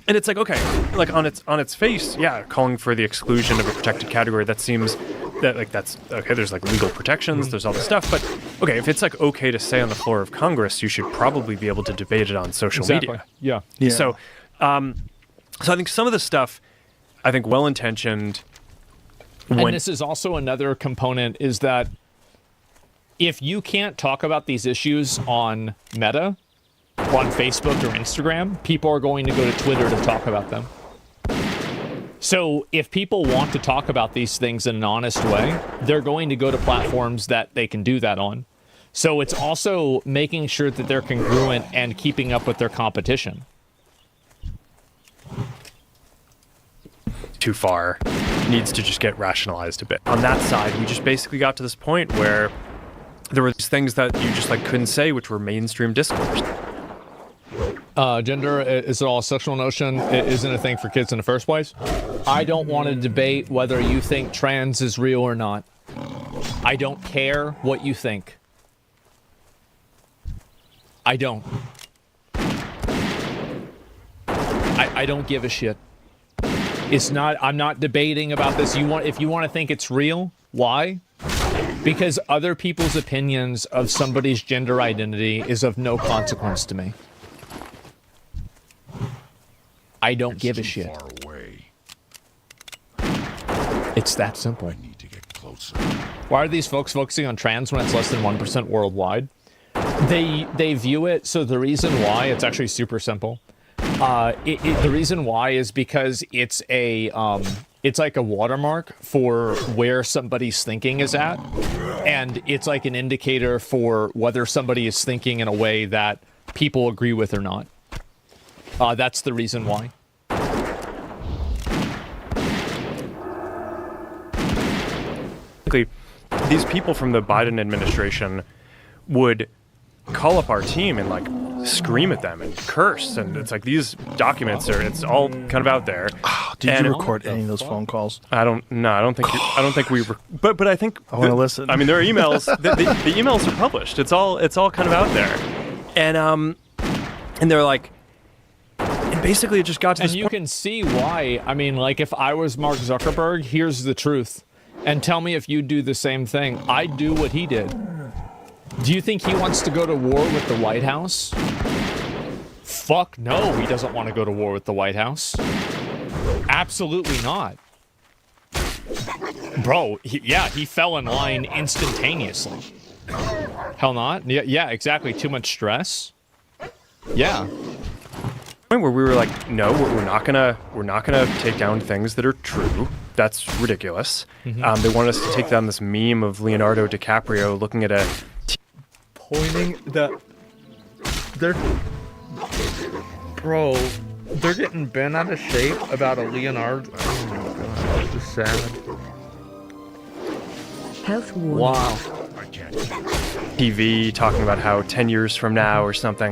And it's like, okay, like on its face, calling for the exclusion of a protected category, that seems that like that's okay. There's like legal protections, there's all this stuff, but okay, if it's like okay to say on the floor of Congress, you should probably be able to debate it on social media. Yeah. So I think some of the stuff I think well-intentioned. And this is also another component, is that if you can't talk about these issues on Meta, on Facebook or Instagram, people are going to go to Twitter to talk about them. So if people want to talk about these things in an honest way, they're going to go to platforms that they can do that on. So it's also making sure that they're congruent and keeping up with their competition. Too far. Needs to just get rationalized a bit. On that side, we just basically got to this point where there were these things that you just like couldn't say, which were mainstream discourse. Gender, is it all a sexual notion? It isn't a thing for kids in the first place. I don't want to debate whether you think trans is real or not. I don't care what you think. I don't. I don't give a shit. It's not, I'm not debating about this. If you want to think it's real, why? Because other people's opinions of somebody's gender identity is of no consequence to me. I don't give a shit. Far away. It's that simple. I need to get closer. Why are these folks focusing on trans when it's less than 1% worldwide? They view it, so the reason why, it's actually super simple. The reason why is because it's like a watermark for where somebody's thinking is at, and it's like an indicator for whether somebody is thinking in a way that people agree with or not. That's the reason why. These people from the Biden administration would call up our team and like scream at them and curse, and it's like these documents it's all kind of out there. Did you record any of those phone calls? I don't think we but I think I want to listen. I mean, there are emails. the emails are published. It's all kind of out there, and they're like, and basically it just got to this point. And you can see why. I mean, like, if I was Mark Zuckerberg, here's the truth, and tell me if you do the same thing. I'd do what he did. Do you think he wants to go to war with the White House? Fuck no, he doesn't want to go to war with the White House. Absolutely not. Bro, he fell in line instantaneously. Hell not? Yeah, exactly. Too much stress? Yeah. Point where we were like, no, we're not gonna take down things that are true. That's ridiculous. Mm-hmm. They want us to take down this meme of Leonardo DiCaprio looking at a pointing that they're getting bent out of shape about a Leonardo. Oh my god, this is sad. Health warning. Wow. TV talking about how 10 years from now or something,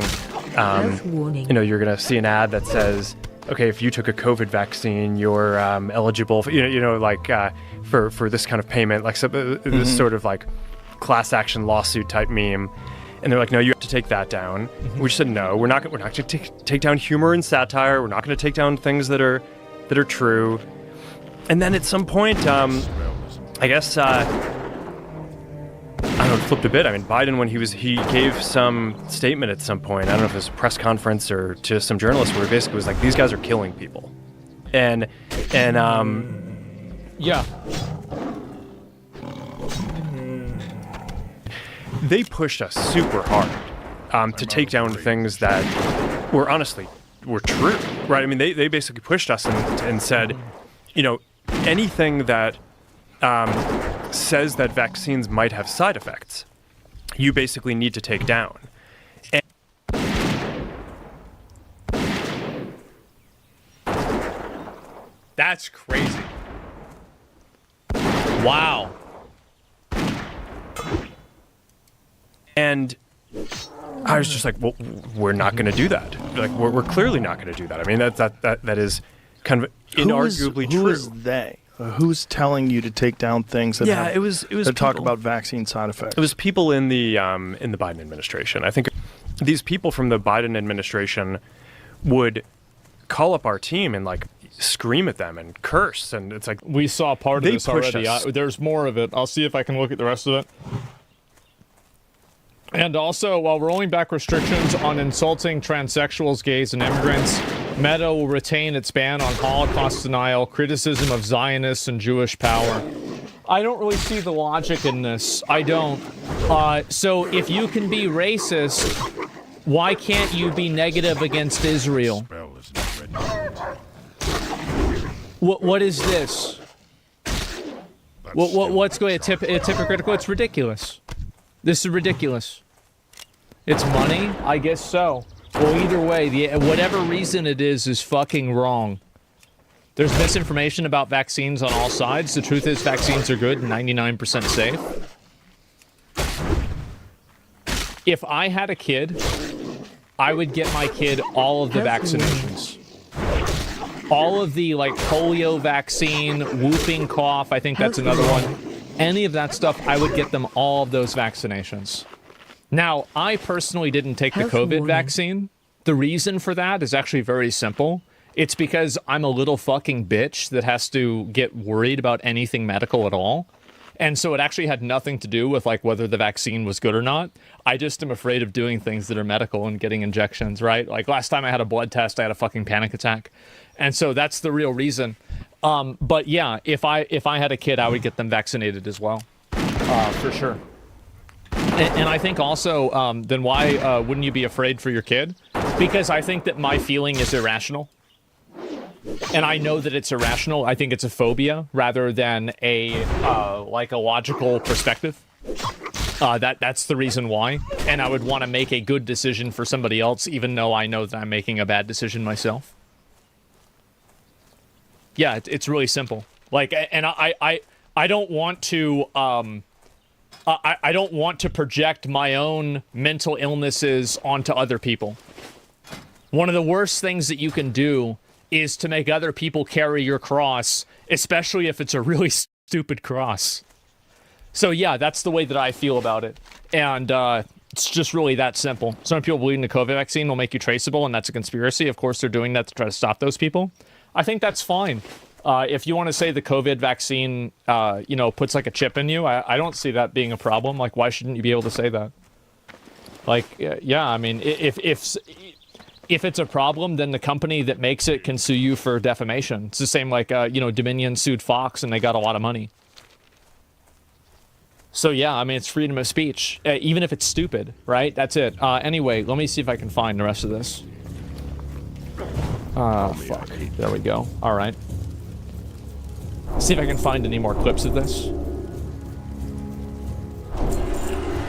Health warning. you know, you're gonna see an ad that says, okay, if you took a COVID vaccine, you're eligible for, for this kind of payment, like this sort of like class action lawsuit type meme. And they're like, no, you have to take that down. We just said, no, we're not going to take down humor and satire. We're not going to take down things that are true. And then at some point, I guess, I don't know, it flipped a bit. I mean, Biden, when he gave some statement at some point, I don't know if it was a press conference or to some journalists, where he basically was like, these guys are killing people. And yeah. They pushed us super hard to take down things that were true, right? I mean, they basically pushed us and said, you know, anything that says that vaccines might have side effects, you basically need to take down. That's crazy. Wow. And I was just like, well, we're not going to do that. Like, we're clearly not going to do that. I mean, that is kind of inarguably true. Who is they? Who's telling you to take down things that it was that talk about vaccine side effects? It was people in the Biden administration. I think these people from the Biden administration would call up our team and like scream at them and curse, and it's like, we saw part of this already. There's more of it. I'll see if I can look at the rest of it. And also, while rolling back restrictions on insulting transsexuals, gays, and immigrants, Meta will retain its ban on Holocaust denial, criticism of Zionists and Jewish power. I don't really see the logic in this. I don't. So if you can be racist, why can't you be negative against Israel? What is this? What's going to it's hypocritical? It's ridiculous. This is ridiculous. It's money? I guess so. Well, either way, whatever reason it is fucking wrong. There's misinformation about vaccines on all sides. The truth is vaccines are good and 99% safe. If I had a kid, I would get my kid all of the vaccinations. All of the, like, polio vaccine, whooping cough, I think that's another one. Any of that stuff, I would get them all of those vaccinations. Now, I personally didn't take the COVID vaccine. The reason for that is actually very simple. It's because I'm a little fucking bitch that has to get worried about anything medical at all. And so it actually had nothing to do with, like, whether the vaccine was good or not. I just am afraid of doing things that are medical and getting injections, right? Like, last time I had a blood test, I had a fucking panic attack. And so that's the real reason. But yeah, if I had a kid, I would get them vaccinated as well, for sure. And I think also, then why wouldn't you be afraid for your kid? Because I think that my feeling is irrational. And I know that it's irrational. I think it's a phobia rather than a logical perspective. That's the reason why. And I would want to make a good decision for somebody else, even though I know that I'm making a bad decision myself. Yeah, it's really simple. Like, and I don't want to I don't want to project my own mental illnesses onto other people. One of the worst things that you can do is to make other people carry your cross, especially if it's a really stupid cross. So yeah, that's the way that I feel about it. And it's just really that simple. Some people believe in the COVID vaccine will make you traceable, and that's a conspiracy. Of course, they're doing that to try to stop those people. I think that's fine. If you want to say the COVID vaccine, puts like a chip in you, I don't see that being a problem. Like, why shouldn't you be able to say that? Like, yeah, I mean, if it's a problem, then the company that makes it can sue you for defamation. It's the same like, Dominion sued Fox and they got a lot of money. So yeah, I mean, it's freedom of speech, even if it's stupid, right? That's it. Anyway, let me see if I can find the rest of this. Fuck. There we go. All right. See if I can find any more clips of this.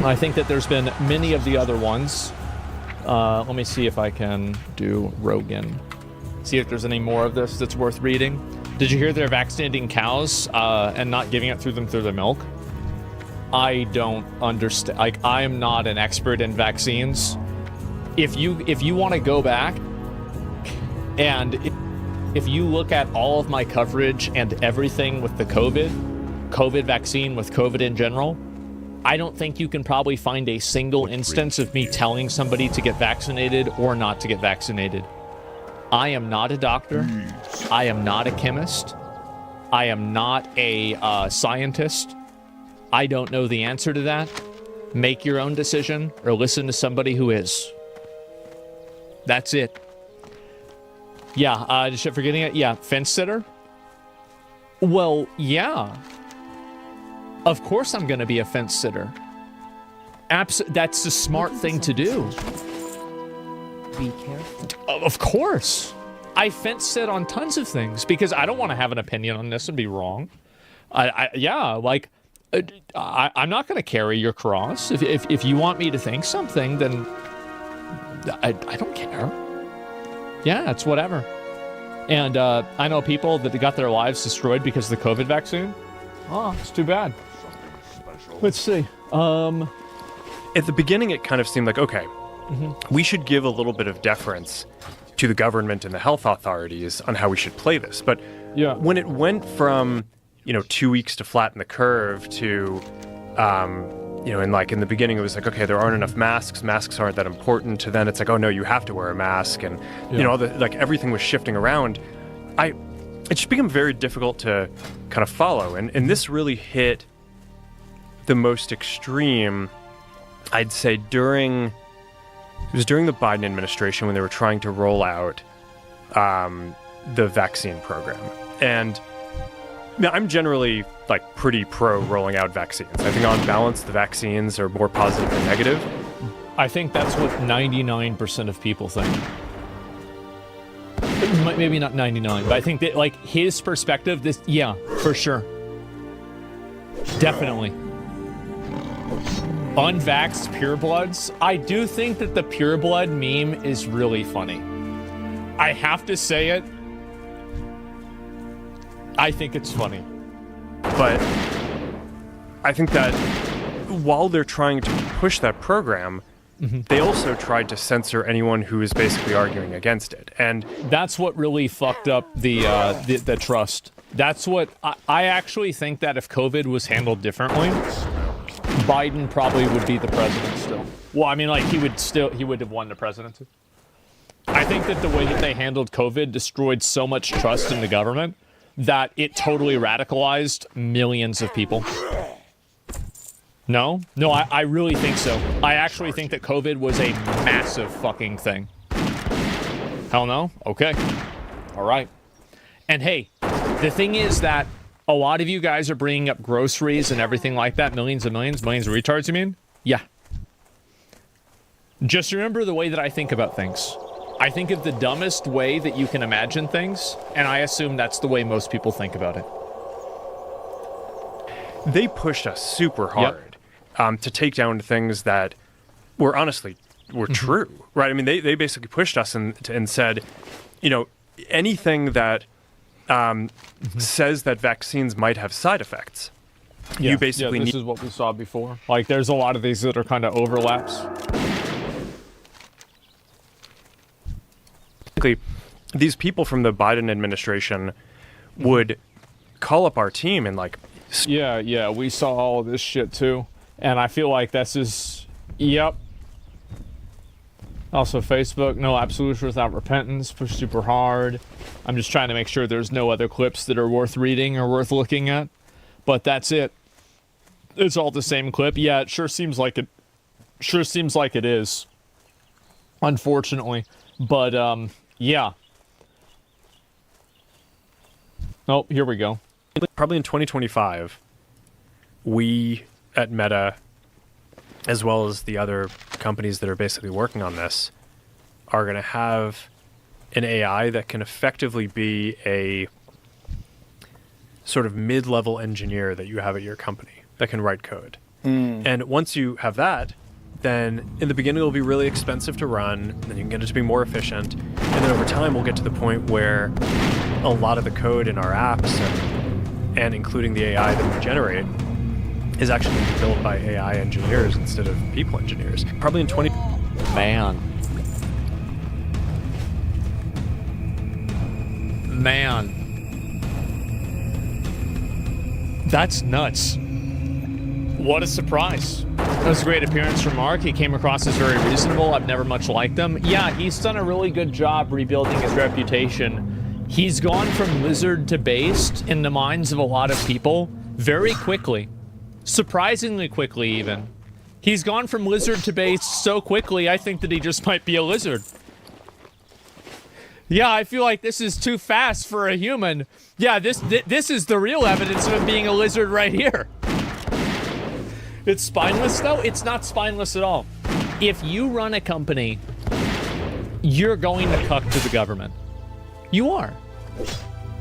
I think that there's been many of the other ones. Let me see if I can do Rogan. See if there's any more of this that's worth reading. Did you hear they're vaccinating cows and not giving it through their milk? I don't understand. Like, I am not an expert in vaccines. If you want to go back and if you look at all of my coverage and everything with the COVID vaccine, with COVID in general, I don't think you can probably find a single instance of me telling somebody to get vaccinated or not to get vaccinated. I am not a doctor. I am not a chemist. I am not a scientist. I don't know the answer to that. Make your own decision or listen to somebody who is. That's it. Yeah, just forgetting it. Yeah, fence sitter. Well, yeah. Of course I'm going to be a fence sitter. That's the smart thing to do. Be careful. Of course. I fence sit on tons of things because I don't want to have an opinion on this and be wrong. I'm not going to carry your cross. If you want me to think something, then I don't care. Yeah, it's whatever. And I know people that got their lives destroyed because of the COVID vaccine. Oh, it's too bad. Let's see. At the beginning, it kind of seemed like, okay, we should give a little bit of deference to the government and the health authorities on how we should play this. But yeah, when it went from 2 weeks to flatten the curve to, and like in the beginning, it was like, okay, there aren't enough masks. Masks aren't that important. To then it's like, oh no, you have to wear a mask, and all the everything was shifting around. It just became very difficult to kind of follow, and this really hit the most extreme, I'd say, during the Biden administration when they were trying to roll out the vaccine program. And I'm generally like pretty pro rolling out vaccines. I think on balance, the vaccines are more positive than negative. I think that's what 99% of people think. Maybe not 99, but I think that like his perspective, yeah, for sure. Definitely. Unvaxxed purebloods. I do think that the pureblood meme is really funny. I have to say it. I think it's funny. But I think that while they're trying to push that program, they also tried to censor anyone who is basically arguing against it. And that's what really fucked up the trust. That's what I actually think that if COVID was handled differently, Biden probably would be the president still. Well, I mean, like he would have won the presidency. I think that the way that they handled COVID destroyed so much trust in the government that it totally radicalized millions of people. No, I really think so. I actually think that COVID was a massive fucking thing. Hell no? Okay. All right. And hey, the thing is that a lot of you guys are bringing up groceries and everything like that. Millions of retards, you mean? Yeah. Just remember the way that I think about things. I think of the dumbest way that you can imagine things, and I assume that's the way most people think about it. They pushed us super hard to take down things that were honestly true, right? I mean, they basically pushed us and said, you know, anything that says that vaccines might have side effects. Yeah, you basically this is what we saw before. Like, there's a lot of these that are kind of overlaps. These people from the Biden administration would call up our team and like... Yeah, we saw all of this shit too. And I feel like this is... Yep. Also, Facebook, no absolution without repentance, push super hard. I'm just trying to make sure there's no other clips that are worth reading or worth looking at. But that's it. It's all the same clip. Yeah, it sure seems like it. Sure seems like it is. Unfortunately. But, yeah. Oh, here we go. Probably in 2025, we at Meta, as well as the other companies that are basically working on this, are going to have an AI that can effectively be a sort of mid-level engineer that you have at your company that can write code. And once you have that, then in the beginning it'll be really expensive to run, and then you can get it to be more efficient, and then over time we'll get to the point where a lot of the code in our apps and including the AI that we generate is actually built by AI engineers instead of people engineers. Probably in 20... Man. That's nuts. What a surprise. That was a great appearance from Mark. He came across as very reasonable. I've never much liked him. Yeah, he's done a really good job rebuilding his reputation. He's gone from lizard to based in the minds of a lot of people very quickly. Surprisingly quickly, even. He's gone from lizard to based so quickly, I think that he just might be a lizard. Yeah, I feel like this is too fast for a human. Yeah, this is the real evidence of him being a lizard right here. It's spineless, though? It's not spineless at all. If you run a company, you're going to cuck to the government. You are.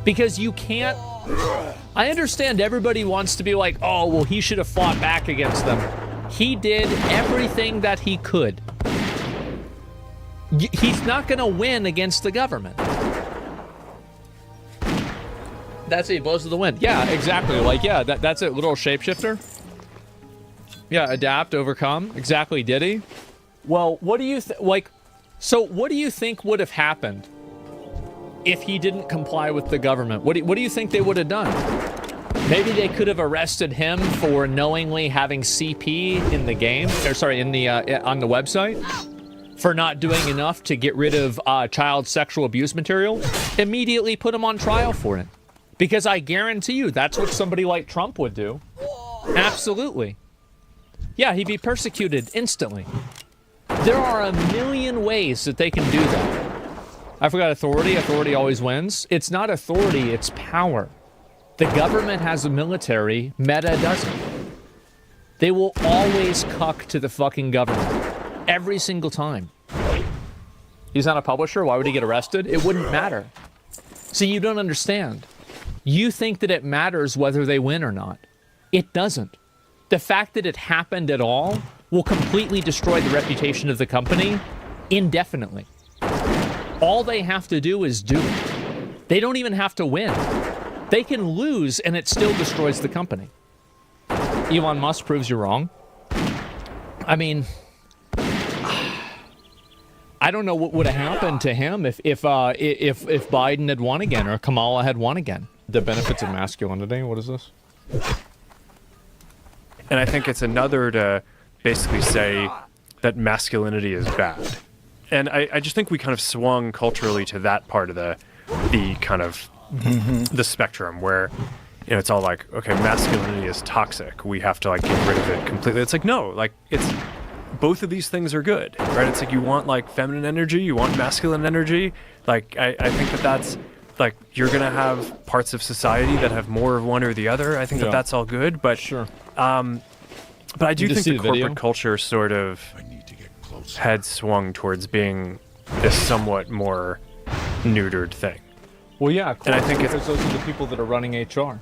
Because you can't... I understand everybody wants to be like, oh, well, he should have fought back against them. He did everything that he could. He's not going to win against the government. That's it, he blows to the wind. Yeah, exactly. Like, yeah, that's it, little shapeshifter. Yeah, adapt, overcome. Exactly, did he? Well, what do you so what do you think would have happened if he didn't comply with the government? What do you think they would have done? Maybe they could have arrested him for knowingly having CP in the game, or sorry, in the on the website, for not doing enough to get rid of child sexual abuse material. Immediately put him on trial for it, because I guarantee you that's what somebody like Trump would do. Absolutely. Yeah, he'd be persecuted instantly. There are a million ways that they can do that. I forgot authority. Authority always wins. It's not authority, it's power. The government has a military, Meta doesn't. They will always cuck to the fucking government. Every single time. He's not a publisher, why would he get arrested? It wouldn't matter. See, you don't understand. You think that it matters whether they win or not. It doesn't. The fact that it happened at all will completely destroy the reputation of the company indefinitely. All they have to do is do it. They don't even have to win. They can lose and it still destroys the company. Elon Musk proves you wrong. I mean, I don't know what would have happened to him if Biden had won again or Kamala had won again. The benefits of masculinity. What is this? And I think it's another to basically say that masculinity is bad. And I just think we kind of swung culturally to that part of the kind of the spectrum where, you know, it's all like, okay, masculinity is toxic. We have to like get rid of it completely. It's like, no, like it's both of these things are good, right? It's like you want like feminine energy, you want masculine energy. Like I think that's like you're gonna have parts of society that have more of one or the other. I think that that's all good, but sure. But I do think the corporate culture sort of had swung towards being this somewhat more neutered thing. Well, yeah, and I think it's because those are the people that are running HR.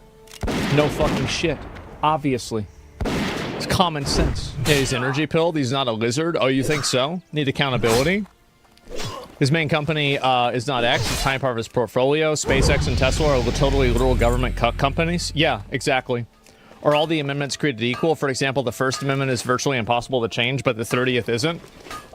No fucking shit. Obviously. It's common sense. Yeah, he's energy pilled. He's not a lizard. Oh, you think so? Need accountability? His main company is not X. It's tiny part of his portfolio. SpaceX and Tesla are totally literal government companies. Yeah, exactly. Are all the amendments created equal? For example, the First Amendment is virtually impossible to change, but the 30th isn't.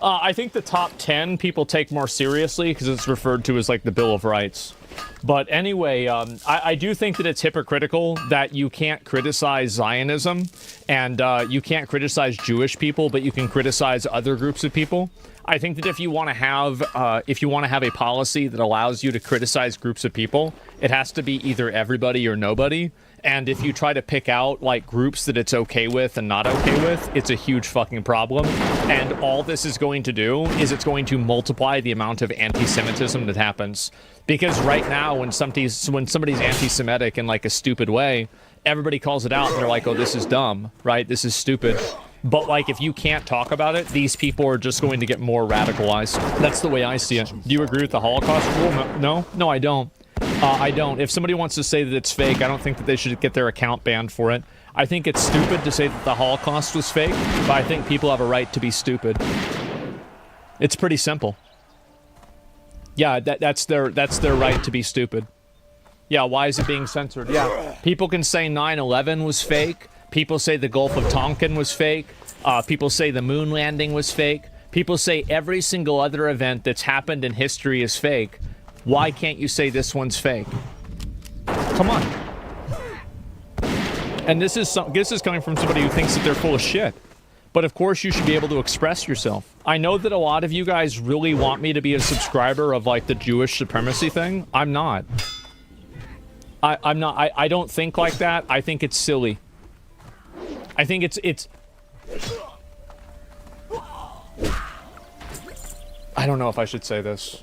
I think the top 10 people take more seriously because it's referred to as like the Bill of Rights. But anyway, I do think that it's hypocritical that you can't criticize Zionism and you can't criticize Jewish people, but you can criticize other groups of people. I think that if you want to have a policy that allows you to criticize groups of people, it has to be either everybody or nobody. And if you try to pick out like groups that it's okay with and not okay with, it's a huge fucking problem. And all this is going to do is it's going to multiply the amount of anti-Semitism that happens. Because right now, when somebody's anti-Semitic in like a stupid way, everybody calls it out and they're like, oh, this is dumb, right? This is stupid. But like, if you can't talk about it, these people are just going to get more radicalized. That's the way I see it. Do you agree with the Holocaust rule? No, I don't. I don't. If somebody wants to say that it's fake, I don't think that they should get their account banned for it. I think it's stupid to say that the Holocaust was fake, but I think people have a right to be stupid. It's pretty simple. Yeah, that's their right to be stupid. Yeah, why is it being censored? Yeah, people can say 9/11 was fake. People say the Gulf of Tonkin was fake. People say the moon landing was fake. People say every single other event that's happened in history is fake. Why can't you say this one's fake? Come on. And this is coming from somebody who thinks that they're full of shit. But of course you should be able to express yourself. I know that a lot of you guys really want me to be a subscriber of like the Jewish supremacy thing. I'm not. I'm not. I don't think like that. I think it's silly. I think it's I don't know if I should say this.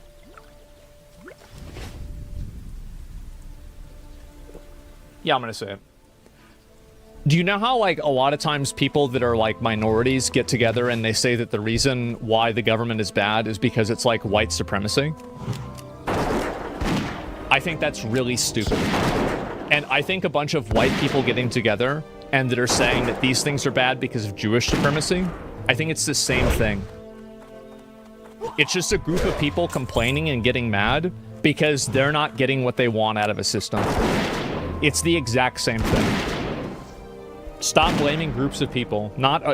Yeah, I'm gonna say it. Do you know how, like, a lot of times people that are, like, minorities get together and they say that the reason why the government is bad is because it's, like, white supremacy? I think that's really stupid. And I think a bunch of white people getting together and that are saying that these things are bad because of Jewish supremacy, I think it's the same thing. It's just a group of people complaining and getting mad because they're not getting what they want out of a system. It's the exact same thing. Stop blaming groups of people. Not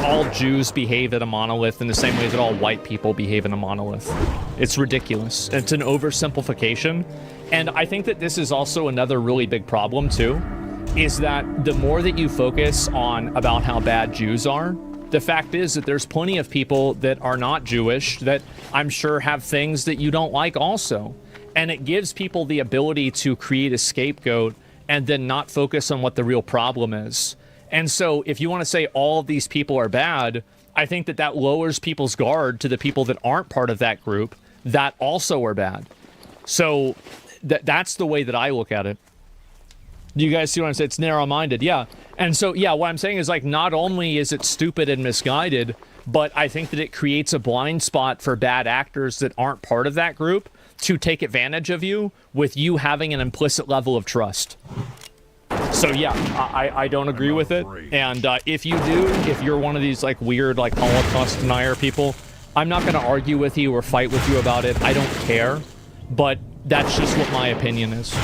all Jews behave at a monolith in the same way that all white people behave in a monolith. It's ridiculous. It's an oversimplification. And I think that this is also another really big problem too, is that the more that you focus on about how bad Jews are, the fact is that there's plenty of people that are not Jewish that I'm sure have things that you don't like also. And it gives people the ability to create a scapegoat and then not focus on what the real problem is. And so if you want to say all of these people are bad, I think that lowers people's guard to the people that aren't part of that group that also are bad. So that's the way that I look at it. Do you guys see what I'm saying? It's narrow-minded, yeah. And so, yeah, what I'm saying is, like, not only is it stupid and misguided, but I think that it creates a blind spot for bad actors that aren't part of that group to take advantage of you with you having an implicit level of trust. So, yeah, I don't agree with it. And if you do, if you're one of these, like, weird, like, Holocaust denier people, I'm not going to argue with you or fight with you about it. I don't care. But that's just what my opinion is.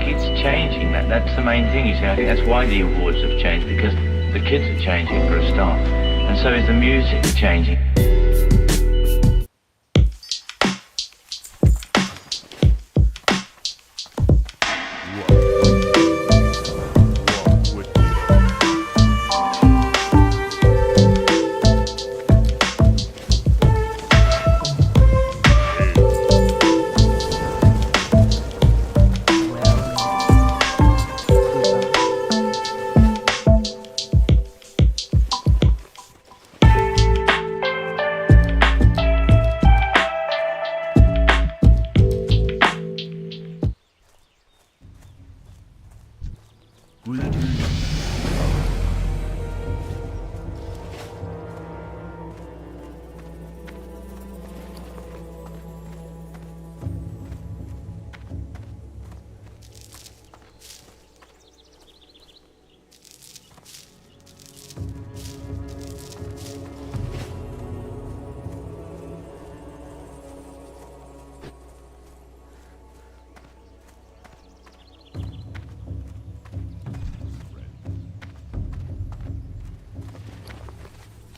it's changing. That's the main thing, you see. I think that's why the awards have changed, because the kids are changing for a start. And so is the music changing.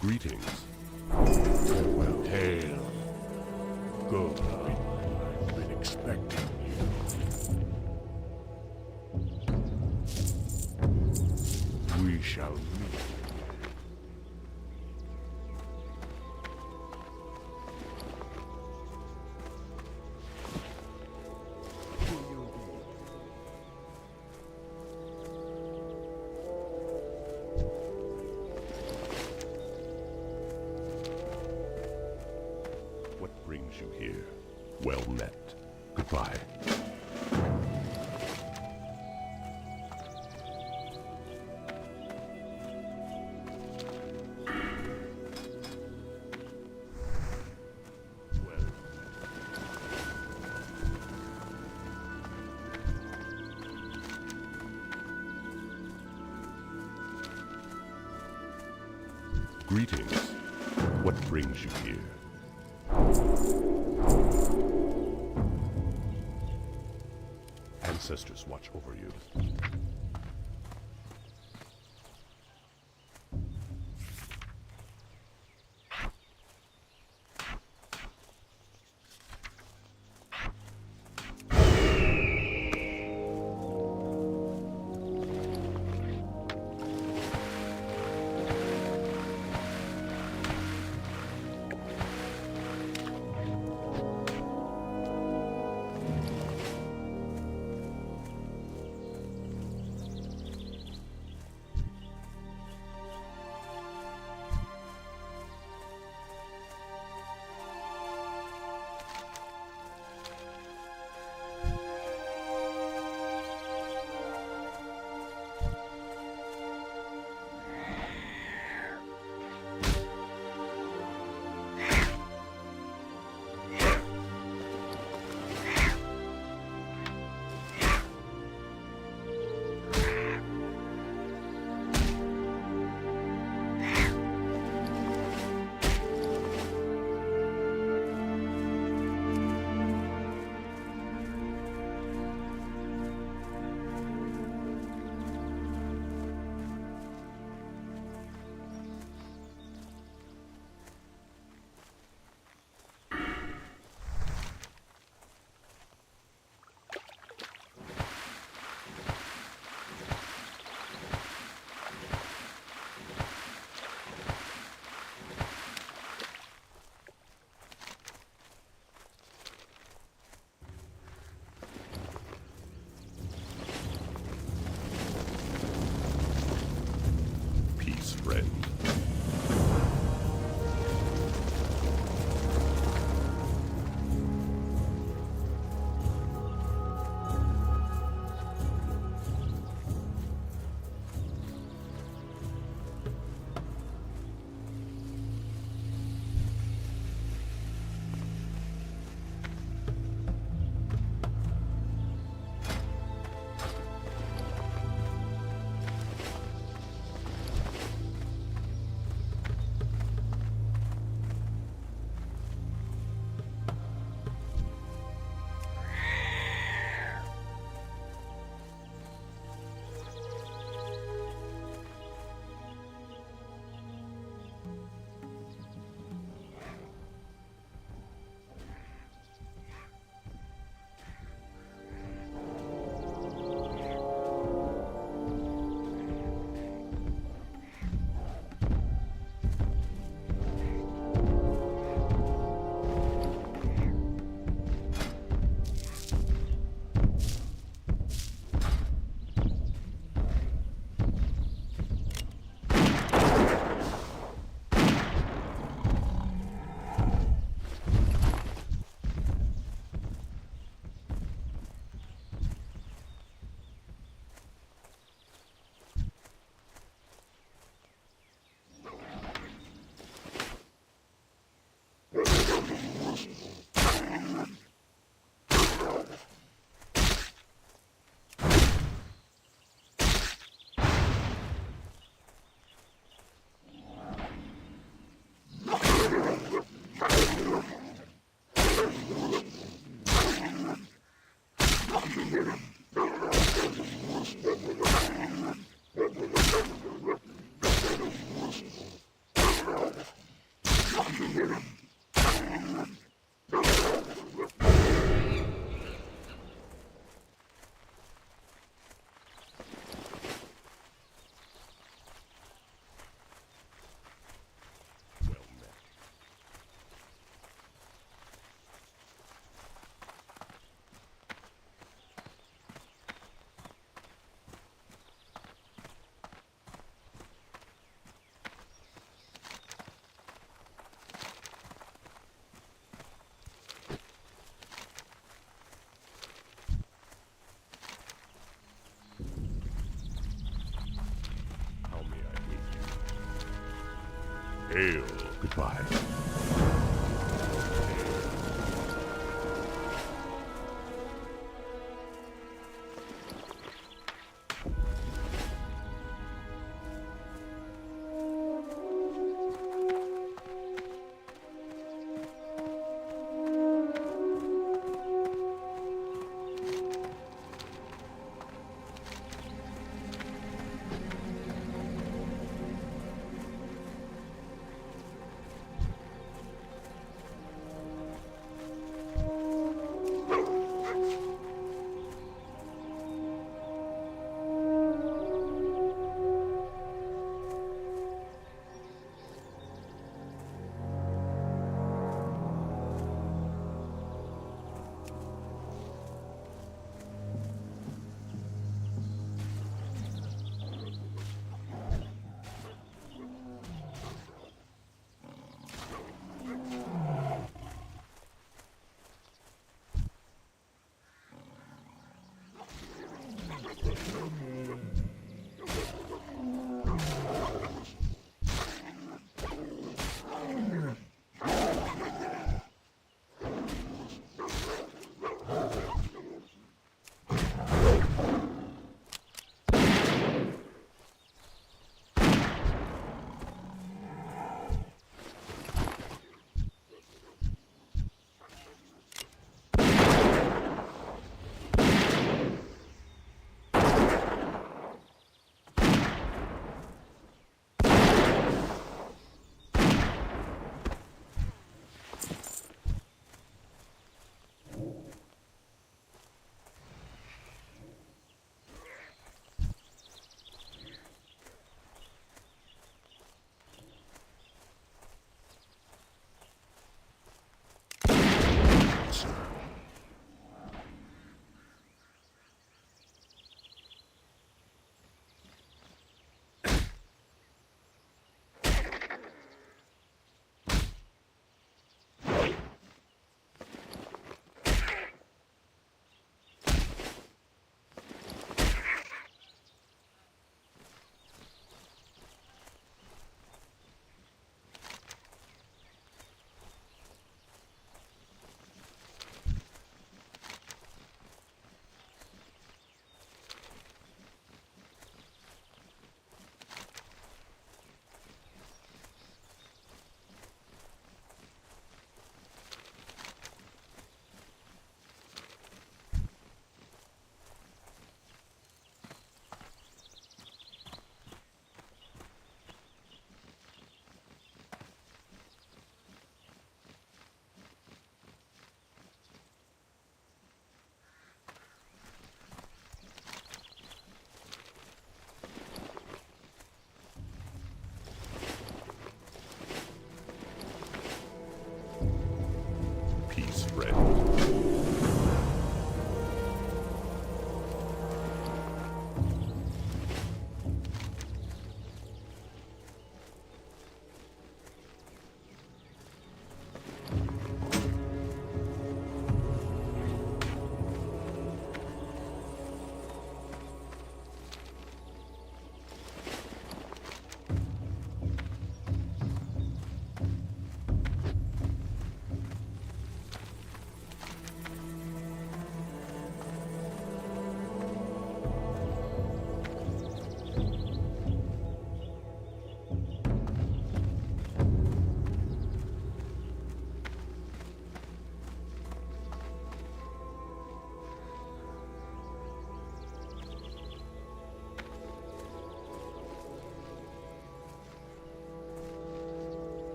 Greetings. Well, hail. Good. I've been expecting you. We shall meet. What brings you here? Well met. Goodbye. Greetings. What brings you here? Ancestors watch over you. Friend. Hail. Goodbye.